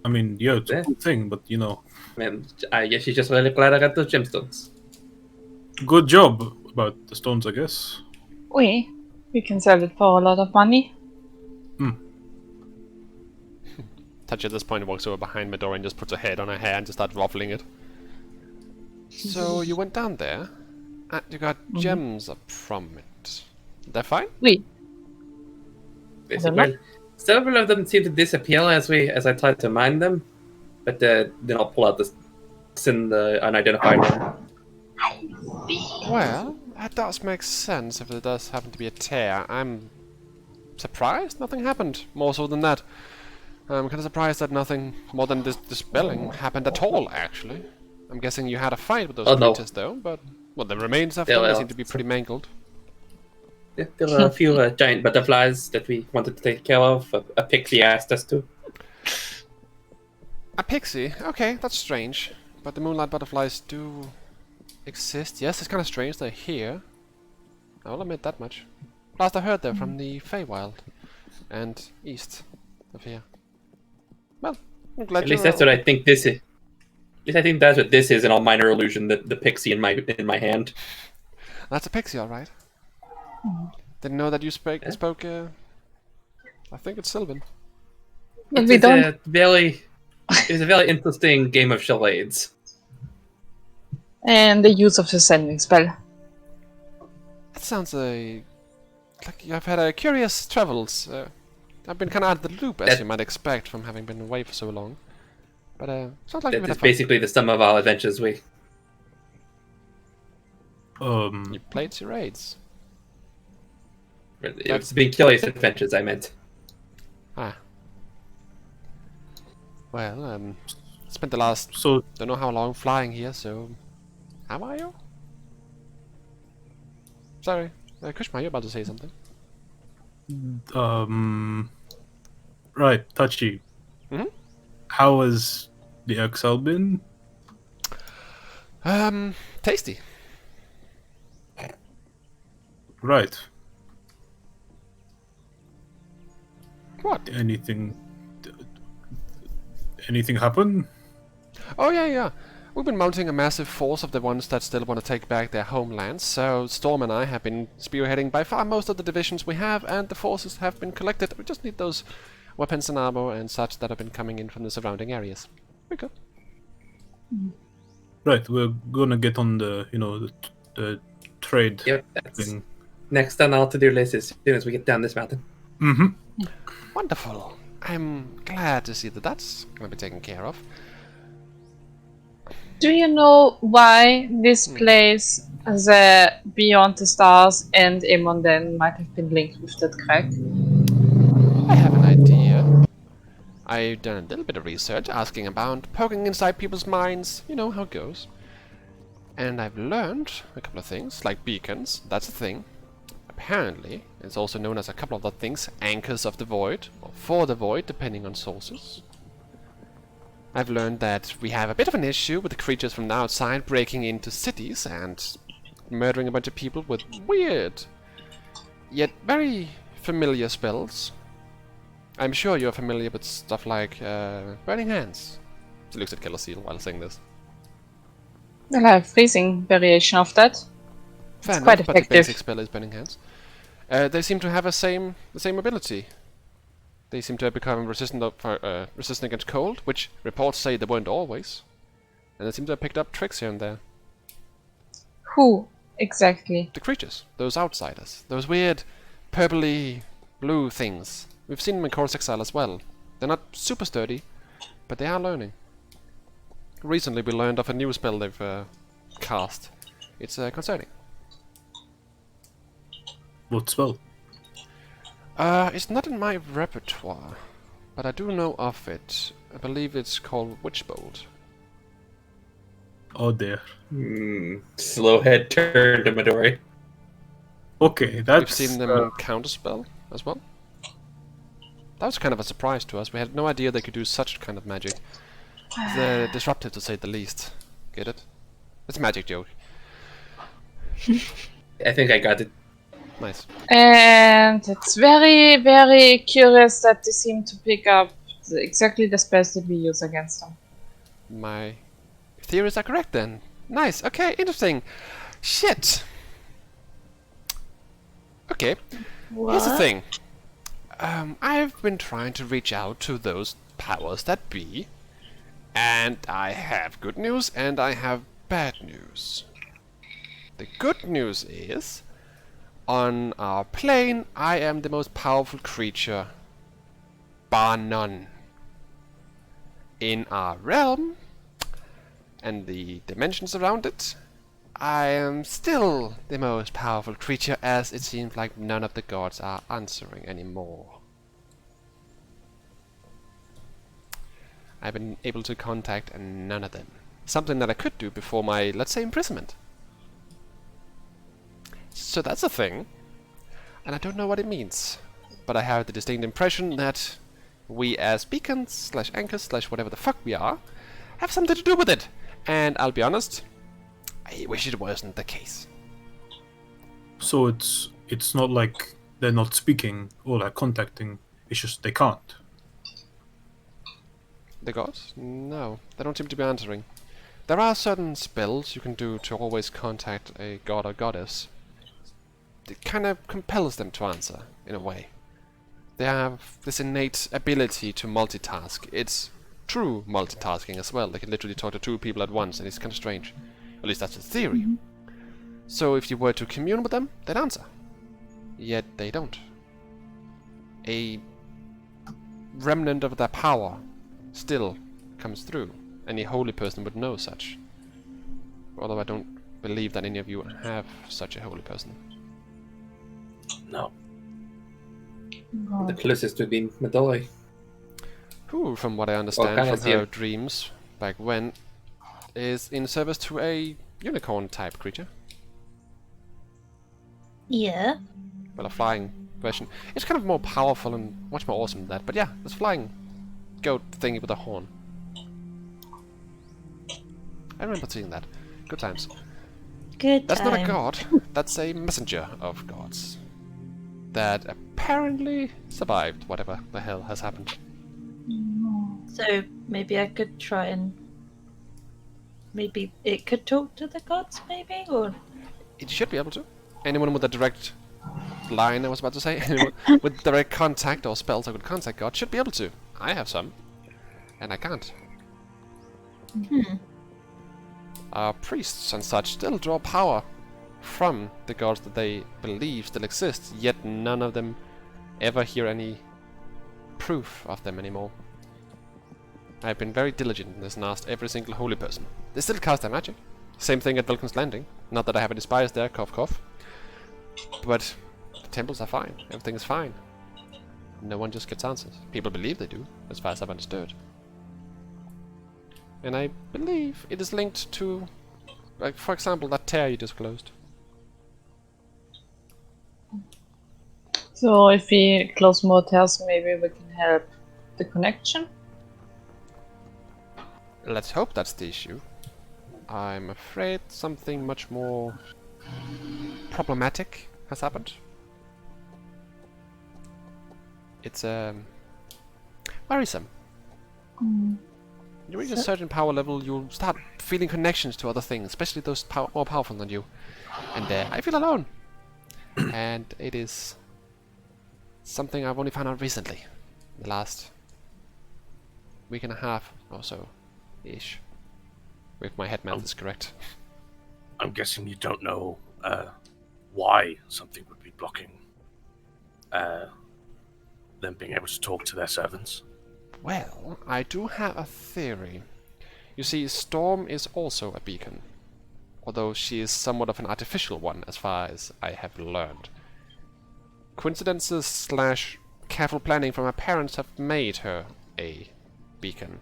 I mean, yeah, it's a Yeah. cool thing, but you know, Man, I guess she's just really glad I got those gemstones. good job about the stones, I guess. We can sell it for a lot of money. Touch at this point walks over behind Midori and just puts her head on her hair and just starts ruffling it. So you went down there, and you got gems up from it. They're fine? We. Basically, know. well, several of them seem to disappear as I try to mine them, but then I'll pull out the unidentified one. Well, that does make sense if there does happen to be a tear. I'm surprised nothing happened. More so than that. I'm kind of surprised that nothing more than this dispelling happened at all, actually. I'm guessing you had a fight with those Oh, no. creatures, though, but... Well, the remains of Yeah, them they well, seem to be pretty mangled. Yeah, there were a few giant butterflies that we wanted to take care of. A pixie asked us to. A pixie? Okay, that's strange. But the moonlight butterflies do exist. Yes, it's kind of strange they're here. I will admit that much. Last I heard they're from the Feywild. And east of here. Well, I'm glad At least that's what I think this is. At least I think that's what this is, an all minor illusion. The pixie in my hand. That's a pixie, alright. Didn't know that you spoke, I think it's Sylvan. But we don't. It was a very interesting game of charades. And the use of the sending spell. That sounds like you've had a curious travels. I've been kind of out of the loop, as you might expect, from having been away for so long. But sounds like you've That's had fun. basically the sum of our adventures. You played charades. It's been curious adventures, I meant. Ah. Well, spent the last So, don't know how long flying here, so how are you? Sorry, Kushma, you're about to say something. right, Touchy. Mhm. How has the Excel been? Tasty. Right. What? Anything happen? Oh yeah. We've been mounting a massive force of the ones that still want to take back their homelands, so Storm and I have been spearheading by far most of the divisions we have, and the forces have been collected. We just need those weapons and armor and such that have been coming in from the surrounding areas. We're good. Right, we're gonna get on the the trade Yep, that's thing. next on our to-do list as soon as we get down this mountain. Mm-hmm. Wonderful. I'm glad to see that that's going to be taken care of. Do you know why this place, the Beyond the Stars and Emonden, might have been linked with that crack? I have an idea. I've done a little bit of research, asking about, poking inside people's minds, you know how it goes. And I've learned a couple of things, like beacons, that's a thing. Apparently, it's also known as a couple of other things, anchors of the void, or for the void, depending on sources. I've learned that we have a bit of an issue with the creatures from the outside breaking into cities and murdering a bunch of people with weird, yet very familiar spells. I'm sure you're familiar with stuff like Burning Hands. She looks at Killer Seal while saying this. Well, I have freezing variation of that. Fair quite enough, but the effective. basic spell is Burning Hands. They seem to have the same ability. They seem to have become resistant against cold, which reports say they weren't always. And they seem to have picked up tricks here and there. Who exactly? The creatures, those outsiders, those weird purpley blue things. We've seen them in Chorus Exile as well. They're not super sturdy, but they are learning. Recently we learned of a new spell they've cast. It's concerning. What spell? It's not in my repertoire, but I do know of it. I believe it's called Witch Bolt. Oh dear. Slow head turn to Midori. Okay, that's. We've seen them in Counterspell as well. That was kind of a surprise to us. We had no idea they could do such kind of magic. They're disruptive to say the least. Get it? It's a magic joke. I think I got it. Nice. And it's very, very curious that they seem to pick up exactly the spells that we use against them. My theories are correct then. Nice. Okay, interesting. Shit. Okay. Here's the thing. I've been trying to reach out to those powers that be, and I have good news and I have bad news. The good news is, on our plane, I am the most powerful creature, bar none. In our realm, and the dimensions around it, I am still the most powerful creature, as it seems like none of the gods are answering anymore. I've been able to contact none of them. Something that I could do before my, let's say, imprisonment. So that's a thing, and I don't know what it means, but I have the distinct impression that we as beacons slash anchors slash whatever the fuck we are have something to do with it. And I'll be honest, I wish it wasn't the case. So it's not like they're not speaking or like contacting. It's just they can't. The gods? No, they don't seem to be answering. There are certain spells you can do to always contact a god or goddess. It kind of compels them to answer, in a way. They have this innate ability to multitask. It's true multitasking as well. They can literally talk to two people at once, and it's kind of strange. At least that's the theory. So if you were to commune with them, they'd answer. Yet they don't. A remnant of their power still comes through. Any holy person would know such. Although I don't believe that any of you have such a holy person. No. The closest would be Madoi. Who, from what I understand kind from of her you? dreams back when, is in service to a unicorn-type creature. Yeah. Well, a flying version. It's kind of more powerful and much more awesome than that. But yeah, this flying goat thingy with a horn. I remember seeing that. Good times. Good That's time. not a god. That's a messenger of gods. That apparently survived whatever the hell has happened. So maybe I could try and maybe it could talk to the gods, maybe, or It should be able to. Anyone with a direct line, I was about to say, anyone with direct contact or spells that could contact God should be able to. I have some, and I can't. Our priests and such still draw power from the gods that they believe still exist, yet none of them ever hear any proof of them anymore. I've been very diligent in this and asked every single holy person. They still cast their magic. Same thing at Vulcan's Landing. Not that I have any spies there, cough cough. But the temples are fine. Everything is fine. No one just gets answers. People believe they do, as far as I've understood. And I believe it is linked to, like, for example, that tear you disclosed. So if we close more tabs, maybe we can help the connection. Let's hope that's the issue. I'm afraid something much more problematic has happened. It's worrisome. You reach a certain power level, you'll start feeling connections to other things, especially those more powerful than you. And I feel alone. And it is something I've only found out recently, the last week and a half or so, ish. If my head math is correct. I'm guessing you don't know why something would be blocking them being able to talk to their servants. Well, I do have a theory. You see, Storm is also a beacon, although she is somewhat of an artificial one, as far as I have learned. Coincidences slash careful planning from her parents have made her a beacon.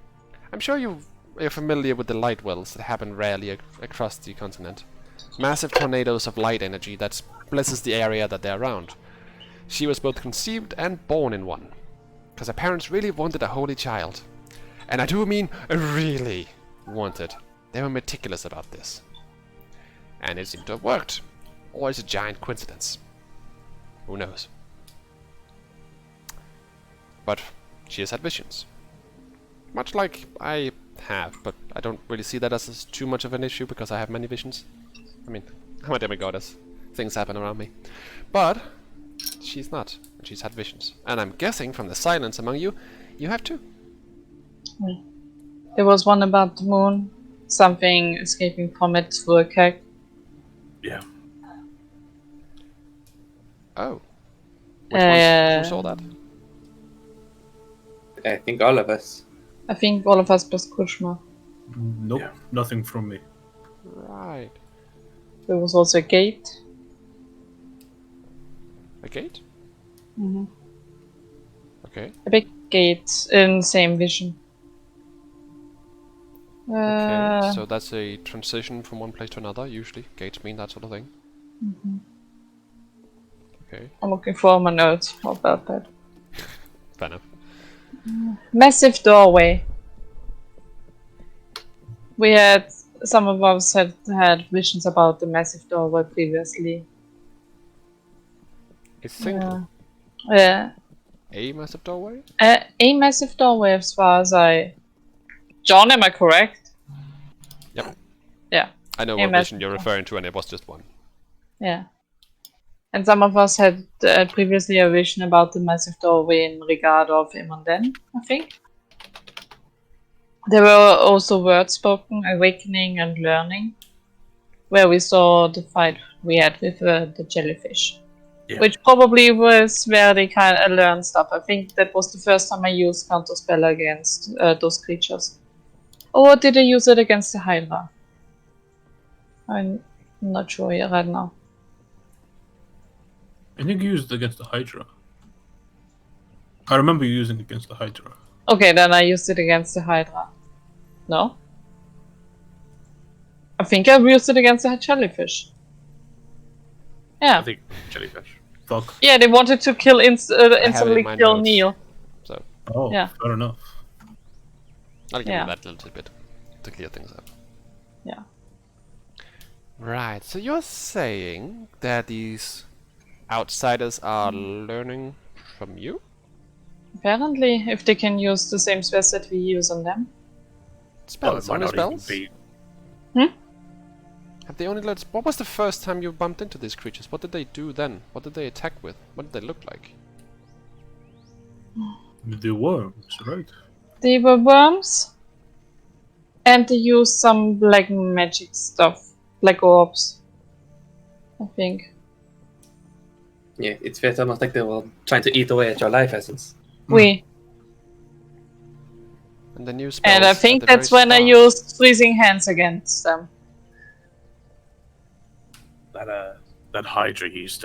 I'm sure you're familiar with the light wells that happen rarely across the continent. Massive tornadoes of light energy that blesses the area that they're around. She was both conceived and born in one, because her parents really wanted a holy child. And I do mean really wanted. They were meticulous about this. And it seemed to have worked. Or it's a giant coincidence. Who knows? But she has had visions. Much like I have, but I don't really see that as too much of an issue because I have many visions. I mean, I'm a demigoddess. Things happen around me. But she's not, and she's had visions. And I'm guessing from the silence among you, you have too. There was one about the moon, something escaping from it through a crack. Yeah. Oh. Which ones? Who saw that? I think all of us. I think all of us plus Kushma. Nope, Yeah. nothing from me. Right. There was also a gate. A gate? Mm-hmm. Okay. A big gate in same vision. Okay. So that's a transition from one place to another, usually. Gates mean that sort of thing. Okay. I'm looking for my notes about that. Fair enough. Massive doorway. Some of us had visions about the massive doorway previously. It's single. Yeah. A massive doorway? A massive doorway as far as John, am I correct? Yep. Yeah. I know A what massive vision you're referring to, and it was just one. Yeah. And some of us had previously a vision about the massive doorway in regard of Imonden, I think. There were also words spoken, awakening and learning, where we saw the fight we had with the jellyfish. Yeah. Which probably was where they kind of learned stuff. I think that was the first time I used counterspell against those creatures. Or did I use it against the Hydra? I'm not sure right now. I think you used it against the Hydra. I remember you using it against the Hydra. Okay, then I used it against the Hydra. No? I think I used it against the jellyfish. Yeah. I think jellyfish. Fuck. Yeah, they wanted to kill instantly in my kill notes. Neil. So Oh, Yeah. fair enough. I'll give Yeah. you that little bit to clear things up. Yeah. Right, so you're saying that these outsiders are learning from you? Apparently, if they can use the same spells that we use on them. Spells, Well, it only might not even spells? be. Have they only learned... What was the first time you bumped into these creatures? What did they do then? What did they attack with? What did they look like? The worms, right? They were worms. And they used some black magic stuff. Black orbs. I think. Yeah, it's felt almost like they were trying to eat away at your life essence. We. And the new spells And I at think the that's very when I start. used freezing hands against them. That Hydra used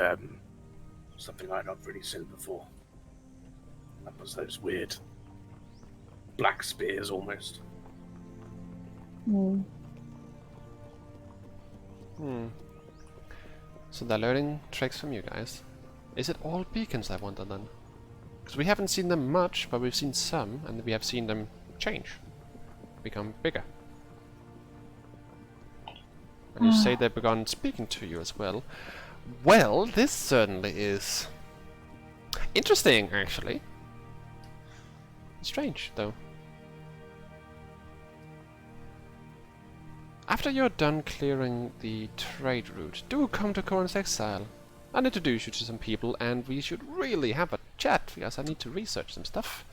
something I'd not really seen before. That was those weird black spears almost. Hmm. So they're learning tricks from you guys. Is it all beacons, I wonder then? Because we haven't seen them much, but we've seen some, and we have seen them change. Become bigger. And you say they've begun speaking to you as well. Well, this certainly is interesting, actually. Strange, though. After you're done clearing the trade route, do come to Corin's Exile. I'll introduce you to some people, and we should really have a chat, because I need to research some stuff.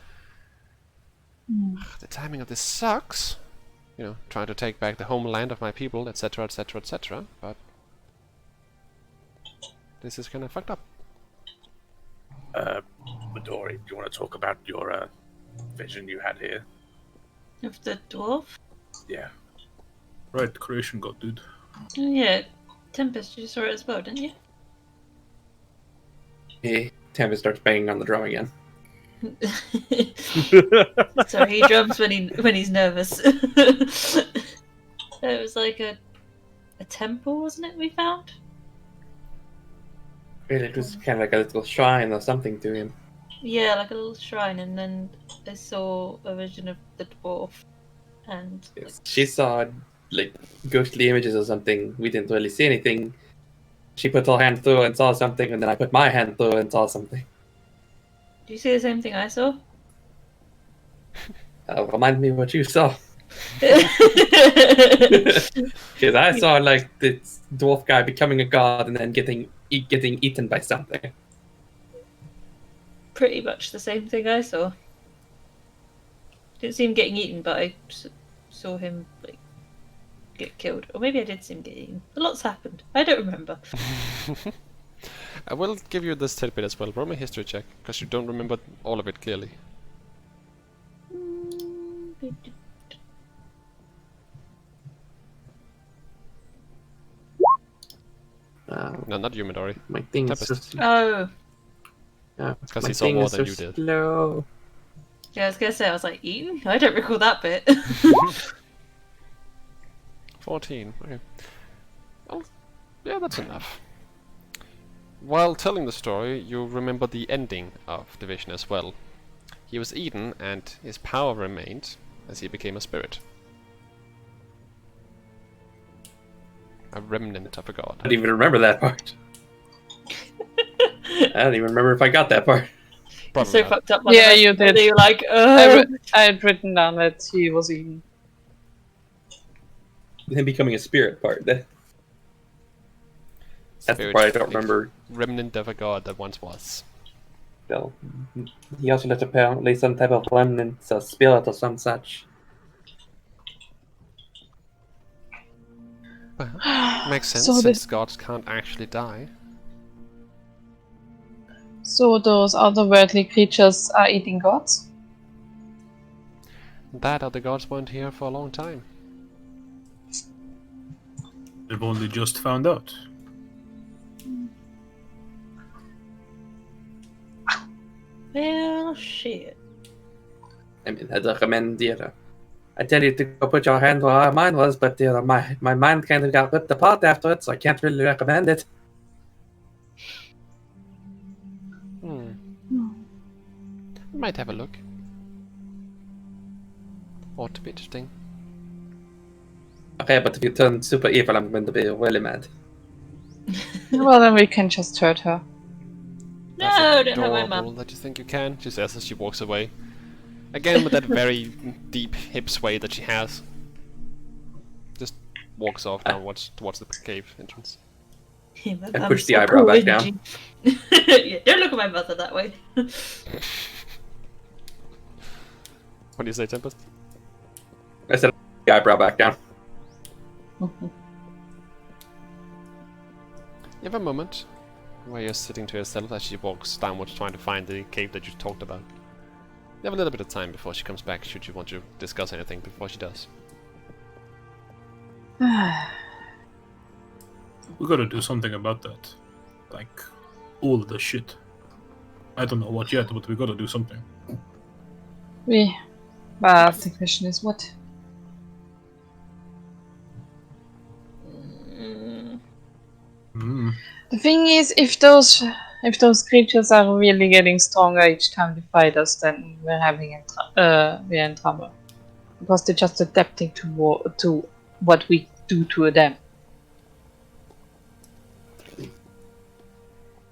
The timing of this sucks. You know, trying to take back the homeland of my people, etc., etc., etc., but this is kind of fucked up. Midori, do you want to talk about your vision you had here? Of the dwarf? Yeah. Right, creation god, dude. Oh, yeah. Tempest, you saw it as well, didn't you? Hey, Tempest starts banging on the drum again. Sorry, he drums when he's nervous. It was like a temple, wasn't it? We found. Really, it was kind of like a little shrine or something to him. Yeah, like a little shrine, and then I saw a vision of the dwarf, and Yes. She saw like ghostly images or something. We didn't really see anything. She put her hand through and saw something, and then I put my hand through and saw something. do you see the same thing I saw? Remind me what you saw. Pretty Because I saw like this dwarf guy becoming a god and then getting eaten by something. much the same thing I saw. Didn't see him getting eaten, but I saw him like get killed, or maybe I did see him get eaten. A lot's happened. I don't remember. I will give you this tidbit as well. Roll me a history check, because you don't remember all of it clearly. No, not you, Midori. My thing is Tempest. so Oh, Because my he saw thing more is than so you did. slow. yeah, I was gonna say, I was like, eaten? I don't recall that bit. 14, okay. Well, yeah, that's enough. While telling the story, you remember the ending of Division as well. He was eaten, and his power remained as he became a spirit. A remnant of a god. I don't even remember that part. I don't even remember if I got that part. Probably So not. fucked up. Yeah, you did. You're like, I had written down that he was eaten. Him becoming a spirit part. That's the Spirit, part I don't like, remember. Remnant of a god that once was. So, he also left apparently some type of remnants, a spirit or some such. Well, makes sense, So since gods can't actually die. So those otherworldly creatures are eating gods? That or the gods weren't here for a long time. They've only just found out. well, shit. I mean, I'd recommend, I tell you to go put your hand where mine was, but, my mind kind of got ripped apart after it, so I can't really recommend it. Might have a look. Ought to be interesting. Okay, but if you turn super evil, I'm going to be really mad. Well, then we can just hurt her. That's No, don't hurt my adorable mum. that you think you can, she says as she walks away. Again with that very deep hip sway that she has. Just walks off downwards towards the cave entrance. Yeah, my I mum's push the so eyebrow cool, back isn't down. she? Yeah, don't look at my mother that way. What do you say, Tempest? I said the eyebrow back down. You have a moment where you're sitting to yourself as she walks downwards trying to find the cave that you talked about. You have a little bit of time before she comes back, should you want to discuss anything before she does. We gotta do something about that. Like, all the shit. I don't know what yet, but we gotta do something. But the question is what? Mm. The thing is, if those creatures are really getting stronger each time they fight us, then we're we're in trouble. Because they're just adapting to what we do to them.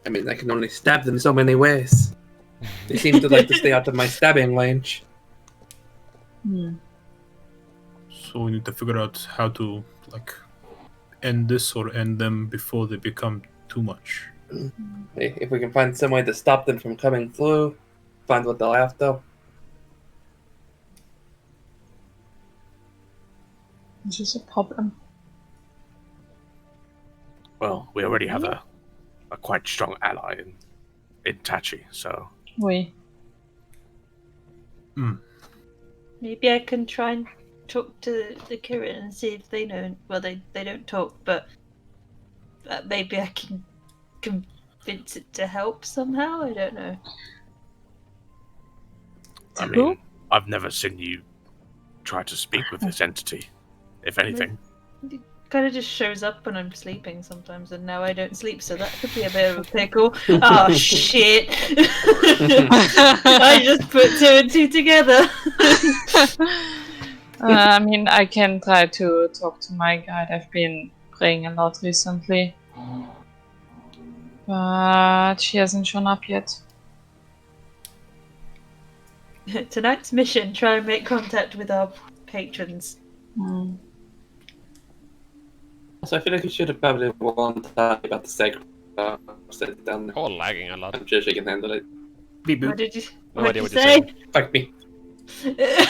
I mean, I can only stab them so many ways. They seem to like to stay out of my stabbing range. So we need to figure out how to, like, end this or end them before they become too much. If we can find some way to stop them from coming through, find what they're after. This is a problem. Well, we already have a quite strong ally in Tachi, so Maybe I can try and talk to the Kirin and see if they know. Well, they don't talk, but maybe I can convince it to help somehow. I don't know. I mean, I've never seen you try to speak with this entity, if anything. It kind of just shows up when I'm sleeping sometimes, and now I don't sleep, so that could be a bit of a pickle. Oh shit! I just put two and two together. I mean, I can try to talk to my guide. I've been praying a lot recently. But she hasn't shown up yet. Tonight's mission: try and make contact with our patrons. So I feel like you should have probably warned about the sacred set down there. Oh, lagging a lot. I'm sure she can handle it. Beep What boop. did you? No What idea did what you you're say? Fuck me.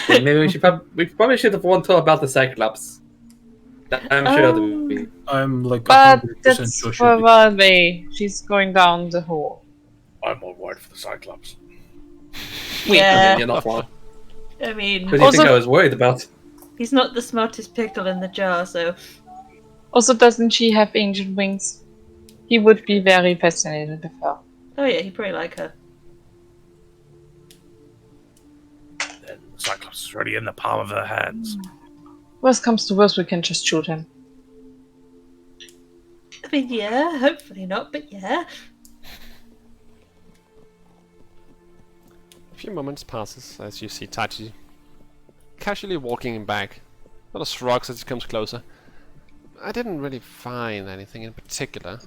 Maybe we probably should have warned her about the Cyclops. I'm sure that we. I'm like But 100% that's sure for she'll be. one way. She's going down the hole. I'm more worried for the Cyclops. Yeah, You're not wrong. I mean, What do you think I was worried about? he's not the smartest pickle in the jar, so Also, doesn't she have ancient wings? He would be very fascinated with her. oh yeah, he probably like her. Then the Cyclops is already in the palm of her hands. Worst comes to worst, we can just shoot him. I mean, yeah, hopefully not, but yeah. few moments passes as you see Tachi casually walking back. Sort of shrugs as he comes closer. I didn't really find anything in particular.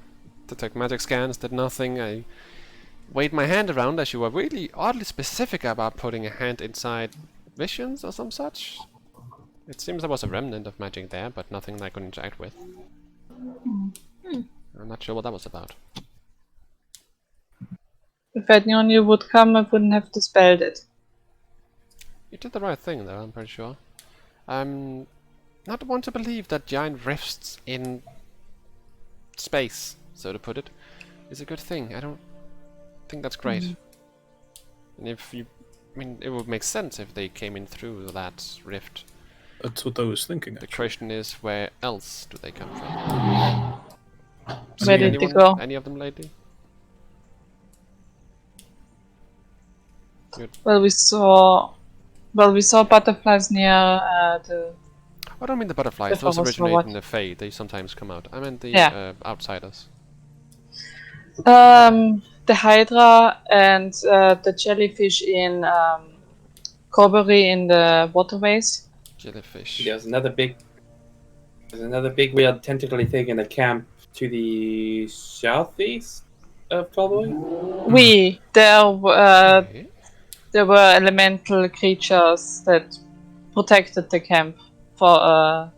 Detect magic scans, did nothing. I waved my hand around as you were really oddly specific about putting a hand inside visions or some such. It seems there was a remnant of magic there, but nothing I could interact with. I'm not sure what that was about. If I knew you would come, I wouldn't have dispelled it. You did the right thing though, I'm pretty sure. I'm not one to believe that giant rifts in space, so to put it, is a good thing. I don't think that's great. And if you... I mean, it would make sense if they came in through that rift. That's what I was thinking. The Actually. question is, where else do they come from? Where Seen did they anyone, go? any of them lately? Well, we saw butterflies near the. I don't mean the butterflies, If I those was originate what? in the Fae, they sometimes come out. I meant the Yeah. outsiders. The hydra and the jellyfish in Corbury in the waterways. Jellyfish. There's another big weird tentacly thing in the camp to the southeast of Cowboy. Okay. There were elemental creatures that protected the camp for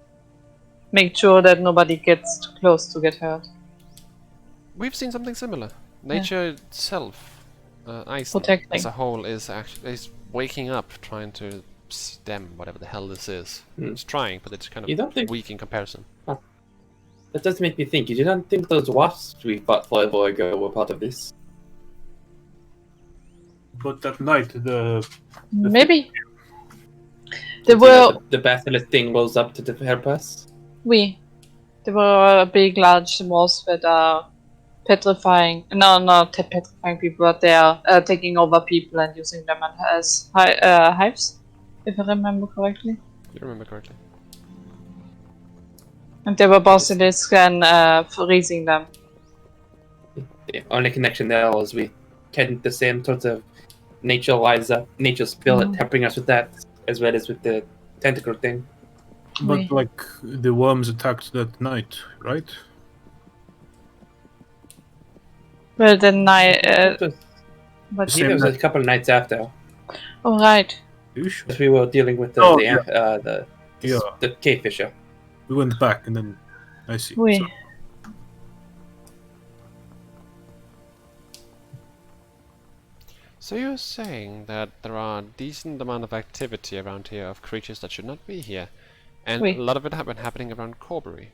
make sure that nobody gets too close to get hurt. We've seen something similar. Nature itself, Iceland Protecting. as a whole, is waking up, trying to stem whatever the hell this is. It's trying, but it's kind You of don't think- weak in comparison. That does make me think. You do not think those wasps we fought forever ago were part of this? But that night, Maybe. So There were that the basilisk thing rose up to help us. there were big, large wasps that are petrifying. No, not petrifying people, but they are taking over people and using them as hives, if I remember correctly. You remember correctly. And there were basilisks and freezing them. The only connection there was we had the same sort of nature spirit helping us with that, as well as with the tentacle thing. but like the worms attacked that night, right? Well, then It was- but I think it was a couple of nights after. oh right. You sure? As we were dealing with Oh, the cave fisher. We went back and then I see. Oui. So, So you're saying that there are a decent amount of activity around here of creatures that should not be here, and Oui. a lot of it have been happening around Corbury.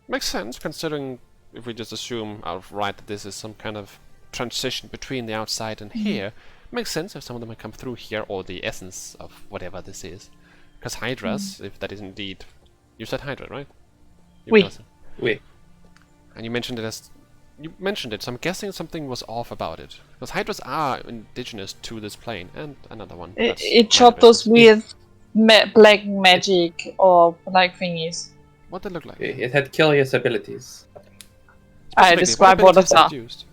Makes sense, considering if we just assume outright that this is some kind of transition between the outside and here. Makes sense if some of them have come through here, or the essence of whatever this is. Because hydras, if that is indeed... You said hydra, right? You Oui. person. Wait, And you mentioned it as... You mentioned it, so I'm guessing something was off about it. Because hydras are indigenous to this plane, and another one. that's It minor shot those business. weird black magic or black thingies. What did it look like? it had curious abilities. I Specifically, describe what abilities it's did it used?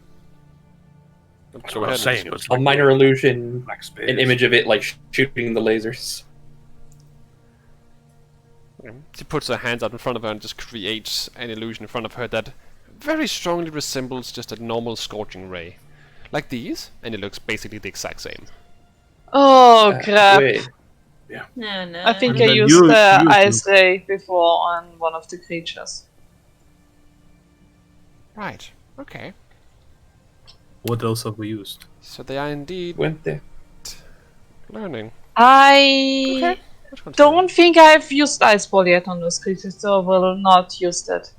That's Go what I was ahead. saying. It was A like minor illusion, black spears. an image of it like shooting the lasers. She puts her hands out in front of her and just creates an illusion in front of her that very strongly resembles just a normal scorching ray. Like these, and it looks basically the exact same. Oh crap! Wait, No. I think And I then used you- the you- ice ray before on one of the creatures. Right, okay. what else have we used? So they are indeed went there. learning. I Okay. let's continue. don't think I've used ice ball yet on those creatures, so I will not use that.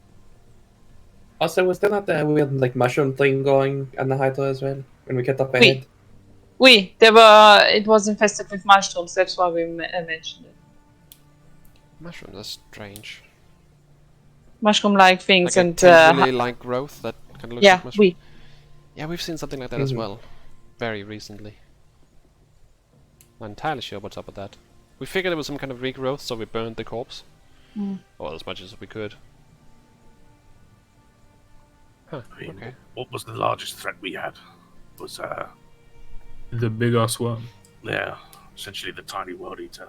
Also, was there not that weird like mushroom thing going on the Hydra as well when we kept up Oui. ahead? It was infested with mushrooms, that's why we mentioned it. Mushrooms are strange. Mushroom-like things Like a and tendrily-like growth that kind of looks yeah, like mushroom. we. Yeah, we've seen something like that as well. Very recently. Not entirely sure what's up with that. We figured it was some kind of regrowth, so we burned the corpse. Or as much as we could. Huh, I mean, okay. what was the largest threat we had? Was The big ass worm. They're essentially the tiny world eater.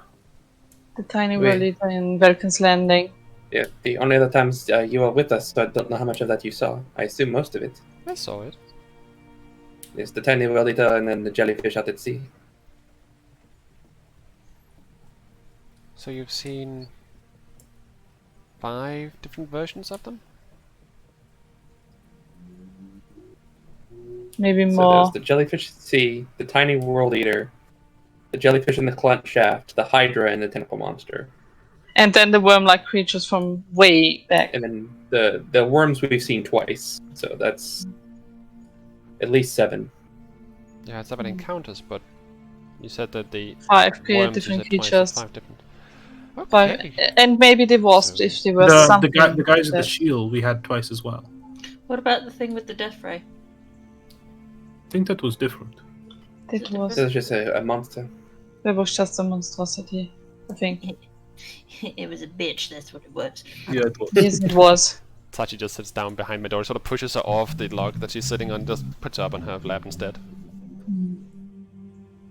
The tiny Wait. world eater in Velkin's Landing. Yeah, the only other times you were with us, so I don't know how much of that you saw. I assume most of it. I saw it. There's the tiny world eater and then the jellyfish out at sea. So you've seen 5 different versions of them? Maybe So more. there's the jellyfish at sea, the tiny world eater, the jellyfish in the clunt shaft, the hydra, and the tentacle monster. And then the worm-like creatures from way back. And then the worms we've seen twice. So that's at least 7. Yeah, it's 7 encounters, but you said that the 5 worms you different said twice, so creatures. 5 different. 5, Okay. and maybe the wasps So- if there was The something. guys with the that- shield we had twice as well. What about the thing with the death ray? I think that was different. That was So it's just a monster. just a monstrosity, I think. It was a bitch, that's what it was. Yeah, it was. Yes, it was. Tachi just sits down behind my door, sort of pushes her off the log that she's sitting on, just puts her up on her lap instead.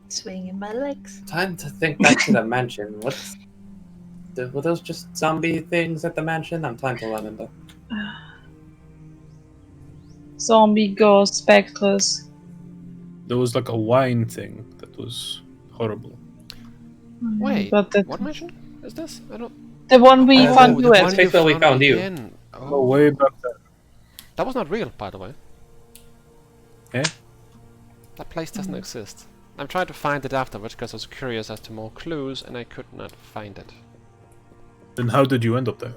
Swinging my legs. Time to think back to the mansion. Were those just zombie things at the mansion? I'm trying to remember. Zombie, ghosts, spectres. There was like a wine thing that was horrible. Wait, But the, what mission is this? I don't... the one we Oh, found the you one at. you Faithful, we found you. in. Oh, way back then. That was not real, by the way. Eh? That place doesn't exist. I'm trying to find it afterwards because I was curious as to more clues and I could not find it. Then how did you end up there?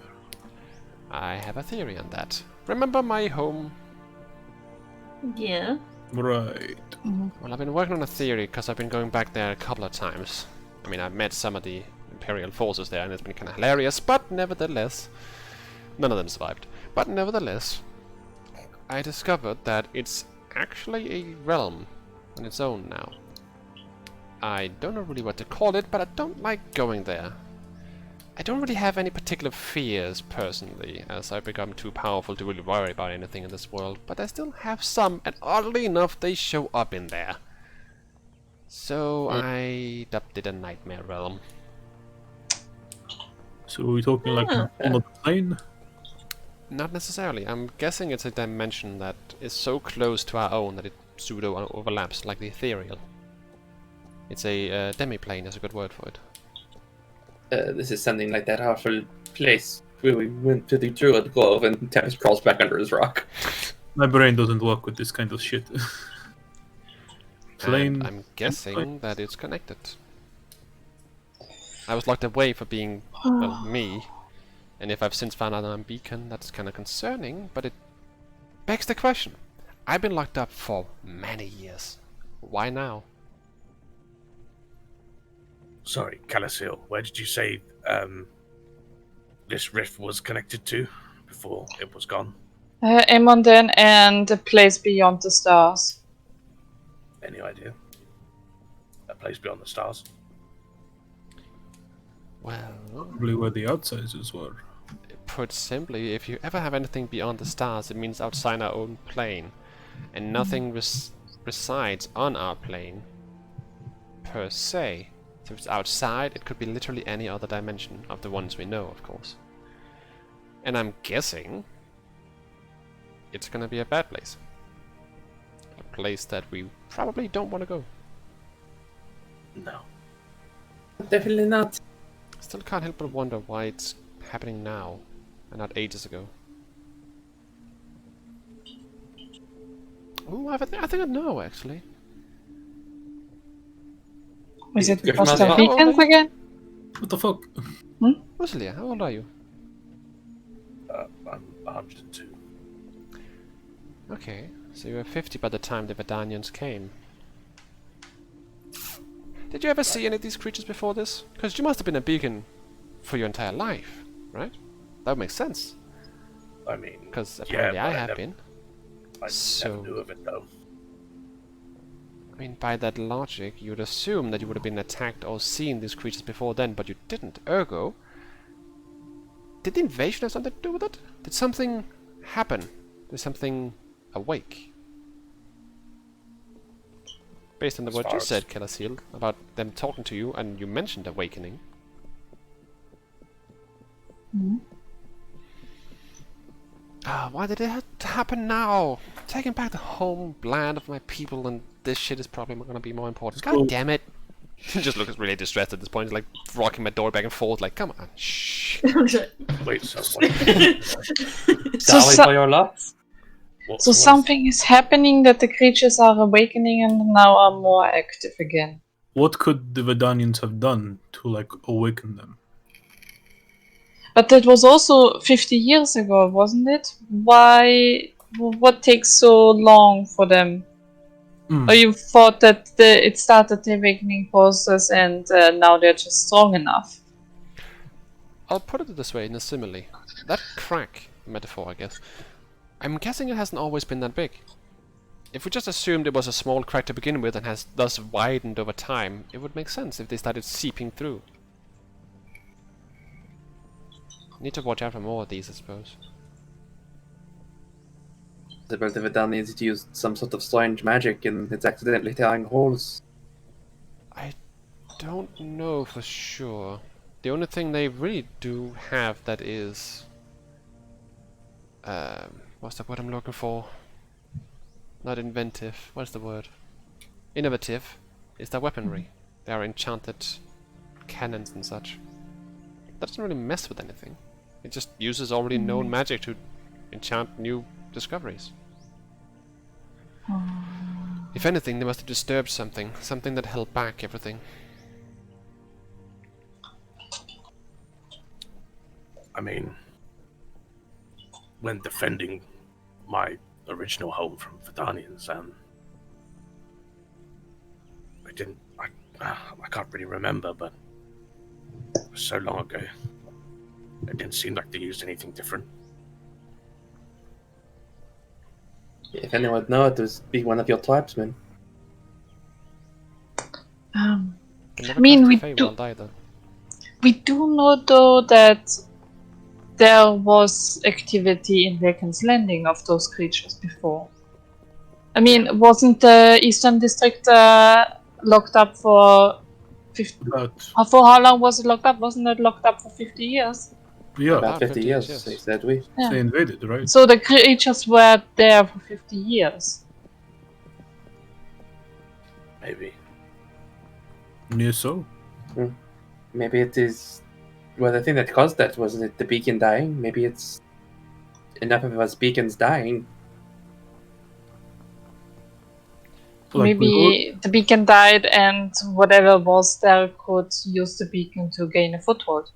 I have a theory on that. Remember my home? Yeah. Right. Well, I've been working on a theory because I've been going back there a couple of times. I mean, I've met some of the Imperial forces there and it's been kind of hilarious, but nevertheless... None of them survived. But nevertheless, I discovered that it's actually a realm on its own now. I don't know really what to call it, but I don't like going there. I don't really have any particular fears, personally, as I've become too powerful to really worry about anything in this world, but I still have some, and oddly enough, they show up in there. So I dubbed it a nightmare realm. So are we talking like another plane? Not necessarily. I'm guessing it's a dimension that is so close to our own that it pseudo overlaps, like the ethereal. It's a demi-plane is a good word for it. This is something like that awful place where we went to the Druid Grove and Tempest crawls back under his rock. My brain doesn't work with this kind of shit. Plane. And I'm guessing that it's connected. I was locked away for being, well, me. And if I've since found out I'm beacon, that's kind of concerning, but it begs the question. I've been locked up for many years. Why now? Sorry, Calisil, where did you say this rift was connected to before it was gone? Emonden and the place beyond the stars. Any idea? A place beyond the stars? Well, Probably where the outsiders were. put simply, if you ever have anything beyond the stars, it means outside our own plane. And nothing resides on our plane, per se. So if it's outside, it could be literally any other dimension of the ones we know, of course. And I'm guessing it's gonna be a bad place. A place that we probably don't want to go. No. Definitely not. Still can't help but wonder why it's happening now, and not ages ago. Ooh, I think I know, actually. Is it Good because for the myself. beacons again? What the fuck? Rosalia, how old are you? I'm 102. Okay, so you were 50 by the time the Verdanians came. Did you ever see any of these creatures before this? Because you must have been a beacon for your entire life, right? That would make sense, I mean, because yeah, apparently I but have never, been. I So- never knew of it though. I mean, by that logic, you'd assume that you would have been attacked or seen these creatures before then, but you didn't. Ergo, did the invasion have something to do with it? Did something happen? Did something awake? Based on the As word far you as- said, Kelasil, about them talking to you, and you mentioned awakening. Why did it have to happen now? Taking back the homeland of my people, and this shit is probably gonna be more important. God damn it! Just looks really distressed at this point, like rocking my door back and forth, like, come on, shh. Wait, so what? Sorry so- for your loss. So something is happening that the creatures are awakening and now are more active again. What could the Vedanians have done to like awaken them? But that was also 50 years ago, wasn't it? Why? What takes so long for them? Or you thought that it started the awakening process and now they're just strong enough? I'll put it this way, in a simile. That crack, metaphor I guess, I'm guessing it hasn't always been that big. If we just assumed it was a small crack to begin with and has thus widened over time, it would make sense if they started seeping through. Need to watch out for more of these, I suppose. About the Vedanians used some sort of strange magic and it's accidentally tearing holes. I don't know for sure. The only thing they really do have that is... what's the word I'm looking for? Not inventive. What's the word? Innovative is their weaponry. They are enchanted cannons and such. That doesn't really mess with anything. It just uses already known magic to enchant new discoveries. If anything, they must have disturbed something. Something that held back everything. I mean, when defending my original home from Vidanians, I can't really remember, but it was so long ago. It didn't seem like they used anything different. If anyone would know it, was be one of your tribesmen. They never I mean, crossed we the do- Feywild either. We do know though that there was activity in Draken's Landing of those creatures before. I mean, wasn't the Eastern District locked up for 50? But For how long was it locked up? Wasn't it locked up for 50 years? yeah, About 50 years, yes. they said we. Yeah. they invaded, right? So the creatures were there for 50 years. Maybe. Near so. Maybe it is. Well, the thing that caused that wasn't it the beacon dying? Maybe it's enough of us beacons dying. Like, Maybe the beacon died and whatever was there could use the beacon to gain a foothold.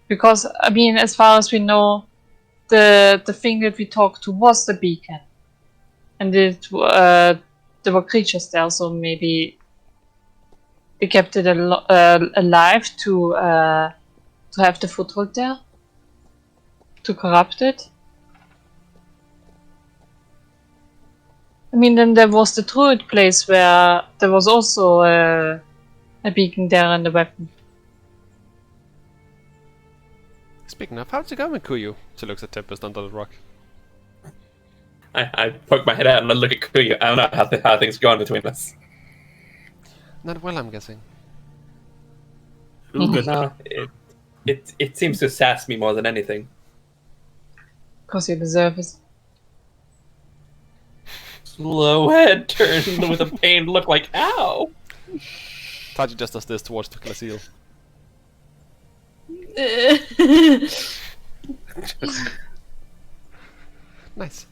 Because, I mean, as far as we know, the thing that we talked to was the beacon. And there were creatures there, so maybe they kept it alive to have the foothold there. To corrupt it. I mean, then there was the druid place where there was also a beacon there and a weapon. Speaking of, how's it going, Kuyu? She looks at Tempest under the rock. I poke my head out and I look at Kuya. I don't know how things are going between us. Not well, I'm guessing. Feels good. No, it seems to sass me more than anything. Because you deserve it. Slow head turned with a pained look like, ow! Taji just does this towards Glacial. Nice.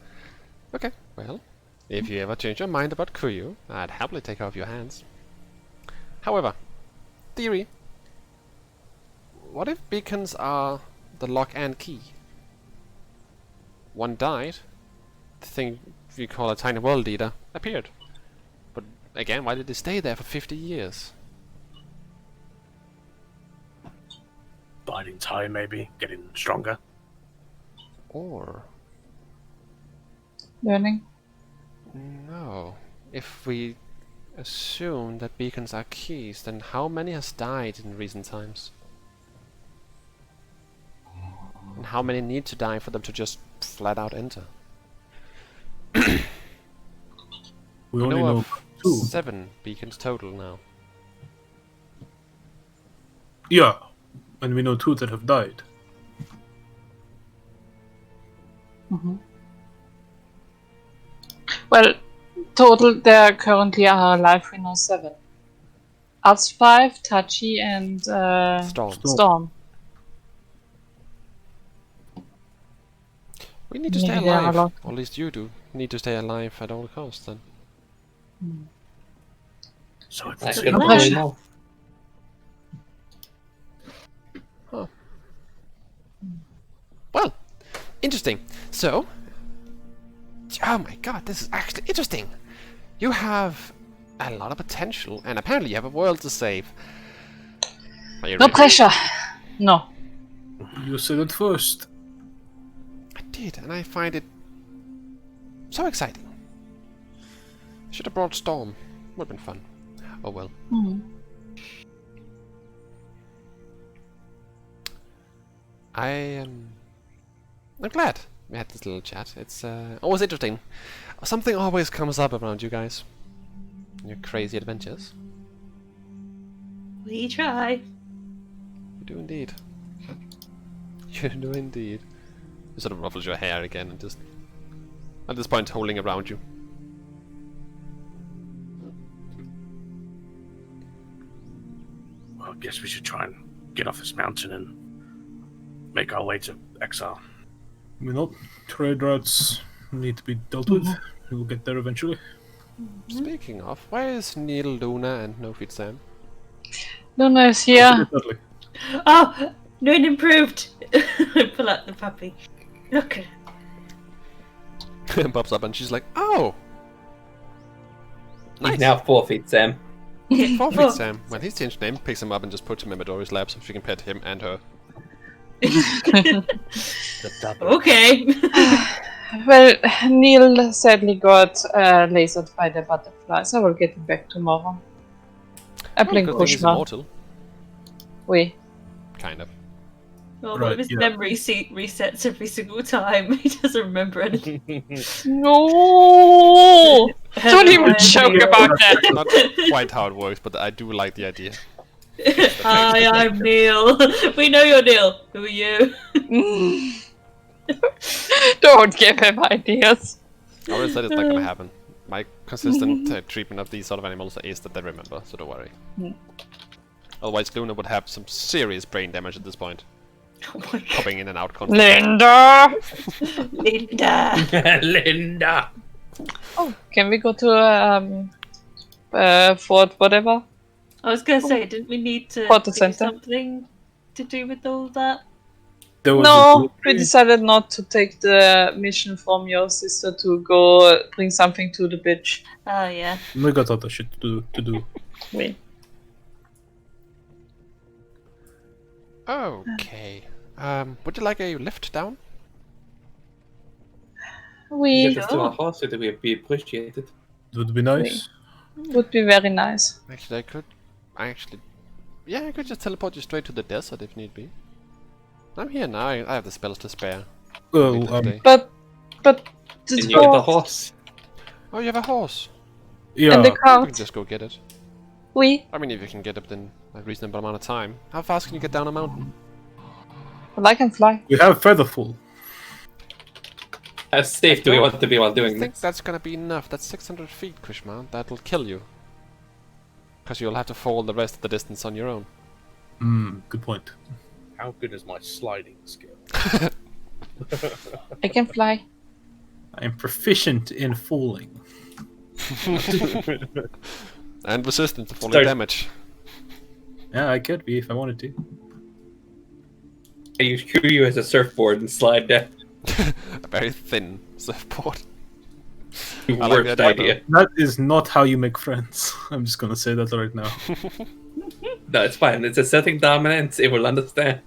Okay, well, if you ever change your mind about Kuyu, I'd happily take her off your hands. However, theory. What if beacons are the lock and key? One died, the thing you call a tiny world leader appeared. But again, why did they stay there for 50 years? Biding time, maybe. Getting stronger. Or... Learning. no. If we assume that beacons are keys, then how many has died in recent times? And how many need to die for them to just flat out enter? We only know know of 2. 7 beacons total now. Yeah, and we know 2 that have died. Well, total there currently are alive. We know 7. Us 5, Tachi, and Storm. Storm. We need to stay Maybe there are a alive. lot. Or at least you do. Need to stay alive at all costs then. So if That's it's gonna No pull pressure. him off. Well, interesting. So, oh my god, this is actually interesting. You have a lot of potential, and apparently you have a world to save. Are you No ready? pressure. No. You said it first. I did, and I find it so exciting. Should have brought Storm. Would have been fun. Oh well. I'm glad we had this little chat. It's always interesting. Something always comes up around you guys. Your crazy adventures. We try. You do indeed. You do indeed. You sort of ruffles your hair again and just at this point holding around you. Well, I guess we should try and get off this mountain and make our way to exile. You know, trade routes need to be dealt with. We'll get there eventually. Speaking of, where is Neil, Luna, and No Feet Sam? Luna is here. Definitely. Oh, no, it improved. I pull out the puppy. Look at it. Pops up and she's like, "Oh, nice." He's now 4 feet, Sam. 4 Feet Sam. Well, he's changed name, picks him up, and just puts him in Midori's lap so she can pet him and her. The double. Okay. Well, Neil sadly got lasered by the butterflies. I will get him back tomorrow. I blink Good thing he's Kushma. immortal. Oui. Kind of. Well, one Right, of his yeah. memory resets every single time. He doesn't remember anything. No! Don't even joke Neil. about that. Not quite how it works, but I do like the idea. Hi, I'm Neil. We know you're Neil. Who are you? Don't give him ideas. I already said it's not gonna happen. My consistent treatment of these sort of animals is that they remember, so don't worry. Otherwise, Luna would have some serious brain damage at this point. Oh my god. Popping in and out constantly. Linda! Linda. Linda! Oh, can we go to Fort whatever? I was gonna say, didn't we need to Quarter do center. something to do with all that? There was No, a- we decided not to take the mission from your sister to go bring something to the beach. Oh yeah. We got other shit to do. Oui. Okay. Would you like a lift down? Oui. Get us to our horse so that we be appreciated. Would be nice. Would be very nice. Actually, I could. Yeah, I could just teleport you straight to the desert if need be. I'm here now. I have the spells to spare. Well, Wait that day. But And the you got the horse horse. Oh, you have a horse. yeah. and the You cart. can just go get it. Oui. I mean, if you can get up in a reasonable amount of time. How fast can you get down a mountain? Well, I can fly. We have Featherfall. How safe do we want to be while I doing think this? that's gonna be enough. That's 600 feet, Krishma. That'll kill you. Because you'll have to fall the rest of the distance on your own. Good point. How good is my sliding skill? I can fly. I am proficient in falling. And resistant to falling Sorry. damage. Yeah, I could be if I wanted to. I use you as a surfboard and slide down. A very thin surfboard. Worst I like that idea, idea. That is not how you make friends. I'm just gonna say that right now. No, it's fine. It's a setting dominance. It will understand.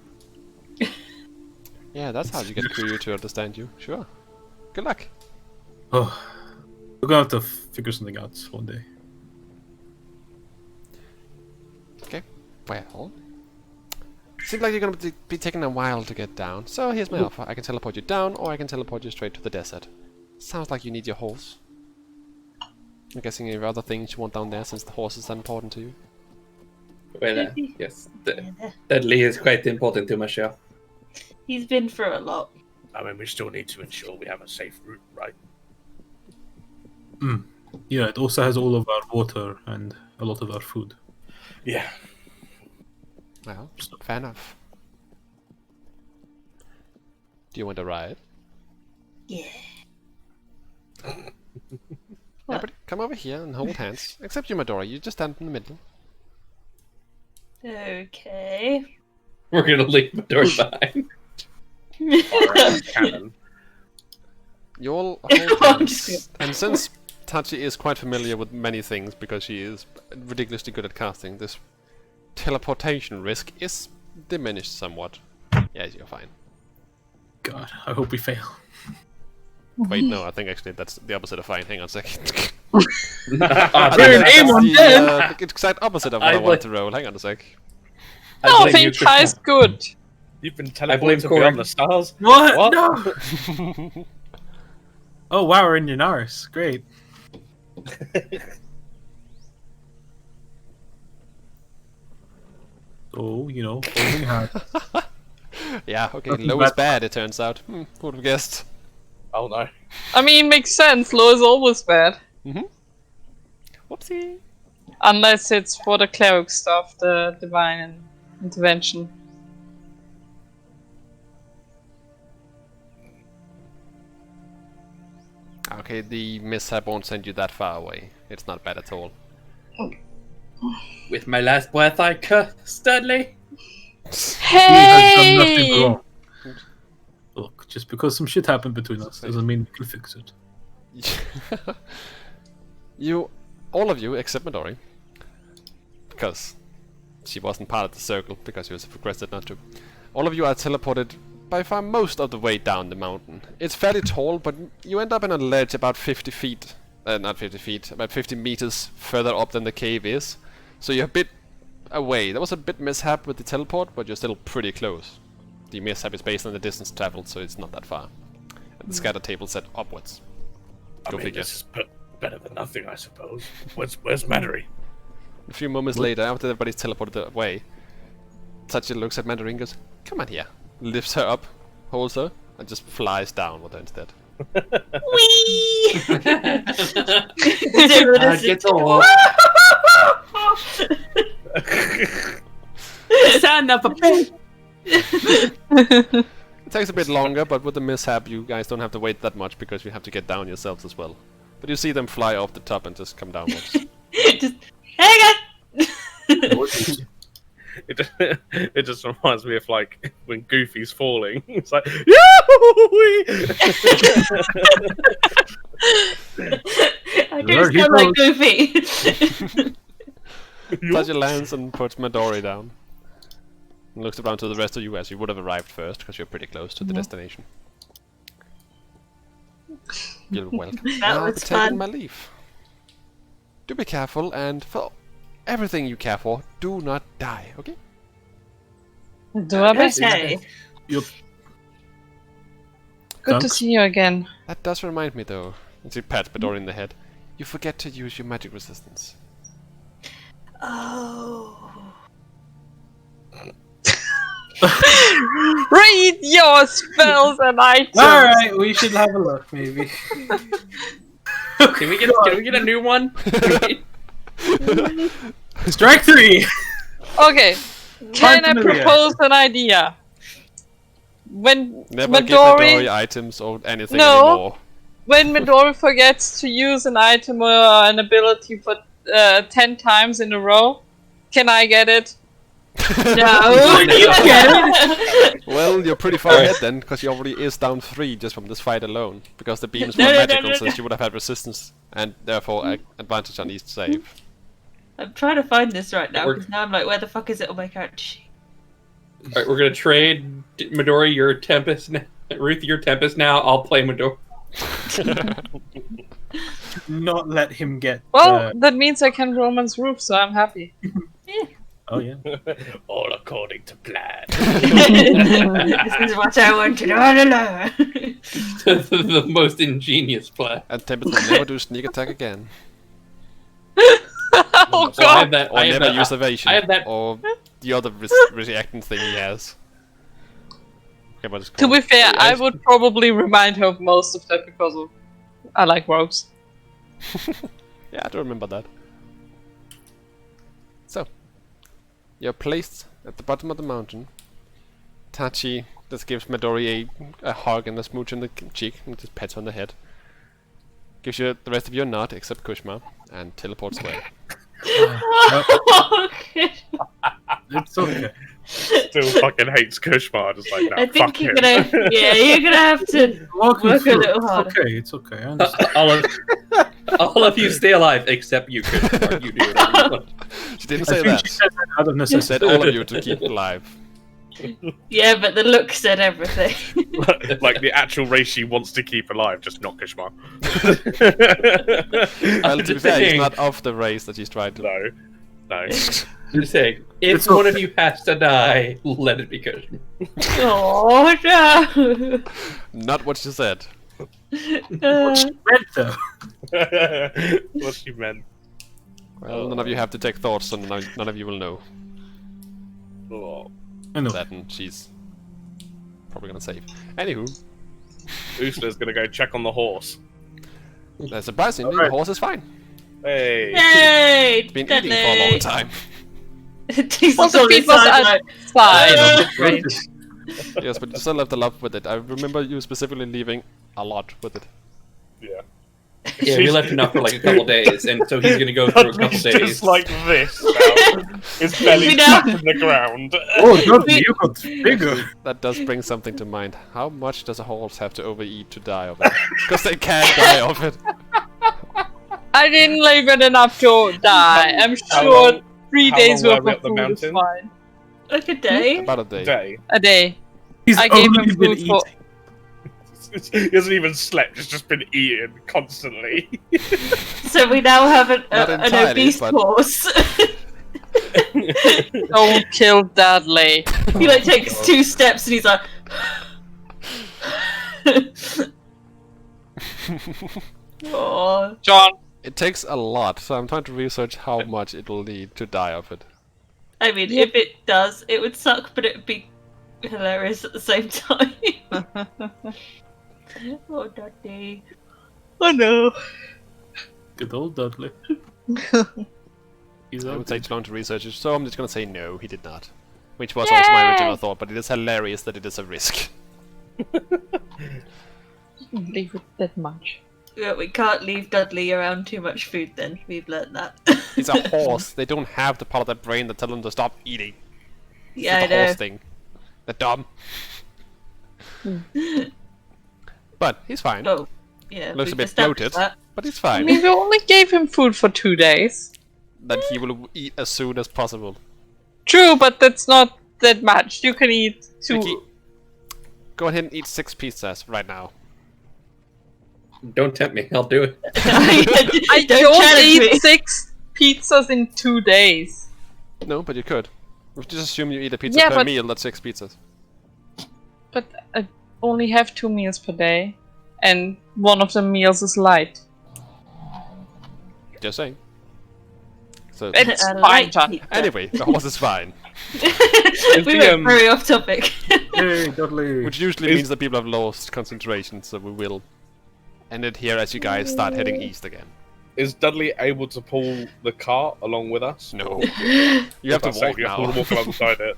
Yeah, that's how you get Kuryu to understand you. Sure. Good luck. Oh, we're gonna have to figure something out one day. Okay. Well. Seems like you're gonna be taking a while to get down. So here's my offer. I can teleport you down, or I can teleport you straight to the desert. Sounds like you need your horse. I'm guessing you have other things you want down there since the horses are important to you. Well, Maybe. yes, Yeah, Dudley is quite important to Michelle. he's been through a lot. I mean, we still need to ensure we have a safe route, right? Yeah, it also has all of our water and a lot of our food. Yeah. Well, fair enough. Do you want to ride? Yeah. Everybody, come over here and hold hands. Except you, Medora. You just stand in the middle. Okay. We're gonna leave the door behind. Cannon. You all hold hands. And since Tachi is quite familiar with many things because she is ridiculously good at casting, this teleportation risk is diminished somewhat. Yes, you're fine. God, I hope we fail. Wait, no, I think actually that's the opposite of fine. Hang on a second. We're an aim on the exact opposite of what I I wanted to roll. Hang on a sec. No, I think tries good. You've been blame teleported Corey. beyond the stars. What? What? No! Oh wow, we're in Yanaris. Great. So, you know, holding hands. Yeah, okay, Nothing low is bad. bad, it turns out. Who would have guessed? Oh no. I mean, makes sense. Low is always bad. Whoopsie. Unless it's for the cleric stuff, the divine intervention. Okay, the mishap won't send you that far away. It's not bad at all. With my last breath, I curse Dudley. He has done nothing Hey! wrong. Look, just because some shit happened between us doesn't mean we can fix it. You, all of you except Midori, because she wasn't part of the circle because she was requested not to. All of you are teleported by far most of the way down the mountain. It's fairly tall, but you end up in a ledge about 50 feet, not 50 feet, about 50 meters further up than the cave is. So you're a bit away. There was a bit mishap with the teleport, but you're still pretty close. The mishap is based on the distance traveled, so it's not that far. And the scatter table set upwards. I Go mean, figure. this is better than nothing, I suppose. Where's Mandarin? A few moments later, after everybody's teleported away, Tachi looks at Mandarin and goes, "Come on here." Lifts her up, holds her, and just flies down with her instead. Whee! Get off. Son of a bitch! It takes a bit longer, but with the mishap, you guys don't have to wait that much because you have to get down yourselves as well. But you see them fly off the top and just come downwards. Just hang on. It just reminds me of like when Goofy's falling. It's like Yahoo! I There do he sound like goes. Goofy. Tachi lands and puts Midori down. And looks around to the rest of you as you would have arrived first, because you're pretty close to the destination. You're welcome. I'll be was taking fun. my leave. Do be careful, and for everything you care for, do not die, okay? Do I best? Okay. Good to Thanks. see you again. That does remind me, though. And she pats Midori in the head. You forget to use your magic resistance. Oh. Read your spells and items! Alright, we should have a look, maybe. Can we get a new one? Strike 3! Okay, can I Familiar. propose an idea? When Never give Midori Midori, items or anything No. anymore. when Midori forgets to use an item or an ability for 10 times in a row, can I get it? No, you get Well, you're pretty far ahead then, because she already is down 3 just from this fight alone. Because the beams were No, no, no, magical, no, so no. she would have had resistance, and therefore advantage on each save. I'm trying to find this right now We're- because now I'm like, where the fuck is it on my character sheet? Alright, we're gonna trade Midori, your Tempest. Ruth, your Tempest now. I'll play Midori. Not let him get. Well, that means I can romance Ruth, so I'm happy. Oh, yeah. All according to plan. This is what I wanted all along. The most ingenious play. And Tempest will never do sneak attack again. Oh So I god. have that. Or I have never that. use evasion. I have that. Or the other reacting thing he has. Okay, but it's To called. be fair, I- I would probably remind her of most of that because of I like rogues. Yeah, I do remember that. So, you're placed at the bottom of the mountain. Tachi just gives Midori a hug and a smooch on the cheek and just pets her on the head. Gives you the rest of your nut except Kushma and teleports away. Okay. It's okay. Still fucking hates Kushmar. Just like, no, I think fuck you're him. gonna, yeah, you're gonna have to Walking work a through it. little It's harder. okay. It's okay. I understand. all of you stay alive except you, Kushmar. You do whatever you want. She didn't I say think that. she said that out of She necessity. said all of you to keep alive. Yeah, but the look said everything. Like the actual race she wants to keep alive, just not Kushmar. Well, to be just fair, he's saying. not of the race that she's trying to. No. No. Just saying, if It's one okay. of you has to die, let it be Kushmar. Oh no! Not what she said. Red though. What she meant. Well, none of you have to take thoughts, so none of you will know Oh. I know. that, and she's probably gonna save. Anywho, Usla's gonna go check on the horse. surprisingly, Alright. the horse is fine. Hey. Yay! It's been eating for a long time. He's Also, on his people side, are like, fine. Great. Yes, but you still have to love with it. I remember you specifically leaving a lot with it. Yeah. Yeah, we left enough for like a couple days, and so he's gonna go through a couple He's days. just like this now. His belly's We know. flat in the ground. Oh, Dudley, you got bigger. That does bring something to mind. How much does a horse have to overeat to die of it? Because they can't die of it. I didn't leave it enough to die. I'm how sure long- 3 how days long were worth we of up the food is mountain? fine. like a day. About a day. Day. A day. He's I gave only him been food for. He hasn't even slept. He's just been eating constantly. So we now have Not an entirely, obese but- horse. Don't kill Dudley. He like takes 2 steps and he's like. Oh, John, It takes a lot, so I'm trying to research how much it will need to die of it. I mean, if it does, it would suck, but it would be hilarious at the same time. Oh, Dudley. oh no. Good old Dudley. He's It out would there. take too long to research it, so I'm just gonna say no, he did not. Which was also my original Yay! thought, but it is hilarious that it is a risk. Leave it that much. Yeah, we can't leave Dudley around too much food then. We've learned that. He's a horse, they don't have the part of their brain that tell them to stop eating. Yeah, I It's the know. horse thing. They're dumb. But he's fine. Oh, yeah. Looks a we've bit established bloated. that. But he's I fine. mean, we only gave him food for 2 days. That he will eat as soon as possible. True, but that's not that much. You can eat 2. Vicky, go ahead and eat 6 pizzas right now. Don't tempt me. I'll do it. I Don't don't challenge eat me. 6 pizzas in 2 days. No, but you could. If you just assume you eat a pizza Yeah, per but- meal, that's 6 pizzas. But I only have 2 meals per day. And one of the meals is light. Just saying. So, It's I fine, like John. pizza. anyway, the horse is fine. We went very off topic. Hey, Dudley. Which usually means that people have lost concentration, so we will end it here as you guys start heading east again. Is Dudley able to pull the cart along with us? No. You have to walk You have to now. walk alongside it.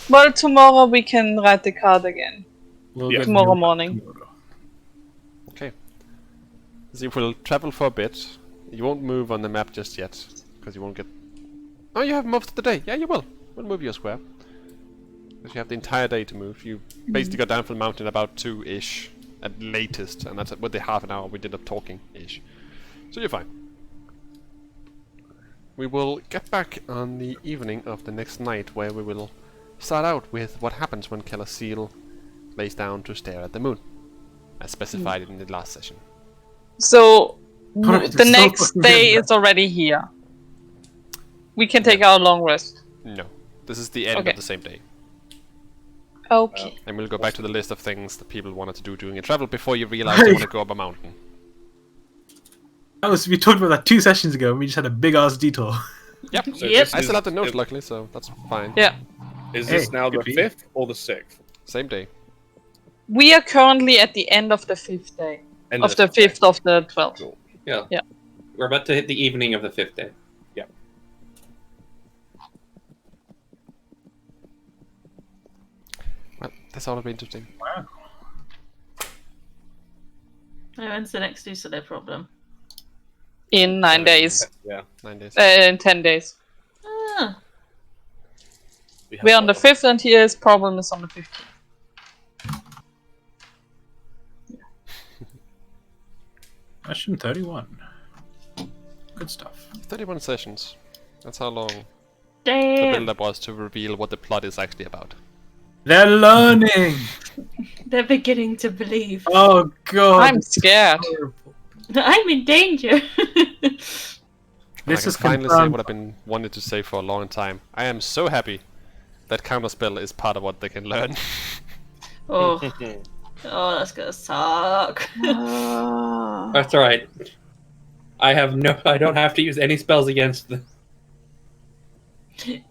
Well, tomorrow we can ride the cart again. We'll Yeah. get Tomorrow you morning. tomorrow. Okay. So you will travel for a bit. You won't move on the map just yet, because you won't get... Oh, you have most of the day. Yeah, you will. We'll move you a square. Because you have the entire day to move. You basically got down from the mountain about 2-ish at latest, and that's with the half an hour we did of talking-ish. So you're fine. We will get back on the evening of the next night, where we will start out with what happens when Seal lays down to stare at the moon, as specified in the last session. So, Alright, the so next fucking day good. is already here. We can take our long rest. No, this is the end Okay. of the same day. Okay. And we'll go back to the list of things that people wanted to do during a travel before you realize you want to go up a mountain. We talked about that 2 sessions ago. We just had a big ass detour. Yep. So Yep. this I still is- have the notes, luckily, so that's fine. Yeah. Is this Hey, now the good for you. 5th or the 6th? Same day. We are currently at the end of the 5th day. End Of the fifth day. 5th of the 12th. Cool. Yeah. Yeah. We're about to hit the evening of the 5th day. Well, that's all be interesting. Wow. When's the next Usada problem? In 9 days. Yeah. 9 days. In 10 days. Ah, have We're on the got 5th, and his problem is on the 15th. Question 31. Good stuff. 31 sessions. That's how long the damn! build-up was to reveal what the plot is actually about. They're learning. They're beginning to believe. Oh god. I'm scared. horrible. I'm in danger. And This I is can finally say confirmed. what I've been wanting to say for a long time. I am so happy that counterspell is part of what they can learn. oh, oh, that's gonna suck. That's all right. I don't have to use any spells against them.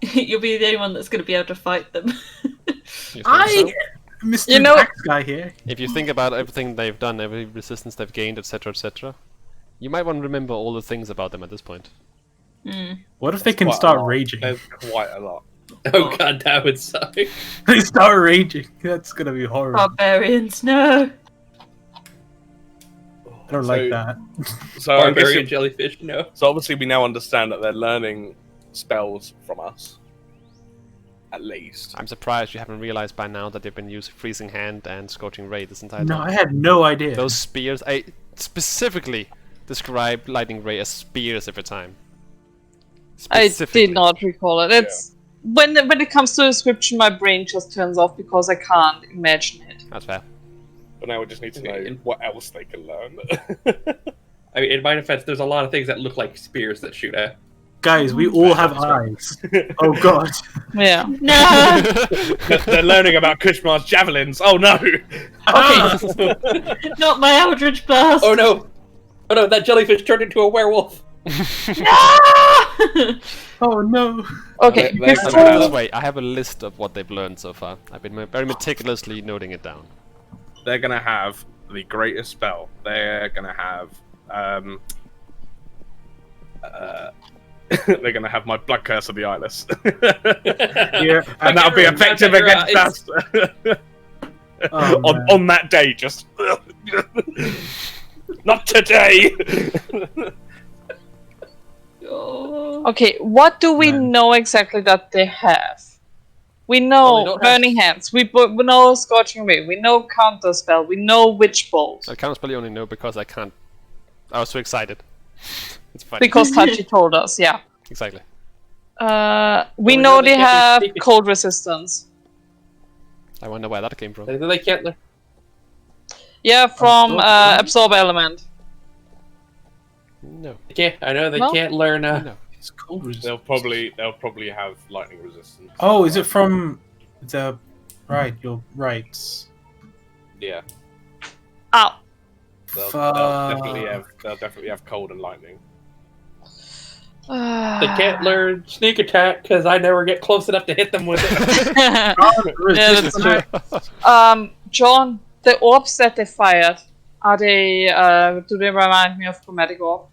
You'll be the only one that's gonna be able to fight them. You think so? Mr. You know- Axe guy here. If you think about everything they've done, every resistance they've gained, etc., you might want to remember all the things about them at this point. What if they can Quite a start lot. raging? There's quite a lot. Oh god, that would suck. They start raging. That's gonna be horrible. Barbarians, no. I don't like that. So I'm Barbarian guessing, jellyfish, no. so obviously we now understand that they're learning spells from us. At least. I'm surprised you haven't realized by now that they've been using Freezing Hand and Scorching Ray this entire No, time. I had no idea. Those spears, I specifically described Lightning Ray as spears every time. I Specifically. did not recall it. It's when it comes to description, my brain just turns off because I can't imagine it. That's fair. But now we just need to Okay, know and- what else they can learn. I mean, in my defense, there's a lot of things that look like spears that shoot at. Guys, we all have eyes. Oh god. Yeah. No. They're learning about Kushmar's javelins. Oh no! Not my Eldritch Blast. Oh no! Oh no, that jellyfish turned into a werewolf! No! Oh no. Okay. They- they- Put it Before this way, I have a list of what they've learned so far. I've been very meticulously noting it down. They're gonna have the greatest spell. They're gonna have they're gonna have my blood curse of the eyeless. Yeah. And that'll be effective against us Oh, man. on that day. Just not today. Oh. Okay, what do we Man. know exactly that they have? We Well, know they don't Burning Hands, we know Scorching Ray, we know Counterspell, we know Witch Bolt. I counterspell you only know because I can't. I was so excited. It's fine. Because Tachi told us, yeah. Exactly. We we know know they they can't have be sneaky. cold resistance. I wonder where that came from. They can't learn. Yeah, from Absorb Absorb Element. No. I know they No? can't learn. No. It's cold resistance. They'll probably have lightning resistance. Oh, is it from the right? You're right. Yeah. Ow. They'll Fuck. definitely have cold and lightning. They can't learn sneak attack because I never get close enough to hit them with it. Yeah, that's true. John, the orbs that they fired, are they, do they remind me of Chromatic Orb?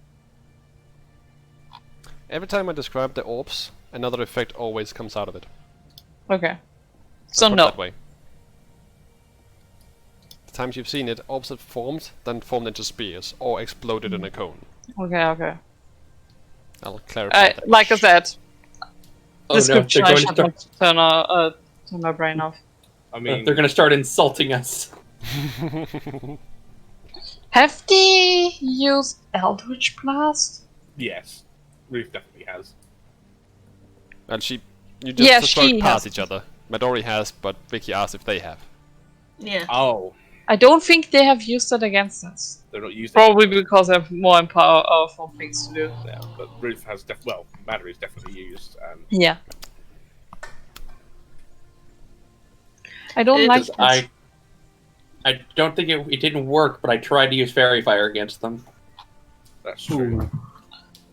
Every time I describe the orbs, another effect always comes out of it. Okay. So Put it no. that way. The times you've seen it, orbs have formed, then formed into spears, or exploded in a cone. Okay. I'll clarify that. Like I said, Oh no, description, they're I going to should start. not turn my brain off. I mean, They're going to start insulting us. Have they used Eldritch Blast? yes, Ruth definitely has. And you just Yeah, destroyed she past has. each other. Midori has, but Vicky asked if they have. Yeah. Oh, I don't think they have used it against us. they're not using Probably because they have more powerful things to do. Yeah, but Ruth has Mallory's definitely used. Yeah. I don't It like is- this. I don't think it didn't work, but I tried to use Fairy Fire against them. That's true. Ooh.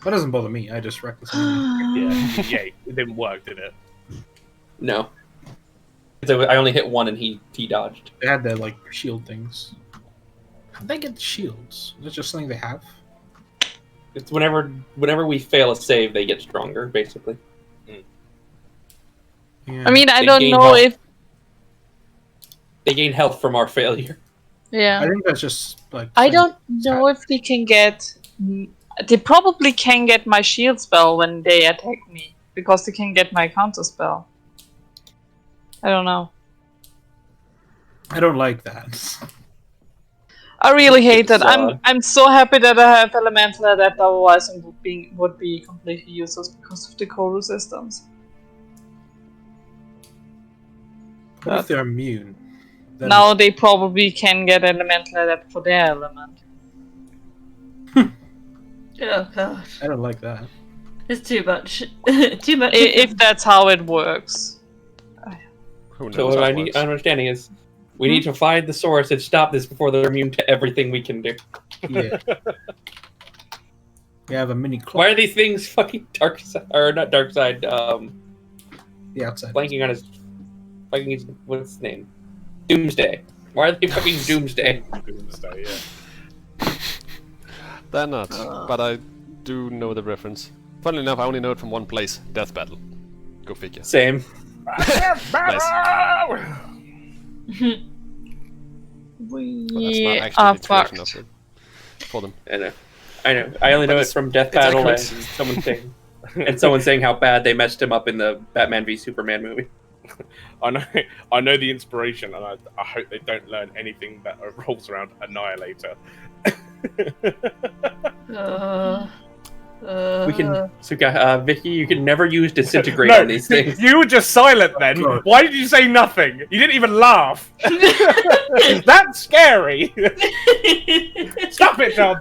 That doesn't bother me. I just wrecked this. Yeah, it didn't work, did it? No. So I only hit one and he dodged. They had their like shield things. How'd they get the shields? Is it just something they have? It's whenever we fail a save, they get stronger, basically. Yeah. I mean, I They don't gain know health. if. They gain health from our failure. Yeah. I think that's just like. I don't know if they can get. They probably can get my shield spell when they attack me, because they can get my counter spell. I don't know. I don't like that. I really hate that. It's, I'm so happy that I have elemental adapt, otherwise it would be completely useless because of the cold resistance. What if they're immune? Then Now they probably can get elemental adapt for their element. Oh god, I don't like that. it's too much. Too much. If that's how it works. Who knows So how what it works. I'm understanding is we need to find the source and stop this before they're immune to everything we can do. Yeah. We have a mini clock. Why are these things fucking dark side, or not dark side, The outside. blanking on his what's his name? Doomsday. Why are they fucking Doomsday? Doomsday, yeah. They're not, but I do know the reference. Funnily enough, I only know it from one place: Death Battle. Go figure. Same. Nice. But that's not We actually are the situation fucked. of it for them. I know. I only know it from Death Battle and accurate. someone saying how bad they messed him up in the Batman v Superman movie. I know the inspiration, and I hope they don't learn anything that revolves around Annihilator. We can, Vicky, you can never use disintegrate No, on these things. you were just silent then. Why did you say nothing? You didn't even laugh. That's scary. Stop it, John.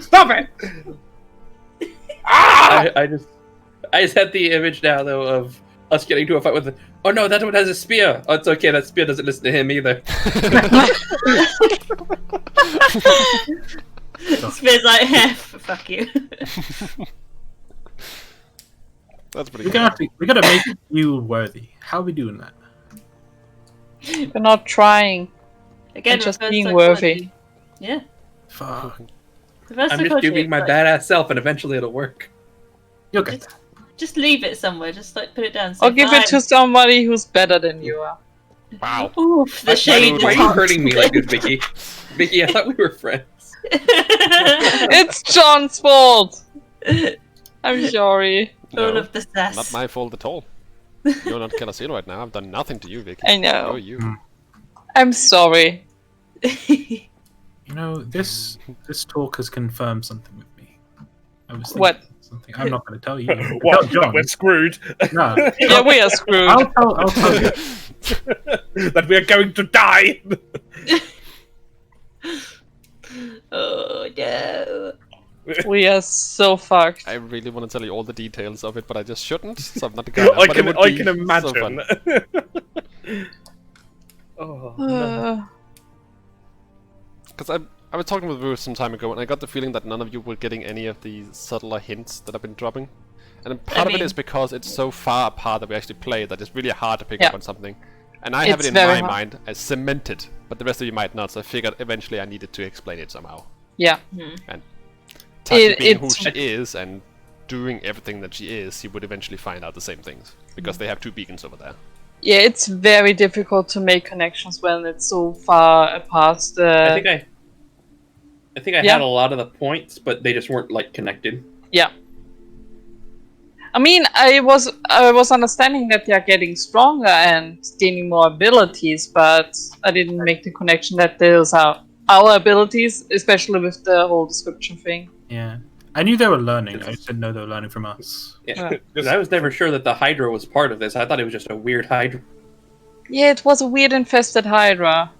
Stop it. Ah! I just had the image now though of us getting to a fight with. Oh no, that one has a spear. Oh, it's okay. That spear doesn't listen to him either. Spear's like, fuck you. That's pretty We good. gotta make you worthy. How are we doing that? We're not trying. Again, And just reverse being psychology. worthy. Yeah. Fuck. Reverse I'm just psychology, doing my like, badass self, and eventually it'll work. You'll get that. Just leave it somewhere. Just like put it down. Or give it to somebody who's better than you are. Wow. Oof, the Why shade. are is you hot. hurting me like this, Vicky? Vicky, I thought we were friends. It's John's fault! I'm sorry. All No, of the sass. not my fault at all. You're not Killer Seal right now. I've done nothing to you, Vicky. I know. You're you. I'm sorry. You know, this talk has confirmed something with me. I was thinking What? something. I'm not going to tell you. What? Tell John. We're screwed. No. Yeah, we are screwed. I'll tell you. That we are going to die. Oh no. We are so fucked. I really want to tell you all the details of it, but I just shouldn't, so I'm not gonna. I but can it would I be can so imagine. fun. Oh, no. Because I was talking with Ruth some time ago, and I got the feeling that none of you were getting any of the subtler hints that I've been dropping. And part of it mean- is because it's so far apart that we actually play that it's really hard to pick Yeah. up on something. And I have It's it in very my hard. mind as cemented, but the rest of you might not, so I figured eventually I needed to explain it somehow. Yeah. And Taki being who it's- she is and doing everything that she is, she would eventually find out the same things. Because they have two beacons over there. Yeah, it's very difficult to make connections when it's so far apart. I think I Yeah. had a lot of the points, but they just weren't like connected. Yeah. I mean, I was understanding that they are getting stronger and gaining more abilities, but I didn't make the connection that those are our abilities, especially with the whole description thing. Yeah. I knew they were learning. I just didn't know they were learning from us. Yeah. 'Cause I was never sure that the Hydra was part of this. I thought it was just a weird Hydra. Yeah, it was a weird infested Hydra.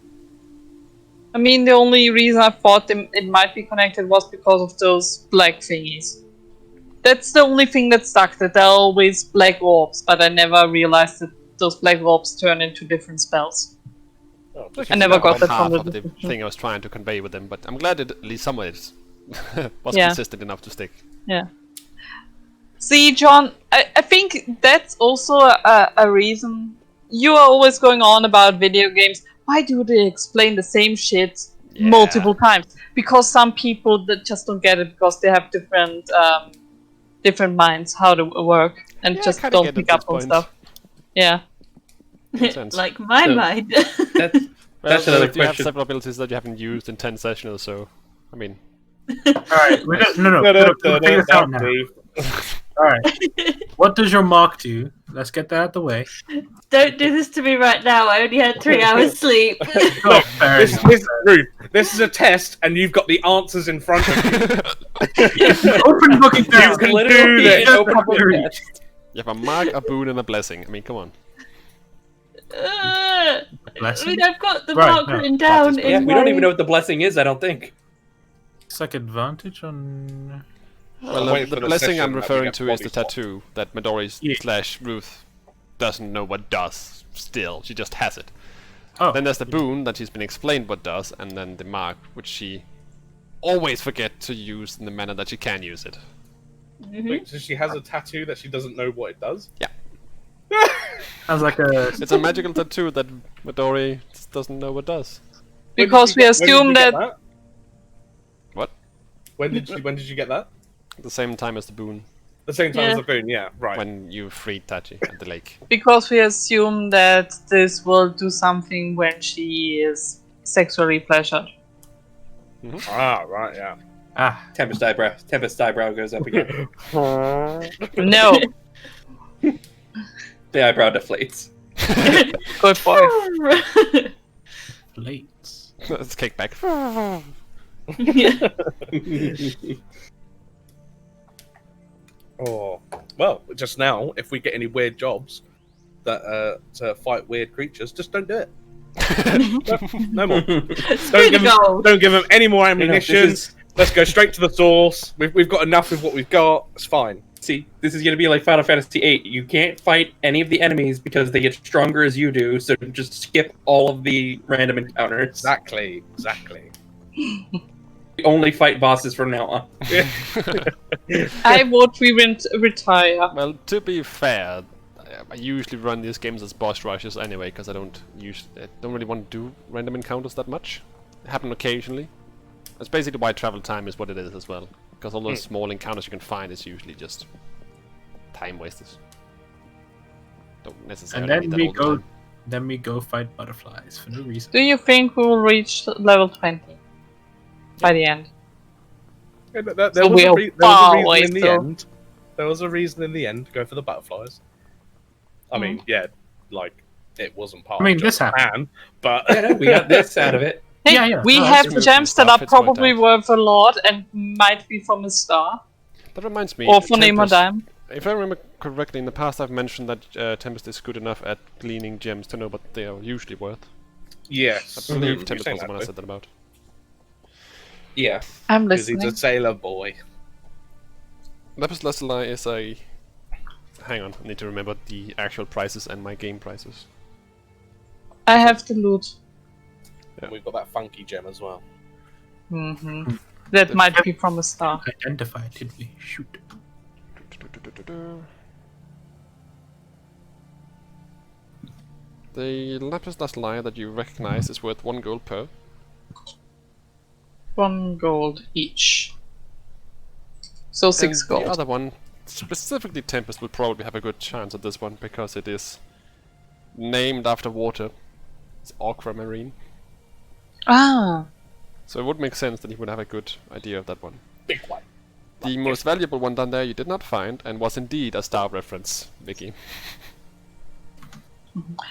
I mean, the only reason I thought it might be connected was because of those black thingies. That's the only thing that stuck, that they're always black orbs, but I never realized that those black orbs turn into different spells. Oh, I never got that half from the of the description. thing I was trying to convey with them, but I'm glad that at least some of it was Yeah. consistent enough to stick. Yeah. See, John, I think that's also a reason. You are always going on about video games. Why do they explain the same shit multiple times? Because some people that just don't get it because they have different minds how to work and Yeah, I just kinda don't get pick at up this on point. stuff. Yeah. Makes sense. Like my So- mind. That's Well, that's another you have question. several abilities that you haven't used in 10 sessions or so. I mean, Alright, no, we'll figure this out now. Alright. What does your mark do? Let's get that out of the way. Don't do this to me right now. I only had 3 hours sleep. Oh, fair This, enough. this, Ruth, this is a test, and you've got the answers in front of you. Open book exam. You can Literally do this. an open book test. you have a mark, a boon, and a blessing. I mean, come on. I Blessing? mean, I've got the Right, mark no. written down. Yeah, Yeah, in we don't my- even know what the blessing is. I don't think. It's like advantage on. Well, waiting the for the blessing session I'm that we referring get to is the body swap. tattoo that Midori Yeah. / Ruth doesn't know what does. Still, she just has it. Oh, Then there's the boon that she's been explained what does, and then the mark, which she always forget to use in the manner that she can use it. Wait, so she has a tattoo that she doesn't know what it does? sounds like a. It's a magical tattoo that Midori just doesn't know what does. Because we assume that. What? When did you get that? At the same time as the boon, The same time Yeah. as the boon, yeah, right. when you freed Tachi at the lake. Because we assume that this will do something when she is sexually pleasured. Ah, right, yeah. Ah, Tempest eyebrow goes up again. No. The eyebrow deflates. Good boy. plates. Let's kick back. Yeah. Oh, well, just now, if we get any weird jobs that to fight weird creatures, just don't do it. No more. Screw the gold. Don't give them any more You know, ammunition. this is- Let's go straight to the source. We've got enough with what we've got. It's fine. See, this is going to be like Final Fantasy VIII. You can't fight any of the enemies because they get stronger as you do, so just skip all of the random encounters. Exactly. We only fight bosses from now on. I vote we retire. Well, to be fair, I usually run these games as boss rushes anyway, because I don't really want to do random encounters that much. They happen occasionally. That's basically why travel time is what it is as well. Because all those small encounters you can find is usually just time wasters. Don't necessarily And need then that we all the go. time. Then we go fight butterflies for no reason. Do you think we will reach level 20 by the end? Yeah, there So was we a are there far was a away reason in the still. end. There was a reason in the end to go for the butterflies. I mean, yeah, like it wasn't part. I mean, of this John's happened. plan, but Yeah, no, we got this out of it. Hey, Yeah. we No, have that's gems good that are stuff, it's worked probably out. worth a lot and might be from a star. That reminds me. Or for name or Tempest- dime. If I remember correctly, in the past I've mentioned that Tempest is good enough at gleaning gems to know what they are usually worth. yes, I believe you're Tempest saying was the that, one I though. said that about. Yeah. I'm 'Cause he's listening. a sailor boy. Lapis Lazuli is a... Hang on, I need to remember the actual prices and my game prices. I have the loot. And we've got that funky gem as well. That might be from a star. Identify, did we? Shoot. The Lapis Lazuli that you recognize is worth 1 gold per. 1 gold each. So 6 and gold. The other one, specifically Tempest, will probably have a good chance at this one because it is named after water. It's aquamarine. Ah. So it would make sense that he would have a good idea of that one. Big one. The most valuable one down there you did not find, and was indeed a star reference, Vicky.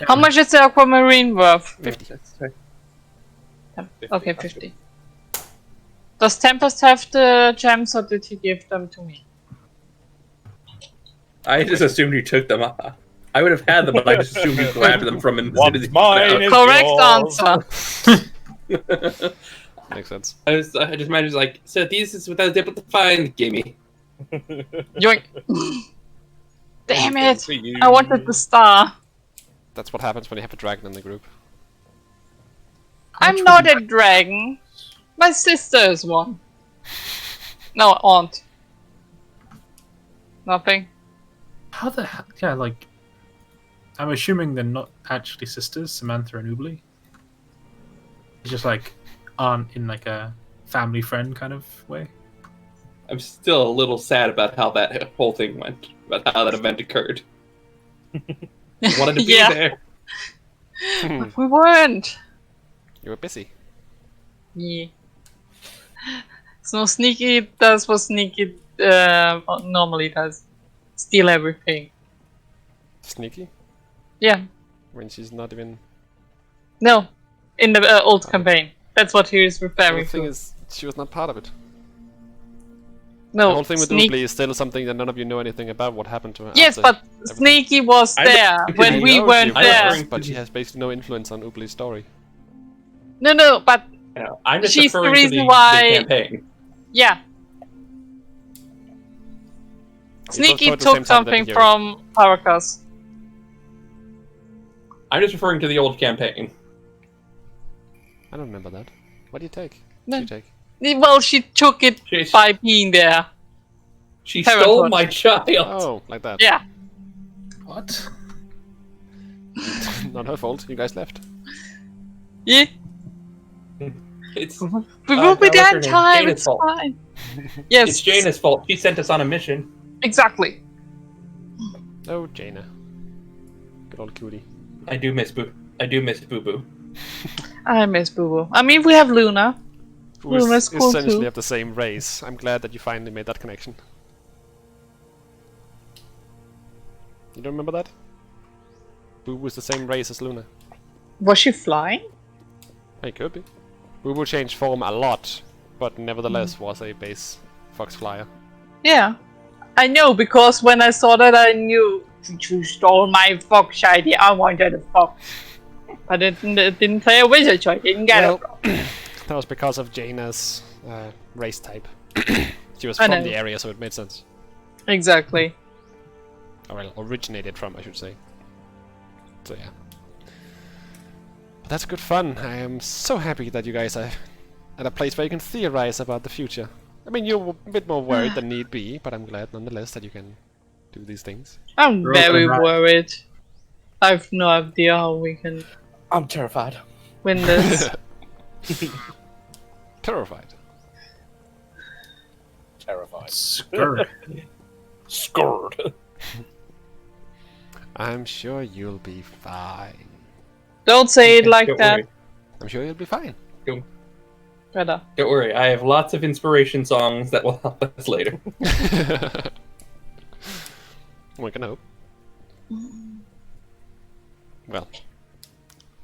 How much is the aquamarine worth? 50. That's right. Okay, 50. Does Tempest have the gems or did he give them to me? I just assumed you took them. I would have had them, but I just assumed you grabbed them from him. as soon as you mine is Correct yours. answer. Makes sense. I just imagined like, so this is what I was able to find, gimme. Yoink. Damn it! For you. I wanted the star. That's what happens when you have a dragon in the group. I'm not a dragon. My sister is one. No, aunt. Nothing. How the hell? Yeah, like, I'm assuming they're not actually sisters, Samantha and Oobly. It's just like aunt in like a family friend kind of way. I'm still a little sad about how that whole thing went, about how that event occurred. Wanted to be Yeah. there. We weren't. You were busy. Yeah. So Sneaky does what Sneaky normally does. Steal everything. Sneaky? Yeah. When she's not even... No. In the old campaign. That's what he is The referring thing to. is, she was not part of it. No, The whole thing with Sneak- Oobly is still something that none of you know anything about what happened to her. Yes, after but everything. Sneaky was I there don't- when I we know weren't she there. was, but she has basically no influence on Oobly's story. No, but You know, I'm just She's the referring to reason the why- campaign. yeah. both Sneaky thought the same took time that something he- from Parakas. I'm just referring to the old campaign. I don't remember that. What do you take? No. What do you take? Well, she took it She- by being there. She Parenthood. stole my child. Oh, like that. Yeah. What? Not her fault. You guys left. Yeah. It's We will be what's there her in name? time. Jaina's It's fault. fine. Yes. It's Jaina's fault. She sent us on a mission. Exactly. Oh, Jaina. Good old cutie. I do miss Boo. I do miss Boo Boo. I miss Boo Boo. I mean, we have Luna. Who is Luna's cool essentially too. of the same race. I'm glad that you finally made that connection. You don't remember that? Boo Boo is the same race as Luna. Was she flying? It could be. Boo Boo changed form a lot, but nevertheless was a base fox flyer. Yeah. I know, because when I saw that, I knew you stole my fox idea. I wanted a fox. But it didn't say a wizard, so I didn't get Well, it. that was because of Jaina's race type. She was I from know. the area, so it made sense. Exactly. Or well, originated from, I should say. So yeah. But that's good fun. I am so happy that you guys are at a place where you can theorize about the future. I mean, you're a bit more worried than need be, but I'm glad nonetheless that you can do these things. I'm We're very open back. worried. I've no idea how we can I'm terrified. win this. Terrified. Terrified. Skrr. Scored. I'm sure you'll be fine. Don't say it like Don't that. worry. I'm sure you'll be fine. Better. Don't worry. I have lots of inspiration songs that will help us later. We can hope. Well,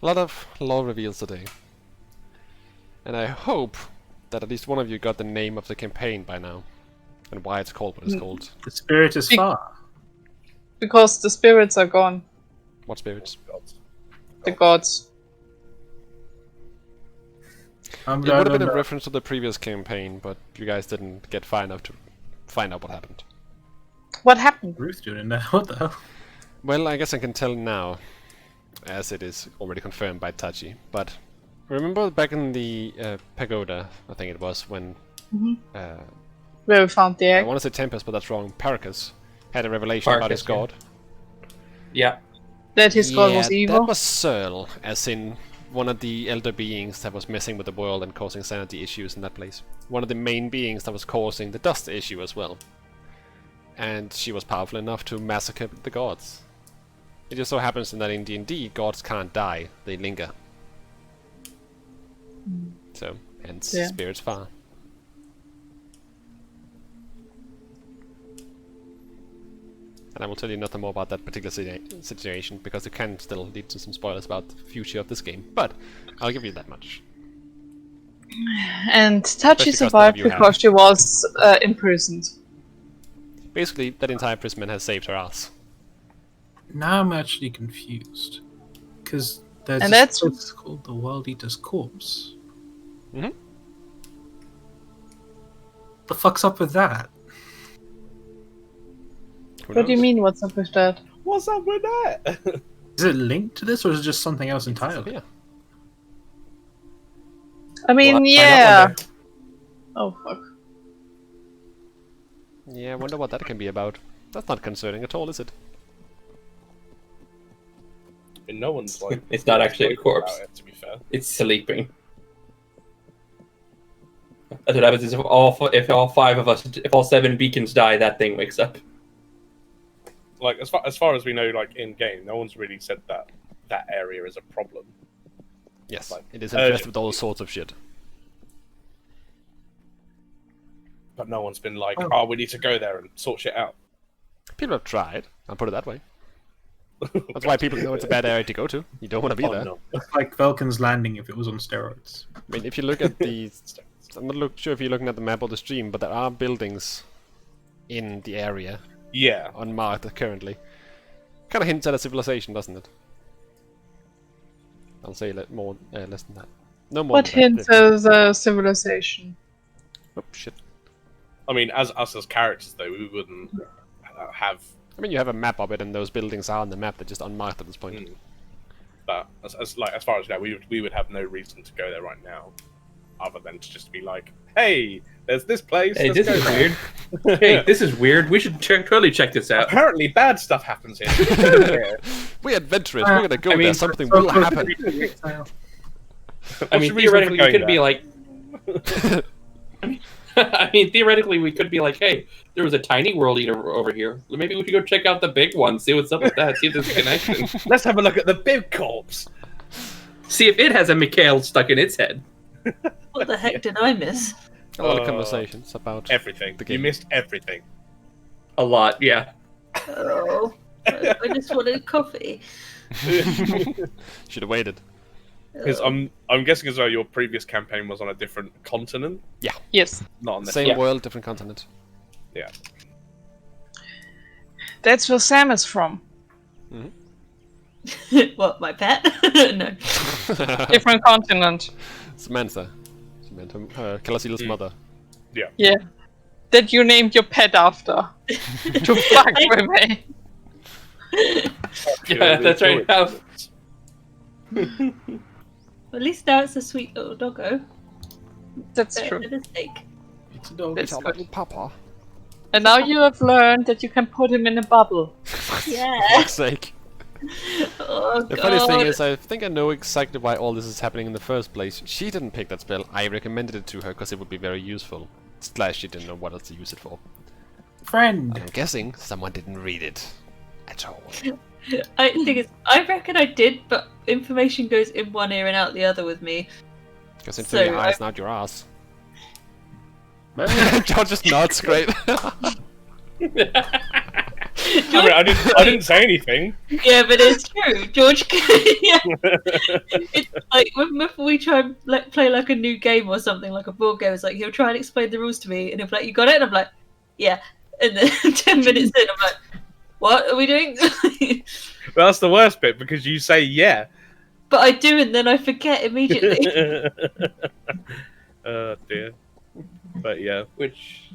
a lot of lore reveals today. And I hope that at least one of you got the name of the campaign by now. And why it's called what it's called. The spirit is Be- far. Because the spirits are gone. What spirits? The gods. I'm It would have been a remember- reference to the previous campaign, but you guys didn't get far enough to find out what happened. What happened? Ruth doing that. What the hell? Well, I guess I can tell now, as it is already confirmed by Tachi. But remember back in the pagoda, I think it was, when Where we found the I egg. want to say Tempest, but that's wrong. Paracus had a revelation about his Paracus, yeah. god. Yeah. That his god was That evil. was Searle, as in one of the elder beings that was messing with the world and causing sanity issues in that place. One of the main beings that was causing the dust issue as well. And she was powerful enough to massacre the gods. It just so happens that in D&D, gods can't die, they linger. So, hence, Yeah. spirits far. And I will tell you nothing more about that particular situation, because it can still lead to some spoilers about the future of this game. But, I'll give you that much. And Especially Tachi because none survived of you have. because she was imprisoned. Basically, that entire prisonman has saved her ass. Now I'm actually confused. Because there's And this that's- place called the World Eater's Corpse. Mhm. The fuck's up with that? Who What do you knows? mean, what's up with that? What's up with that? Is it linked to this or is it just something else entirely? Yeah. I mean, Well, I yeah. find out one day. Oh, fuck. Yeah, I wonder what that can be about. That's not concerning at all, is it? And no one's like. It's not actually a corpse. about it, to be fair. It's sleeping. That's what happens is if all 7 beacons die, that thing wakes up. Like as far as we know, like in game, no one's really said that that area is a problem. Yes, Like, it is infested with all sorts of shit. But no one's been like, "Oh, we need to go there and sort shit out." People have tried. I'll put it that way. That's why people know it's a bad area to go to. You don't want to be there. No. It's like Vulcan's Landing if it was on steroids. I mean, if you look at the... I'm not sure if you're looking at the map or the stream, but there are buildings in the area Yeah. unmarked currently. Kind of hints at a civilization, doesn't it? I'll say more, less than that. No more. What than that. hints as civilization? Oh shit! I mean, as us as characters, though, we wouldn't have. I mean, you have a map of it, and those buildings are on the map. They're just unmarked at this point. But as far as you know, we would have no reason to go there right now, other than to just be like, "Hey, there's this place. Hey, let's this go is there." weird. Hey, this is weird. We should totally check this out. Apparently, bad stuff happens here. We're adventurous. We're gonna go I mean, there. Something will happen. I mean, What's your reason theoretically, for we could going be like. I mean, theoretically, we could be like, hey, there was a tiny world eater over here. Maybe we should go check out the big one, see what's up with that, see if there's a connection. Let's have a look at the big corpse. See if it has a Mikhail stuck in its head. What the heck did I miss? A lot of conversations about Everything. the You game. missed everything. A lot, yeah. Oh, I just wanted coffee. Should have waited. Because I'm guessing as well, your previous campaign was on a different continent, Yes, not on this. Same Yeah. world, different continent. Yeah. that's where Sam is from. What, my pet? No. Different continent. Samantha. Her Kalasila's mother. Yeah. That you named your pet after. To fuck with me. Yeah, that's right. Now, At least now it's a sweet little doggo. That's Better true. than a steak. It's a dog. That's It's good. little papa. And now you have learned that you can put him in a bubble. Yeah. For fuck's sake. Oh, The God. funny thing is, I think I know exactly why all this is happening in the first place. She didn't pick that spell. I recommended it to her because it would be very useful. Slash, she didn't know what else to use it for. Friend. And I'm guessing someone didn't read it at all. I think it's. I reckon I did, but information goes in one ear and out the other with me. Because into So, your eyes, not your ass. George just nods great. I mean, I didn't say anything. Yeah, but it's true. George. Yeah. It's like whenever we try and play like a new game or something, like a board game, it's like he'll try and explain the rules to me, and he'll be like, "You got it?" And I'm like, "Yeah." And then 10 minutes in, I'm like, "What are we doing?" Well, that's the worst bit because you say yeah. But I do, and then I forget immediately. Oh dear. But yeah. which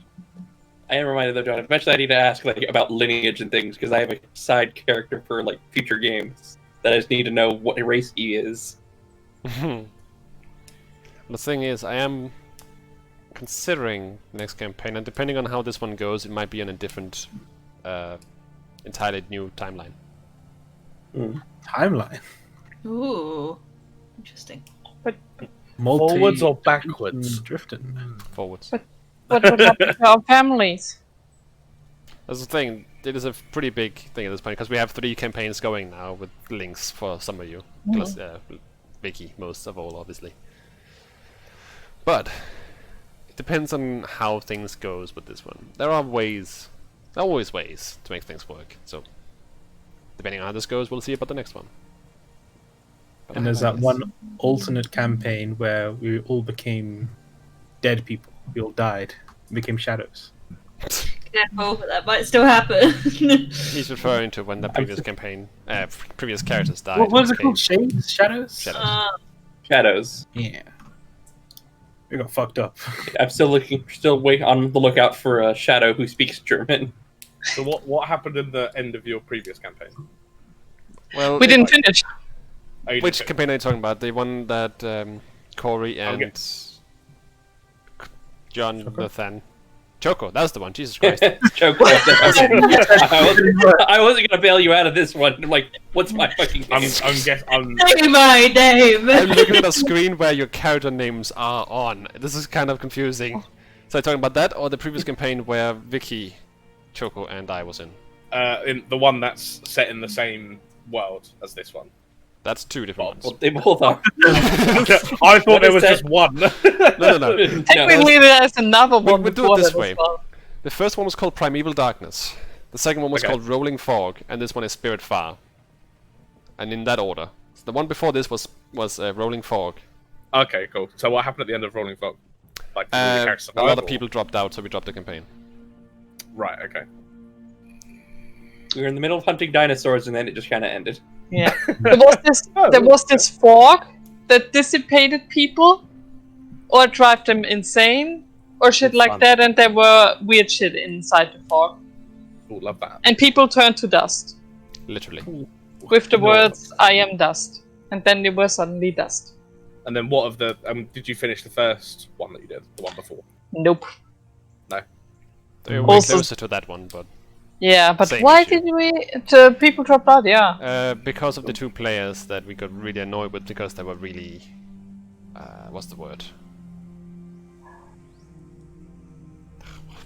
I am reminded though, John. Eventually, I need to ask like about lineage and things because I have a side character for like future games that I just need to know what race he is. The thing is, I am considering the next campaign, and depending on how this one goes, it might be in a different, entirely new timeline. Timeline. Ooh, interesting. Forwards or backwards? Drifting. Forwards. What would happen to our families? That's the thing. It is a pretty big thing at this point because we have 3 campaigns going now with links for some of you, plus Vicky most of all, obviously. But it depends on how things goes with this one. There are ways, always ways to make things work. So depending on how this goes, we'll see about the next one. But And I there's like that this. one alternate campaign where we all became dead people. We all died. Became shadows. Careful, that might still happen. He's referring to when the previous campaign, previous characters died. What was in it called? this game. Shades? Shadows? Shadows. Shadows. Yeah. We got fucked up. I'm still wait on the lookout for a shadow who speaks German. So what happened in the end of your previous campaign? Well, We didn't finish. Oh, you which didn't campaign are you talking about? The one that Corey and Okay. John Nathan Choco, that's the one. Jesus Christ. Choco. I wasn't gonna bail you out of this one. I'm like, what's my fucking name? Say my name! I'm looking at a screen where your character names are on. This is kind of confusing. So I'm talking about that or the previous campaign where Vicky, Choco, and I was in? In the one that's set in the same world as this one. That's two different ones. Well, they both are. I thought there was just one. No. Technically, there's another one. We'll do before it this that as way. well. The first one was called Primeval Darkness. The second one was Okay. called Rolling Fog, and this one is Spirit Far. And in that order. So the one before this was Rolling Fog. Okay, cool. So what happened at the end of Rolling Fog? Like, did the characters A survive, lot of or- people dropped out, so we dropped the campaign. Right. Okay. We were in the middle of hunting dinosaurs, and then it just kind of ended. Yeah. There was this fog that dissipated people, or drive them insane, or shit like Fun. that, and there were weird shit inside the fog. Oh, love that. And people turned to dust. Literally. With the No. words, I am dust. And then they were suddenly dust. And then what of the? Did you finish the first one that you did? The one before? Nope. They were way Also- closer to that one, but Yeah, but Same why issue. did the people drop out? Yeah. because of the two players that we got really annoyed with because they were really what's the word?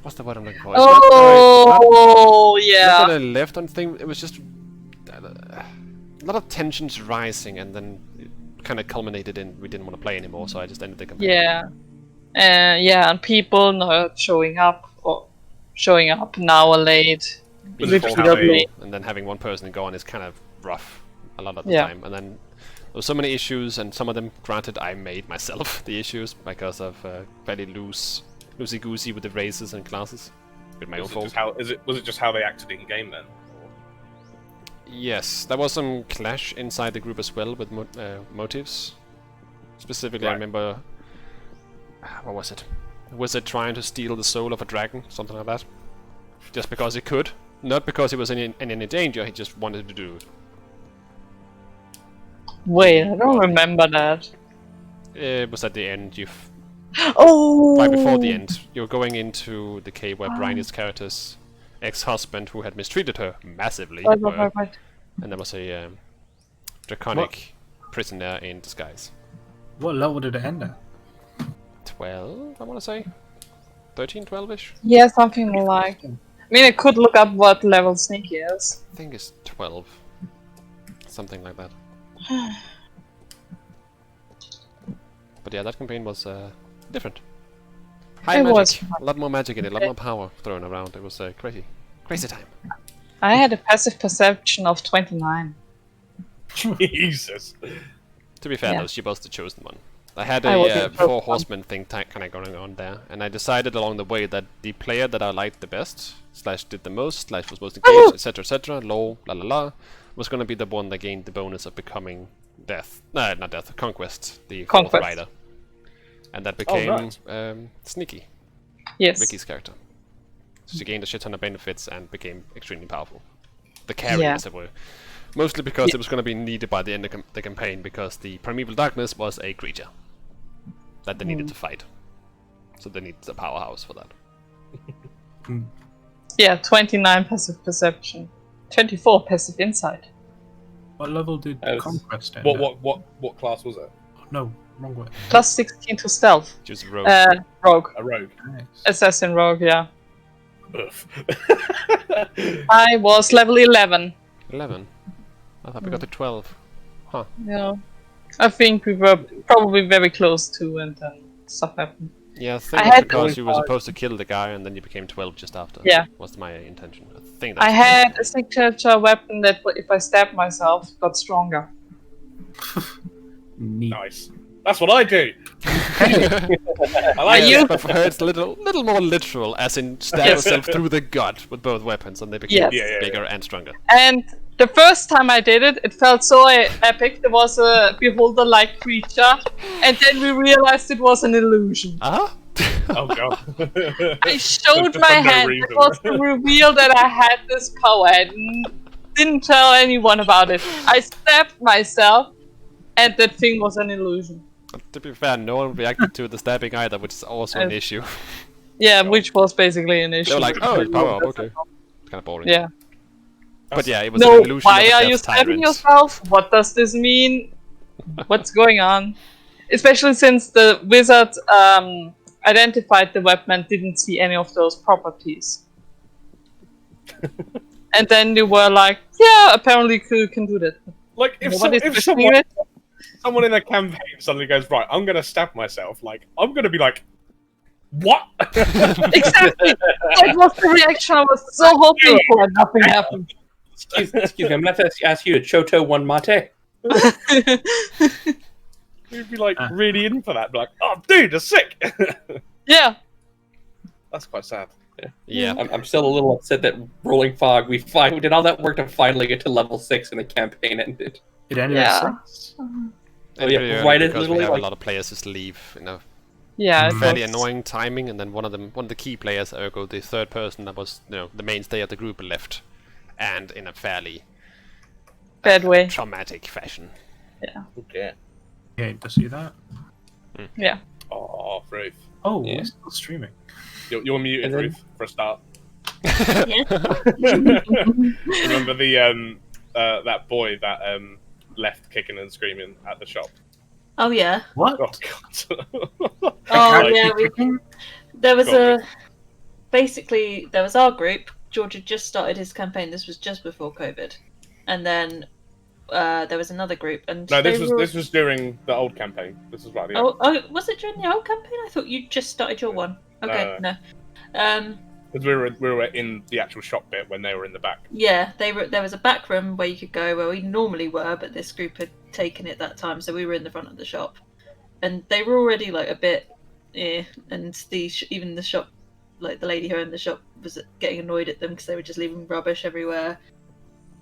What's the word I'm looking for? It's not Oh, not yeah. that I left on thing. It was just a lot of tensions rising, and then it kind of culminated in we didn't want to play anymore. So I just ended the campaign. Yeah. And people not showing up, or showing up an hour late. Being Was it forced just to how they- and then having one person gone is kind of rough a lot of the Yeah. time. And then there were so many issues, and some of them, granted, I made myself the issues because of fairly loosey goosey with the races and classes. With my own fault. Was it just how they acted in game then? Yes, there was some clash inside the group as well with motives. Specifically, I Right. remember. What was it? Was it trying to steal the soul of a dragon? Something like that? Just because he could? Not because he was in any danger, he just wanted to do it. Wait, I don't remember that. It was at the end, Oh! right before the end. You're going into the cave where Bryony's character's ex-husband, who had mistreated her massively, were, Right. and there was a draconic prisoner in disguise. What level did it end at? 12, I want to say? 13, 12-ish? Yeah, something like. I mean, I could look up what level Sneaky is. I think it's 12. Something like that. But yeah, that campaign was different. High It magic. was. A lot more magic in it, a lot more power thrown around. It was crazy. Crazy time. I had a passive perception of 29. Jesus. To be fair Yeah. though, she was the chosen one. I had I was a the four chosen horsemen thing kind of going on there, and I decided along the way that the player that I liked the best, / did the most, / was most engaged, etc., lol, la la la, was going to be the one that gained the bonus of becoming not death, conquest, the fourth Conquest. rider. And that became right. Sneaky, Yes. Vicky's character. So she gained a shit ton of benefits and became extremely powerful. The carry, Yeah. as it were. Mostly because it was going to be needed by the end of the campaign, because the Primeval Darkness was a creature that they needed to fight. So they needed a powerhouse for that. Yeah, 29 passive perception. 24 passive insight. What level did That was- Conquest end What class was it? at? No, wrong way. Plus 16 to stealth. She was a rogue. Rogue. A rogue. Nice. Assassin rogue, yeah. Oof. I was level 11. 11. I thought we got to 12. Yeah. I think we were probably very close to, and then stuff happened. Yeah, I think I it's had- because you were supposed to kill the guy and then you became 12 just after. Yeah. Was my intention. I think that's I had a signature weapon that if I stabbed myself, got stronger. Neat. Nice. That's what I do. I Are like you- it. But for her, it's a little more literal, as in stab Yes. yourself through the gut with both weapons, and they became Yes. Yeah, yeah, bigger and stronger. And the first time I did it, it felt so epic. There was a beholder-like creature, and then we realized it was an illusion. Uh-huh. Oh god. I showed Just my for no hand. reason. It was the reveal that I had this power. I didn't tell anyone about it. I stabbed myself, and that thing was an illusion. To be fair, no one reacted to the stabbing either, which is also an issue. Yeah, which was basically an issue. They were like, oh, it's power up, okay. It's kind of boring. Yeah. But yeah, it was an No, evolution why of a are you death stabbing tyrant. yourself? What does this mean? What's going on? Especially since the wizard identified the weapon and didn't see any of those properties. And then you were like, yeah, apparently you can do that. Like, if Nobody's questioning someone, it. someone in a campaign suddenly goes, right, I'm going to stab myself, like, I'm going to be like, what? Exactly. That was the reaction I was so hoping for, and nothing happened. Excuse me, I'm going to have to ask you to Choto one mate. You'd be like really in for that. Be like, oh, dude, you're sick. Yeah. That's quite sad. Yeah. I'm still a little upset that Rolling Fog, we did all that work to finally get to level 6 and the campaign ended. It ended Yeah. at 6. And yeah, pretty early right at because we literally, have like- a lot of players just leave, you know, Yeah, it fairly was annoying timing, and then one of the key players, ergo the third person that was, you know, the mainstay of the group, left, and in a fairly bad way. traumatic fashion. Okay. Yeah, to see that. Yeah. Oh, Ruth. Oh, Yeah. we're still streaming. You're muted, And then- Ruth, for a start. Yeah. Remember the that boy that left kicking and screaming at the shop? Oh yeah. What? Oh god. Oh Like- yeah. There was Go on, basically there was our group. George had just started his campaign. This was just before COVID, and then there was another group. And No, they this were- was during the old campaign. This was right at the end. Oh, was it during the old campaign? I thought you just started your one. Okay, no. Because we were in the actual shop bit when they were in the back. Yeah, there was a back room where you could go where we normally were, but this group had taken it that time, so we were in the front of the shop, and they were already like a bit, and even the shop, like the lady who owned the shop was getting annoyed at them because they were just leaving rubbish everywhere,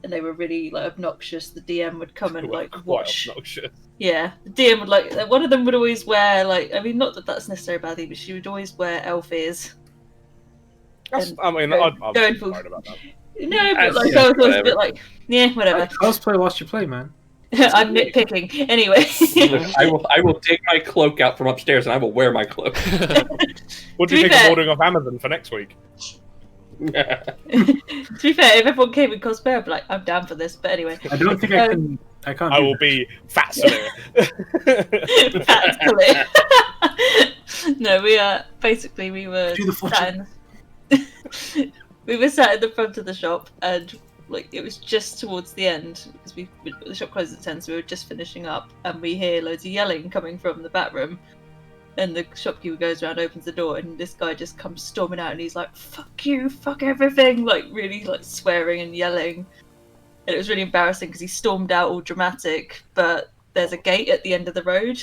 and they were really like obnoxious. The DM would come and like Quite watch. obnoxious. Yeah, the DM would like one of them would always wear like, I mean, not that that's necessarily a bad thing, but she would always wear elf ears. That's, And I mean, go- I'm going super for- worried about that. No, but like yeah, I was always a whatever. bit like, yeah, whatever. Let's play Watch You Play, man. I'm nitpicking. Anyway. Look, I will take my cloak out from upstairs and I will wear my cloak. What do To you be think of fair- ordering off Amazon for next week? To be fair, if everyone came in cosplay, I'd be like, I'm down for this. But anyway, I don't think I can. I can't. I do will that. be fat Celia. Factually. No, we basically we were Do the fortune. we were sat in the front of the shop, and like it was just towards the end because the shop closed at 10, so we were just finishing up, and we hear loads of yelling coming from the back room. And the shopkeeper goes around, opens the door, and this guy just comes storming out, and he's like, "Fuck you, fuck everything!" Like really, like swearing and yelling. And it was really embarrassing because he stormed out all dramatic, but there's a gate at the end of the road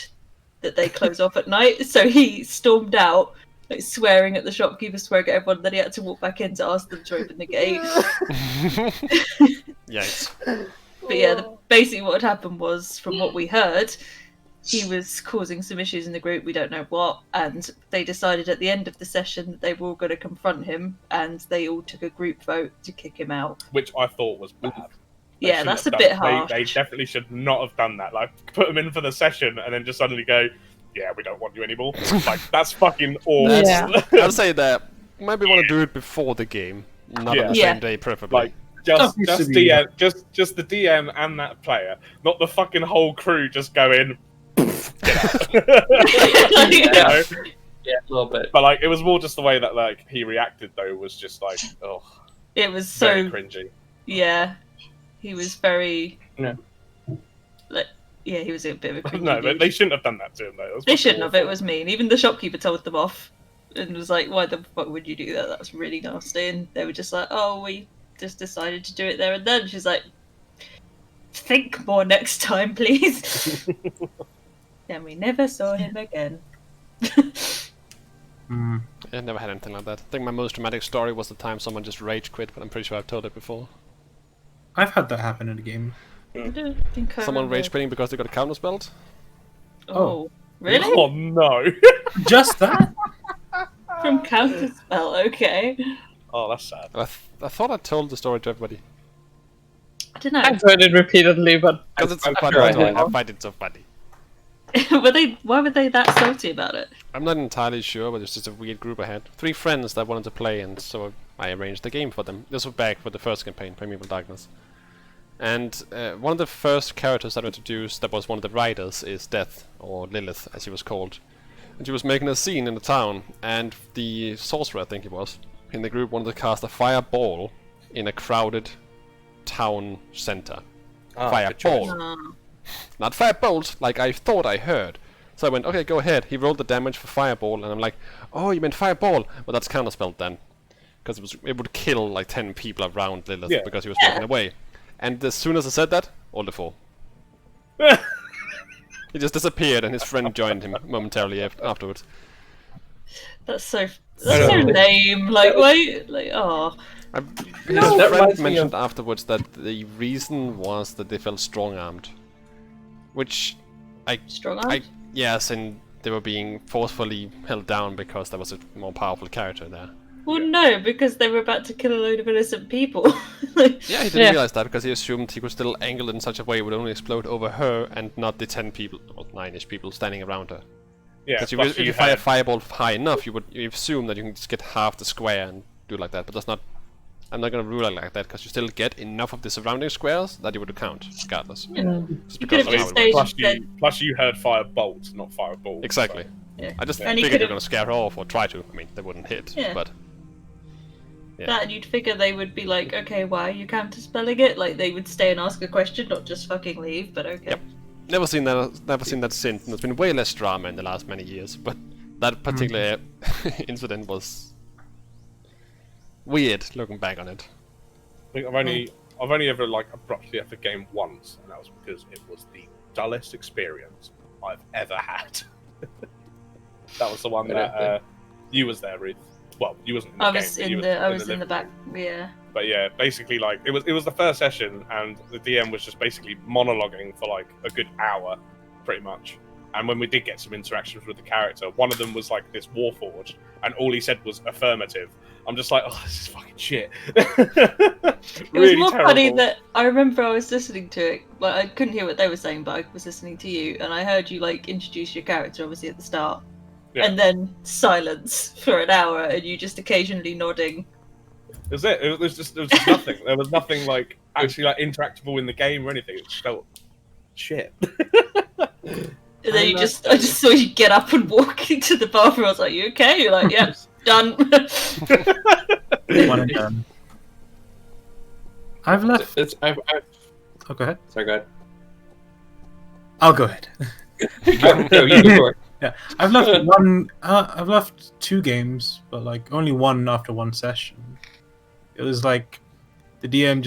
that they close off at night. So he stormed out, like swearing at the shopkeeper, swearing at everyone. Then he had to walk back in to ask them to open the gate. Yikes. But yeah, basically what had happened was, from what we heard, he was causing some issues in the group, we don't know what, and they decided at the end of the session that they were all going to confront him, and they all took a group vote to kick him out. Which I thought was bad. They Yeah, shouldn't that's a have bit done- harsh. They definitely should not have done that. Like, put them in for the session and then just suddenly go, yeah, we don't want you anymore. Like, that's fucking awful. Yeah. I'd say that maybe want to do it before the game, not Yeah. on the Yeah. same day, preferably. Like, just Stuff needs to be- DM, just the DM and that player, not the fucking whole crew just going. Get out. You know? Yeah, a little bit. But like, it was more just the way that like he reacted though was just like, oh, It was very so, cringy. yeah, he was very, Yeah. like, yeah, he was a bit of a cringy No, dude. they shouldn't have done that to him though. That was They fucking shouldn't have. awful. It was mean. Even the shopkeeper told them off and was like, "Why the fuck would you do that? That was really nasty." And they were just like, "Oh, we just decided to do it there and then." She's like, "Think more next time, please." And we never saw him again. Mm. I never had anything like that. I think my most dramatic story was the time someone just rage quit, but I'm pretty sure I've told it before. I've had that happen in a game. I don't think I Someone remember. rage quitting because they got a counter spelled. Oh, really? Oh no! Just that? From Counterspell? Okay. Oh, that's sad. I thought I told the story to everybody. I don't know. I've heard it repeatedly, but Because it's I'm so funny. sure I I have. find it so funny. Why were they that salty about it? I'm not entirely sure, but it's just a weird group I had. 3 friends that wanted to play, and so I arranged the game for them. This was back for the first campaign, Primeval Darkness. And one of the first characters that I introduced, that was one of the writers, is Death, or Lilith, as she was called. And she was making a scene in the town, and the sorcerer, I think it was, in the group wanted to cast a fireball in a crowded town center. Fireball. Not firebolt, like I thought I heard. So I went, okay, go ahead. He rolled the damage for fireball, and I'm like, oh, you meant fireball? Well, that's counterspelled then. Because it would kill like 10 people around Lilith because he was walking away. And as soon as I said that, all the 4. He just disappeared, and his friend joined him momentarily afterwards. That's so lame. Like, why? Like, oh. His friend mentioned afterwards that the reason was that they felt strong-armed. Which Strong-armed? Yes, and they were being forcefully held down because there was a more powerful character there. Well, no, because they were about to kill a load of innocent people. Yeah, he didn't realize that because he assumed he could still angle it in such a way it would only explode over her and not the 10 people, or 9-ish people standing around her. Yeah, Because if you fire a fireball high enough, you assume that you can just get half the square and do like that, but that's not... I'm not gonna rule it like that, because you still get enough of the surrounding squares that you would count, regardless. Just because of how it works. Plus you heard firebolt, not fireball. Exactly. So. Yeah. I just And he figured could've- you're gonna scare her off, or try to. I mean, they wouldn't hit, but... Yeah. That, and you'd figure they would be like, okay, why are you counterspelling it? Like, they would stay and ask a question, not just fucking leave, but okay. Yep. Never seen that since. There's been way less drama in the last many years, but that particular incident was weird looking back on it. I think I've only ever like abruptly left a game once, and that was because it was the dullest experience I've ever had. That was the one that you was there, Ruth. Well, you wasn't in the game. I was in the back. Yeah. But yeah, basically, like it was the first session, and the DM was just basically monologuing for like a good hour, pretty much. And when we did get some interactions with the character, one of them was like this Warforged, and all he said was affirmative. I'm just like, oh, this is fucking shit. It was more funny that I remember I was listening to it. Well, I couldn't hear what they were saying, but I was listening to you, and I heard you like introduce your character, obviously at the start, and then silence for an hour, and you just occasionally nodding. It was it. There was just nothing. There was nothing like actually like interactable in the game or anything. It just felt shit. And then I just saw you get up and walk into the bathroom. I was like, "You okay?" You're like, "Yeah, done." One and done. I've left. I've Oh, go ahead. Sorry, go ahead. I'll go ahead. No, you go for it. Yeah, I've left one. I've left 2 games, but like only one after one session. It was like the DM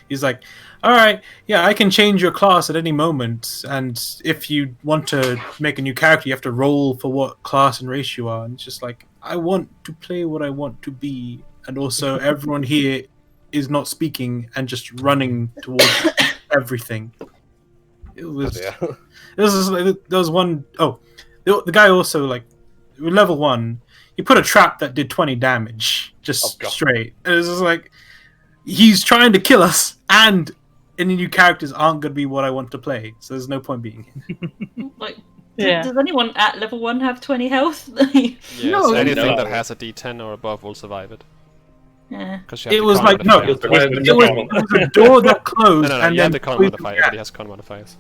he's like, all right, yeah, I can change your class at any moment, and if you want to make a new character, you have to roll for what class and race you are. And it's just like, I want to play what I want to be, and also everyone here is not speaking and just running towards everything. It was. There was one. Oh, the guy also like level 1. He put a trap that did 20 damage just straight. And it was just like he's trying to kill us, and any new characters aren't going to be what I want to play. So there's no point being. Like, does anyone at level 1 have 20 health? Yes, No, anything that has a D10 or above will survive it. Yeah. It was like no, it was a door that closed, No, and you have then the con modifier. Everybody has con modifiers.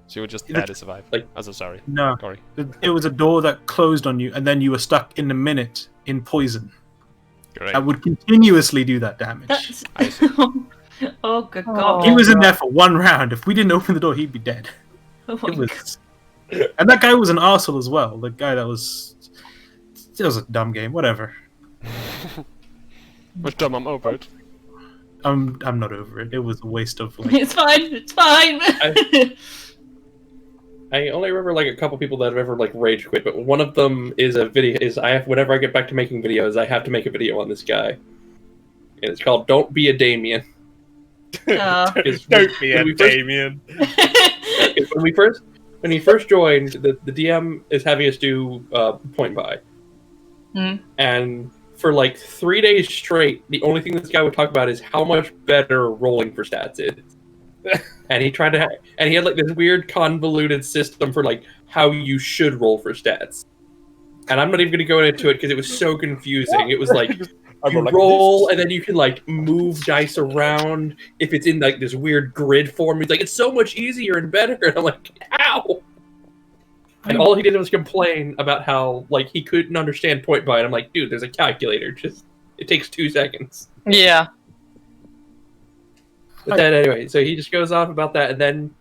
So you would just barely survive. Like, sorry. No, Sorry. it was a door that closed on you, and then you were stuck in a minute in poison. Great. That would continuously do that damage. That's... I see. Oh, good God. He was in there for 1 round. If we didn't open the door, he'd be dead. Oh my It was, and that guy was an arsehole as well. The guy that was, it was a dumb game. Whatever. What's dumb? I'm over it. I'm not over it. It was a waste of like. It's fine. It's fine. I only remember like a couple people that have ever like rage quit, but one of them is a video. Whenever I get back to making videos, I have to make a video on this guy, and it's called "Don't Be a Damien." Don't be a Damien. When we first joined, the DM is having us do point buy, and for like 3 days straight, the only thing this guy would talk about is how much better rolling for stats is. and he tried to, and he had like this weird convoluted system for like how you should roll for stats. And I'm not even going to go into it because it was so confusing. It was like you roll, and then you can like move dice around if it's in like this weird grid form. He's like, it's so much easier and better. And I'm like, how? And all he did was complain about how like he couldn't understand point buy. And I'm like, dude, there's a calculator. Just it takes 2 seconds. Yeah. But then anyway, so he just goes off about that, and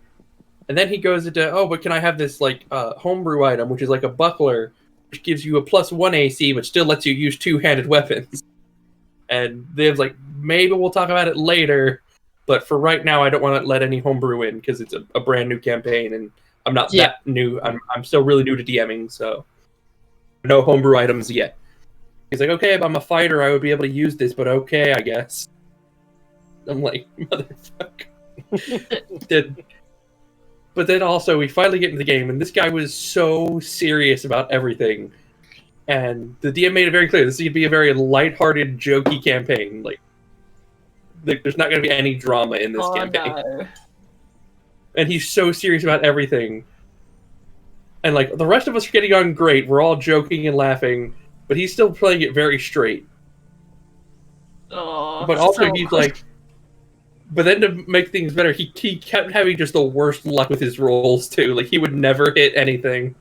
then he goes into, oh, but can I have this like homebrew item, which is like a buckler, which gives you a +1 AC, but still lets you use 2-handed weapons. And Viv's like, maybe we'll talk about it later, but for right now, I don't want to let any homebrew in because it's a brand new campaign, and I'm not that new. I'm still really new to DMing, so no homebrew items yet. He's like, okay, if I'm a fighter, I would be able to use this, but okay, I guess. I'm like, motherfucker. But then also, we finally get into the game, and this guy was so serious about everything. And the DM made it very clear, this is going to be a very lighthearted, jokey campaign. Like there's not going to be any drama in this campaign. No. And he's so serious about everything. And like the rest of us are getting on great. We're all joking and laughing, but he's still playing it very straight. Oh, But also so he's like, but then to make things better, he kept having just the worst luck with his rolls too. Like he would never hit anything.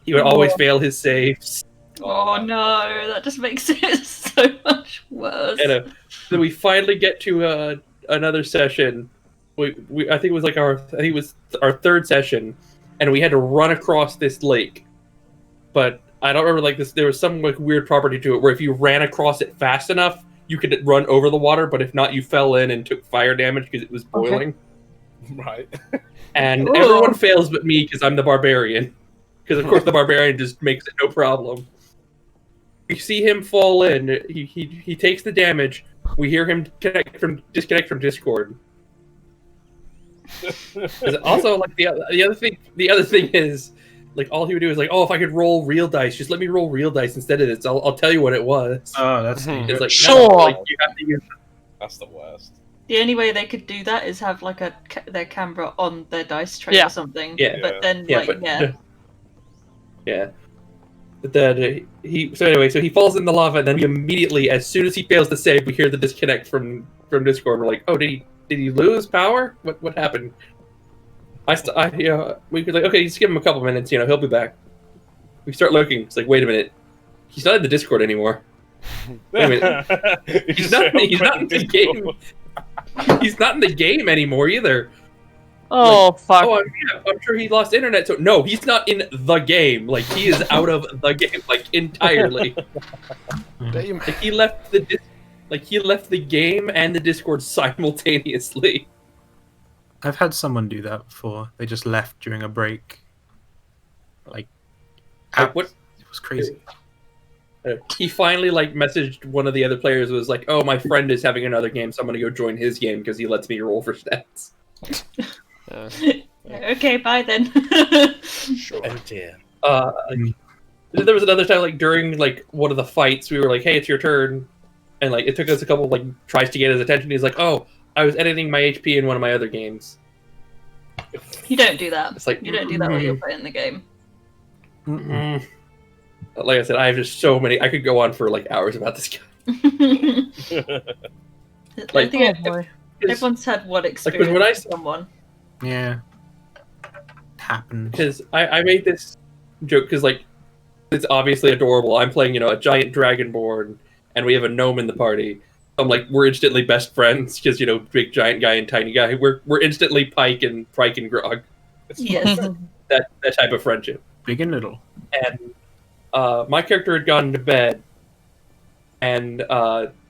He would always fail his saves. Oh no, that just makes it so much worse. And so we finally get to another session. I think it was like our 3rd session, and we had to run across this lake. But I don't remember like this. There was some like weird property to it where if you ran across it fast enough, you could run over the water. But if not, you fell in and took fire damage because it was boiling. Right. And Ooh. everyone fails but me because I'm the barbarian. Because of course the barbarian just makes it no problem. We see him fall in. He takes the damage. We hear him disconnect from Discord. Also, like the other thing is, like all he would do is like, oh, if I could roll real dice, just let me roll real dice instead of this. I'll tell you what it was. Oh, that's It's like, Sure. no, like, you have to use. That's the worst. The only way they could do that is have like their camera on their dice tray Yeah. or something. Yeah. But then Yeah. But then so he falls in the lava, and then we immediately, as soon as he fails to save, we hear the disconnect from Discord. We're like, oh, did he lose power? What happened? We could like, okay, just give him a couple minutes. He'll be back. We start looking. It's like, wait a minute, he's not in the Discord anymore. Wait a minute, he's not in the game. He's not in the game anymore either. Oh, fuck. Oh, I'm sure he lost internet. So no, he's not in the game. Like he is out of the game, like entirely. Damn. Like he left the game and the Discord simultaneously. I've had someone do that before. They just left during a break. Like What? It was crazy. He finally like messaged one of the other players. Was like, "Oh, my friend is having another game, so I'm gonna go join his game because he lets me roll for stats." Okay, bye then. Sure. Oh dear. There was another time, like during like one of the fights, we were like, "Hey, it's your turn," and like it took us a couple like tries to get his attention. He's like, "Oh, I was editing my HP in one of my other games." You don't do that. It's like You don't do that when you're playing the game. Mm-mm. Like I said, I have just so many. I could go on for like hours about this guy. I Like, think Oh, boy. everyone's had one experience when I- with someone. Yeah. It happened. Because I made this joke because like it's obviously adorable. I'm playing a giant dragonborn, and we have a gnome in the party. I'm like, we're instantly best friends because big giant guy and tiny guy. We're instantly Pike and Grog. Yes. That type of friendship. Big and little. And my character had gone to bed, and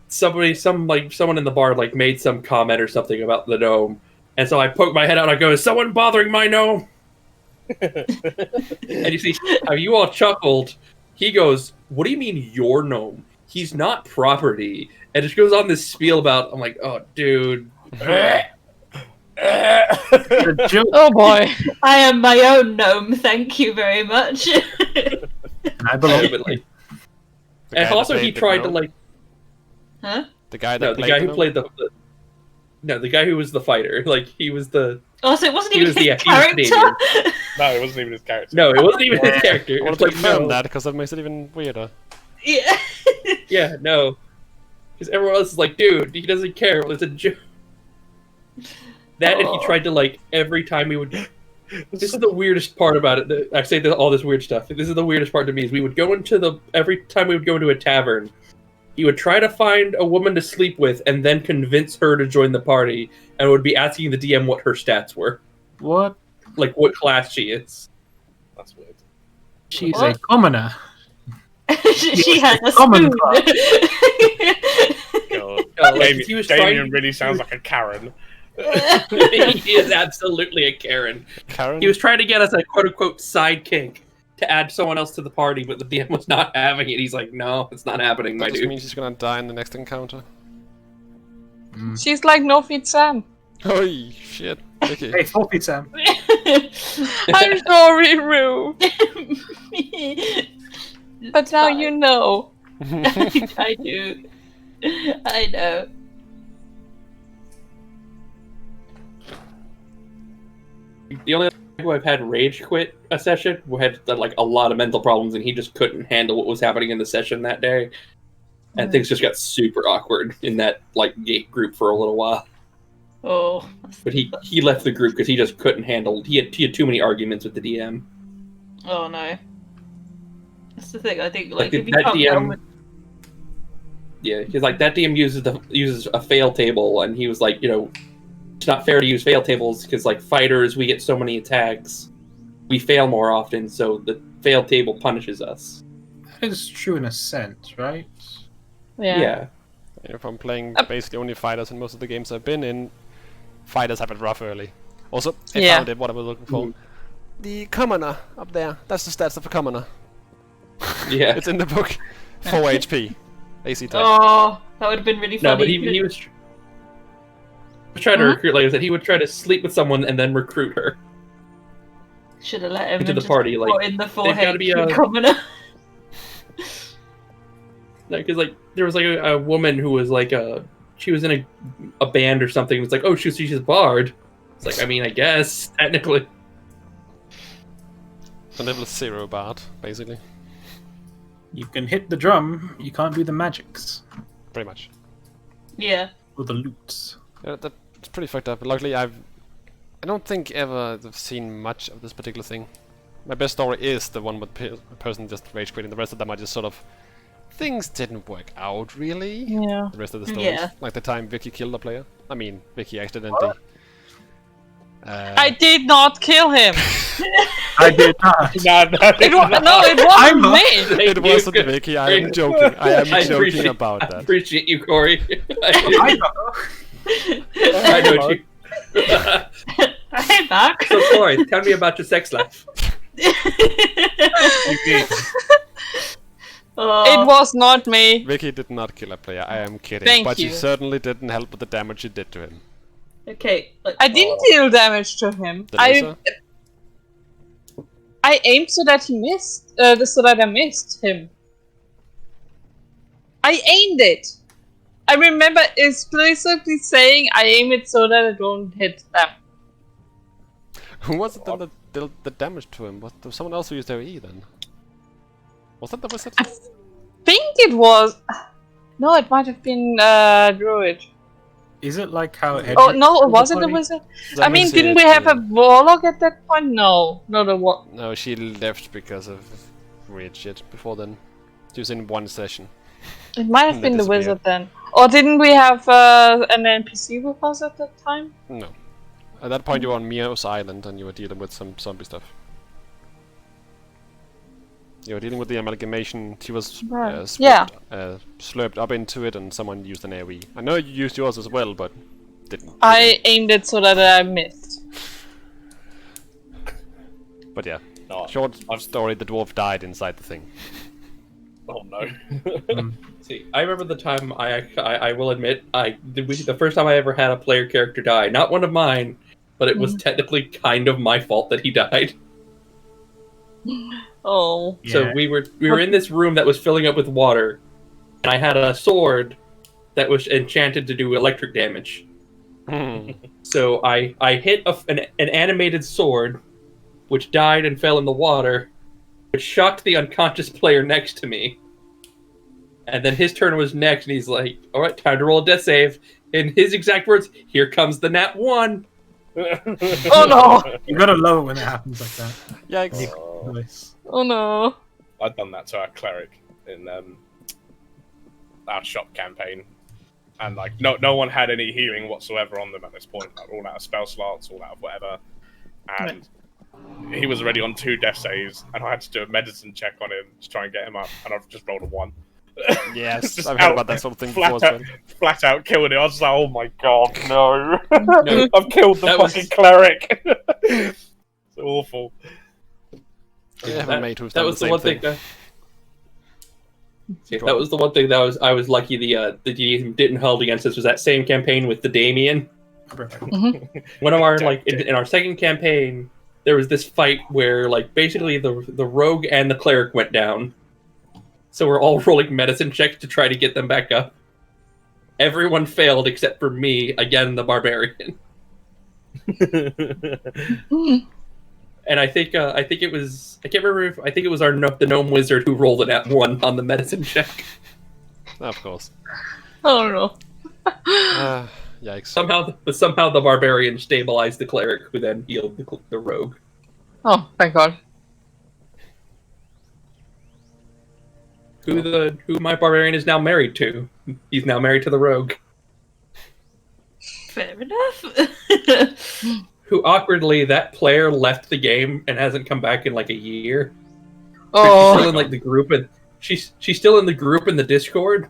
someone in the bar like made some comment or something about the gnome, and so I poked my head out. And I go, "Is someone bothering my gnome?" And you see how you all chuckled. He goes, "What do you mean your gnome? He's not property." And just goes on this spiel about. I'm like, "Oh, dude." The joke. Oh, boy. I am my own gnome, thank you very much. I belong. But, like, The guy and that also he played the tried to gnome? like Huh? The guy that no, the played guy the who gnome? played the No, the guy who was the fighter. Like, he was the... Oh, so it wasn't He even was his the- he was character. Canadian. No, it wasn't even his character. No, it wasn't even his character. I want It's to like, confirm no. that because that makes it even weirder. Yeah. Yeah, no. Because everyone else is like, dude, he doesn't care. It's a joke. That and he tried to, like, every time we would... This is the weirdest part about it. I say all this weird stuff. This is the weirdest part to me, is we would go into the... Every time we would go into a tavern, he would try to find a woman to sleep with and then convince her to join the party, and would be asking the DM what her stats were. What? Like, what class she is. That's weird. She's What? a commoner. She has a Common spoon. God. like, Damien, he was Damien trying- really sounds like a Karen. He is absolutely a Karen. Karen? He was trying to get us a quote-unquote sidekick to add someone else to the party, but the DM was not having it. He's like, no, it's not happening, my That just dude. means she's gonna die in the next encounter. She's like No Feet Sam. Holy shit. Okay. Hey, 4 feet, Sam. I'm sorry, Rue. But now you know. I do. I know. The only other guy who I've had rage quit a session who had like a lot of mental problems, and he just couldn't handle what was happening in the session that day, and things just got super awkward in that like gate group for a little while. Oh. But he left the group because he just couldn't handle. He had too many arguments with the DM. Oh no. That's the thing. I think Like, like if you that can't get on DM with Yeah, because like that DM uses a fail table, and he was like, it's not fair to use fail tables because like fighters, we get so many attacks, we fail more often, so the fail table punishes us. That is true in a sense, right? Yeah. If I'm playing basically only fighters in most of the games I've been in, fighters have it rough early. Also, I Yeah. found it, what I was looking for. The commoner up there, that's the stats of a commoner. Yeah. It's in the book. 4 HP. AC type. Oh, that would have been really funny. No, but he was trying to recruit. Like I said, he would try to sleep with someone and then recruit her. Should have let him into and the just party, like, put in the they've 4 gotta be a- commoner. Because like there was like a woman who was like she was in a band or something. It was like, oh, she's a bard. It's like, I mean, I guess technically. The level 0 bard, basically. You can hit the drum, you can't do the magics. Pretty much. Yeah. Or the loots. Yeah, that's pretty fucked up. But luckily, I don't think ever I've seen much of this particular thing. My best story is the one with a person just rage quitting. The rest of them are just sort of things didn't work out really. Yeah. The rest of the stories, Yeah. like the time Vicky killed a player. I mean, Vicky accidentally. I did not kill him. I did not. It wasn't I'm not. me. It wasn't Vicky. I am joking. I am joking appreciate- about I that. appreciate you, Corey. I I know you. Hey, back. So, Corey, tell me about your sex life. Oh, It was not me. Vicky did not kill a player. I am kidding. Thank but you. she certainly didn't help with the damage she did to him. okay. Like, I didn't deal damage to him. The laser? I aimed so that he missed. So that I missed him. I aimed it. I remember explicitly saying I aim it so that I don't hit them. Who was it that dealt the damage to him? Was there someone else who used their E then? Was that the wizard? I think it was. No, it might have been Druid. Is it like how Edric Oh no, killed the was it the party? wizard? Let I me mean, see didn't it, we have yeah. a warlock at that point? No, not a what? No, she left because of weird shit before then. She was in one session. It might have That been the disappeared. wizard then. Or didn't we have an NPC with us at that time? No. At that point you were on Mio's island and you were dealing with some zombie stuff. You were dealing with the amalgamation. She was Right. Yeah. slurped up into it and someone used an AoE. I know you used yours as well, but didn't. I aimed it so that I missed. But yeah, No, short story, the dwarf died inside the thing. oh no. See, I remember the time I will admit the first time I ever had a player character die. Not one of mine, but it was technically kind of my fault that he died. Oh. So Yeah. we were in this room that was filling up with water, and I had a sword that was enchanted to do electric damage. So I hit an animated sword, which died and fell in the water, which shocked the unconscious player next to me. And then his turn was next, and he's like, "All right, time to roll a death save." In his exact words, "Here comes the nat 1." Oh no! You gotta love it when it happens like that. Yikes. Nice. Oh no! I'd done that to our cleric in our shop campaign, and like no one had any healing whatsoever on them at this point. Like, all out of spell slots, all out of whatever, and he was already on 2 death saves, and I had to do a medicine check on him to try and get him up, and I've just rolled a 1. Yes, Just I've heard out- about that sort of thing before. flat out killed it. I was like, oh my god, no! I've killed the That was- fucking cleric. It's awful. I have a mate who's That done was the the same one thing. thing. That was the one thing that I was lucky the DM didn't hold against us was that same campaign with the Damien. One of our like in our second campaign, there was this fight where like basically the rogue and the cleric went down. So we're all rolling medicine checks to try to get them back up. Everyone failed except for me, again the barbarian. And I think it was I can't remember if I think it was the gnome wizard who rolled it at 1 on the medicine check. Of course. Oh no! Yikes. Somehow the barbarian stabilized the cleric, who then healed the rogue. Oh, thank God! Who my barbarian is now married to. He's now married to the rogue. Fair enough. Who awkwardly that player left the game and hasn't come back in like a year. She's Oh, still in like the group and she's still in the group in the Discord.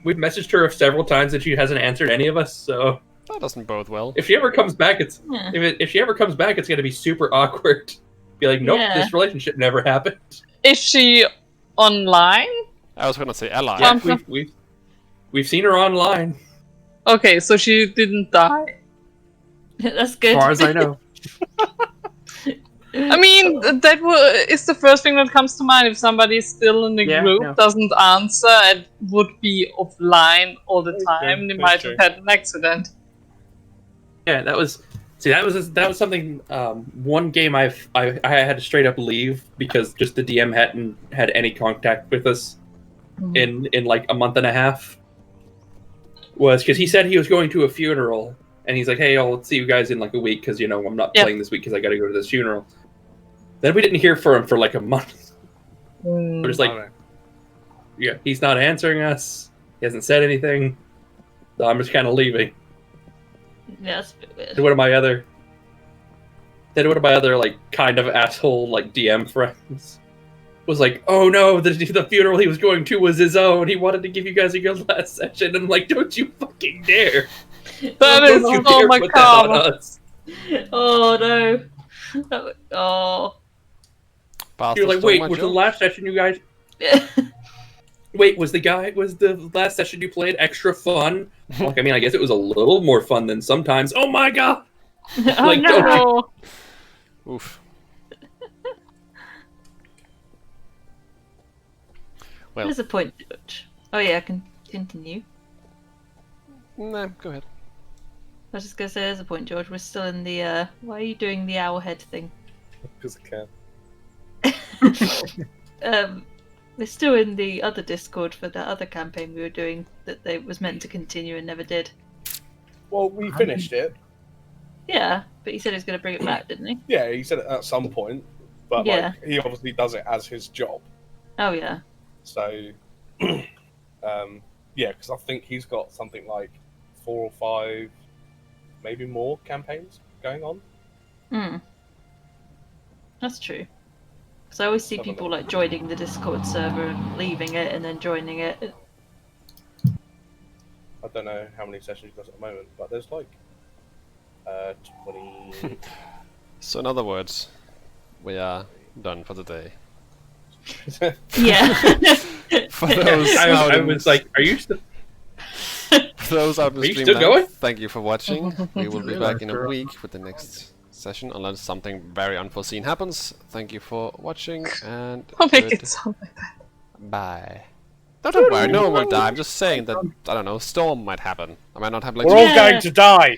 We've messaged her several times and she hasn't answered any of us. So That doesn't bode well. if she ever comes back, it's Yeah. if she ever comes back, it's gonna be super awkward. Be like, nope, Yeah. this relationship never happened. is she online? I was gonna say ally. Yeah, Um, we've seen her online, Okay, so she didn't die. That's as good. far as I know. I mean, that is the first thing that comes to mind. If somebody is still in the Yeah, group, no. doesn't answer, and would be offline all the time, they that's might true. have had an accident. Yeah, that was something. One game I had to straight up leave because just the DM hadn't had any contact with us in like a month and a half. Was because he said he was going to a funeral, and he's like, "Hey, I'll see you guys in like a week because I'm not Yeah. playing this week because I got to go to this funeral." Then we didn't hear from him for like a month. We're just like, yeah, he's not answering us. He hasn't said anything, so I'm just kind of leaving. Yeah, that's a bit weird. Then one of my other like kind of asshole like DM friends was like, "Oh no, the funeral he was going to was his own. He wanted to give you guys a good last session." And I'm like, "Don't you fucking dare! That is Don't you so dare my put that on karma. us." Oh no. Oh. You're like, "Wait, was the last session you guys? Wait, was the last session you played extra fun?" Like, I mean, I guess it was a little more fun than sometimes. Oh my god! Oh Like, no. No. Oof. Well, There's a point, George. Oh yeah, I can continue. nah, go ahead. I was just gonna say, there's a point, George. We're still in the. Why are you doing the owlhead thing? Because I can. We're still in the other Discord for that other campaign we were doing that they was meant to continue and never did. Well, we finished it. Yeah, but he said he was gonna bring it back, didn't he? Yeah, he said it at some point, but Yeah. like he obviously does it as his job. Oh yeah. So, yeah, because I think he's got something like 4 or 5, maybe more campaigns going on. Hmm. That's true. Because I always see Have a people look. like joining the Discord server and leaving it and then joining it. I don't know how many sessions he does at the moment, but there's like 20. So in other words, we are done for the day. Yeah. For those out I in was like, "Are you still?" For those out in Are the you stream still land, going? thank you for watching. We will be back in a Sure. week with the next session, unless something very unforeseen happens. Thank you for watching, and I'll make it sound like that. bye. No, don't worry, no one will die. I'm just saying that, I don't know, storm might happen. I might not have like... We're all Yeah. going to die.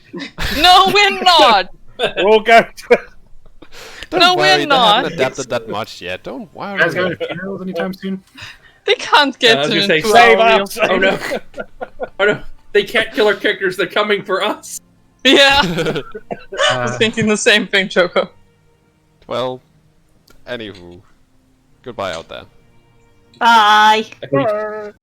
No, we're not. We're all going to. Don't No, worry, we're they not. haven't adapted that much yet. Don't You guys going worry. to funerals anytime soon? They can't get I was to gonna say, two Save hour us. Oh no! Oh no! They can't kill our characters. They're coming for us. Yeah, I was thinking the same thing, Choco. Well, anywho. Goodbye out there. Bye. I think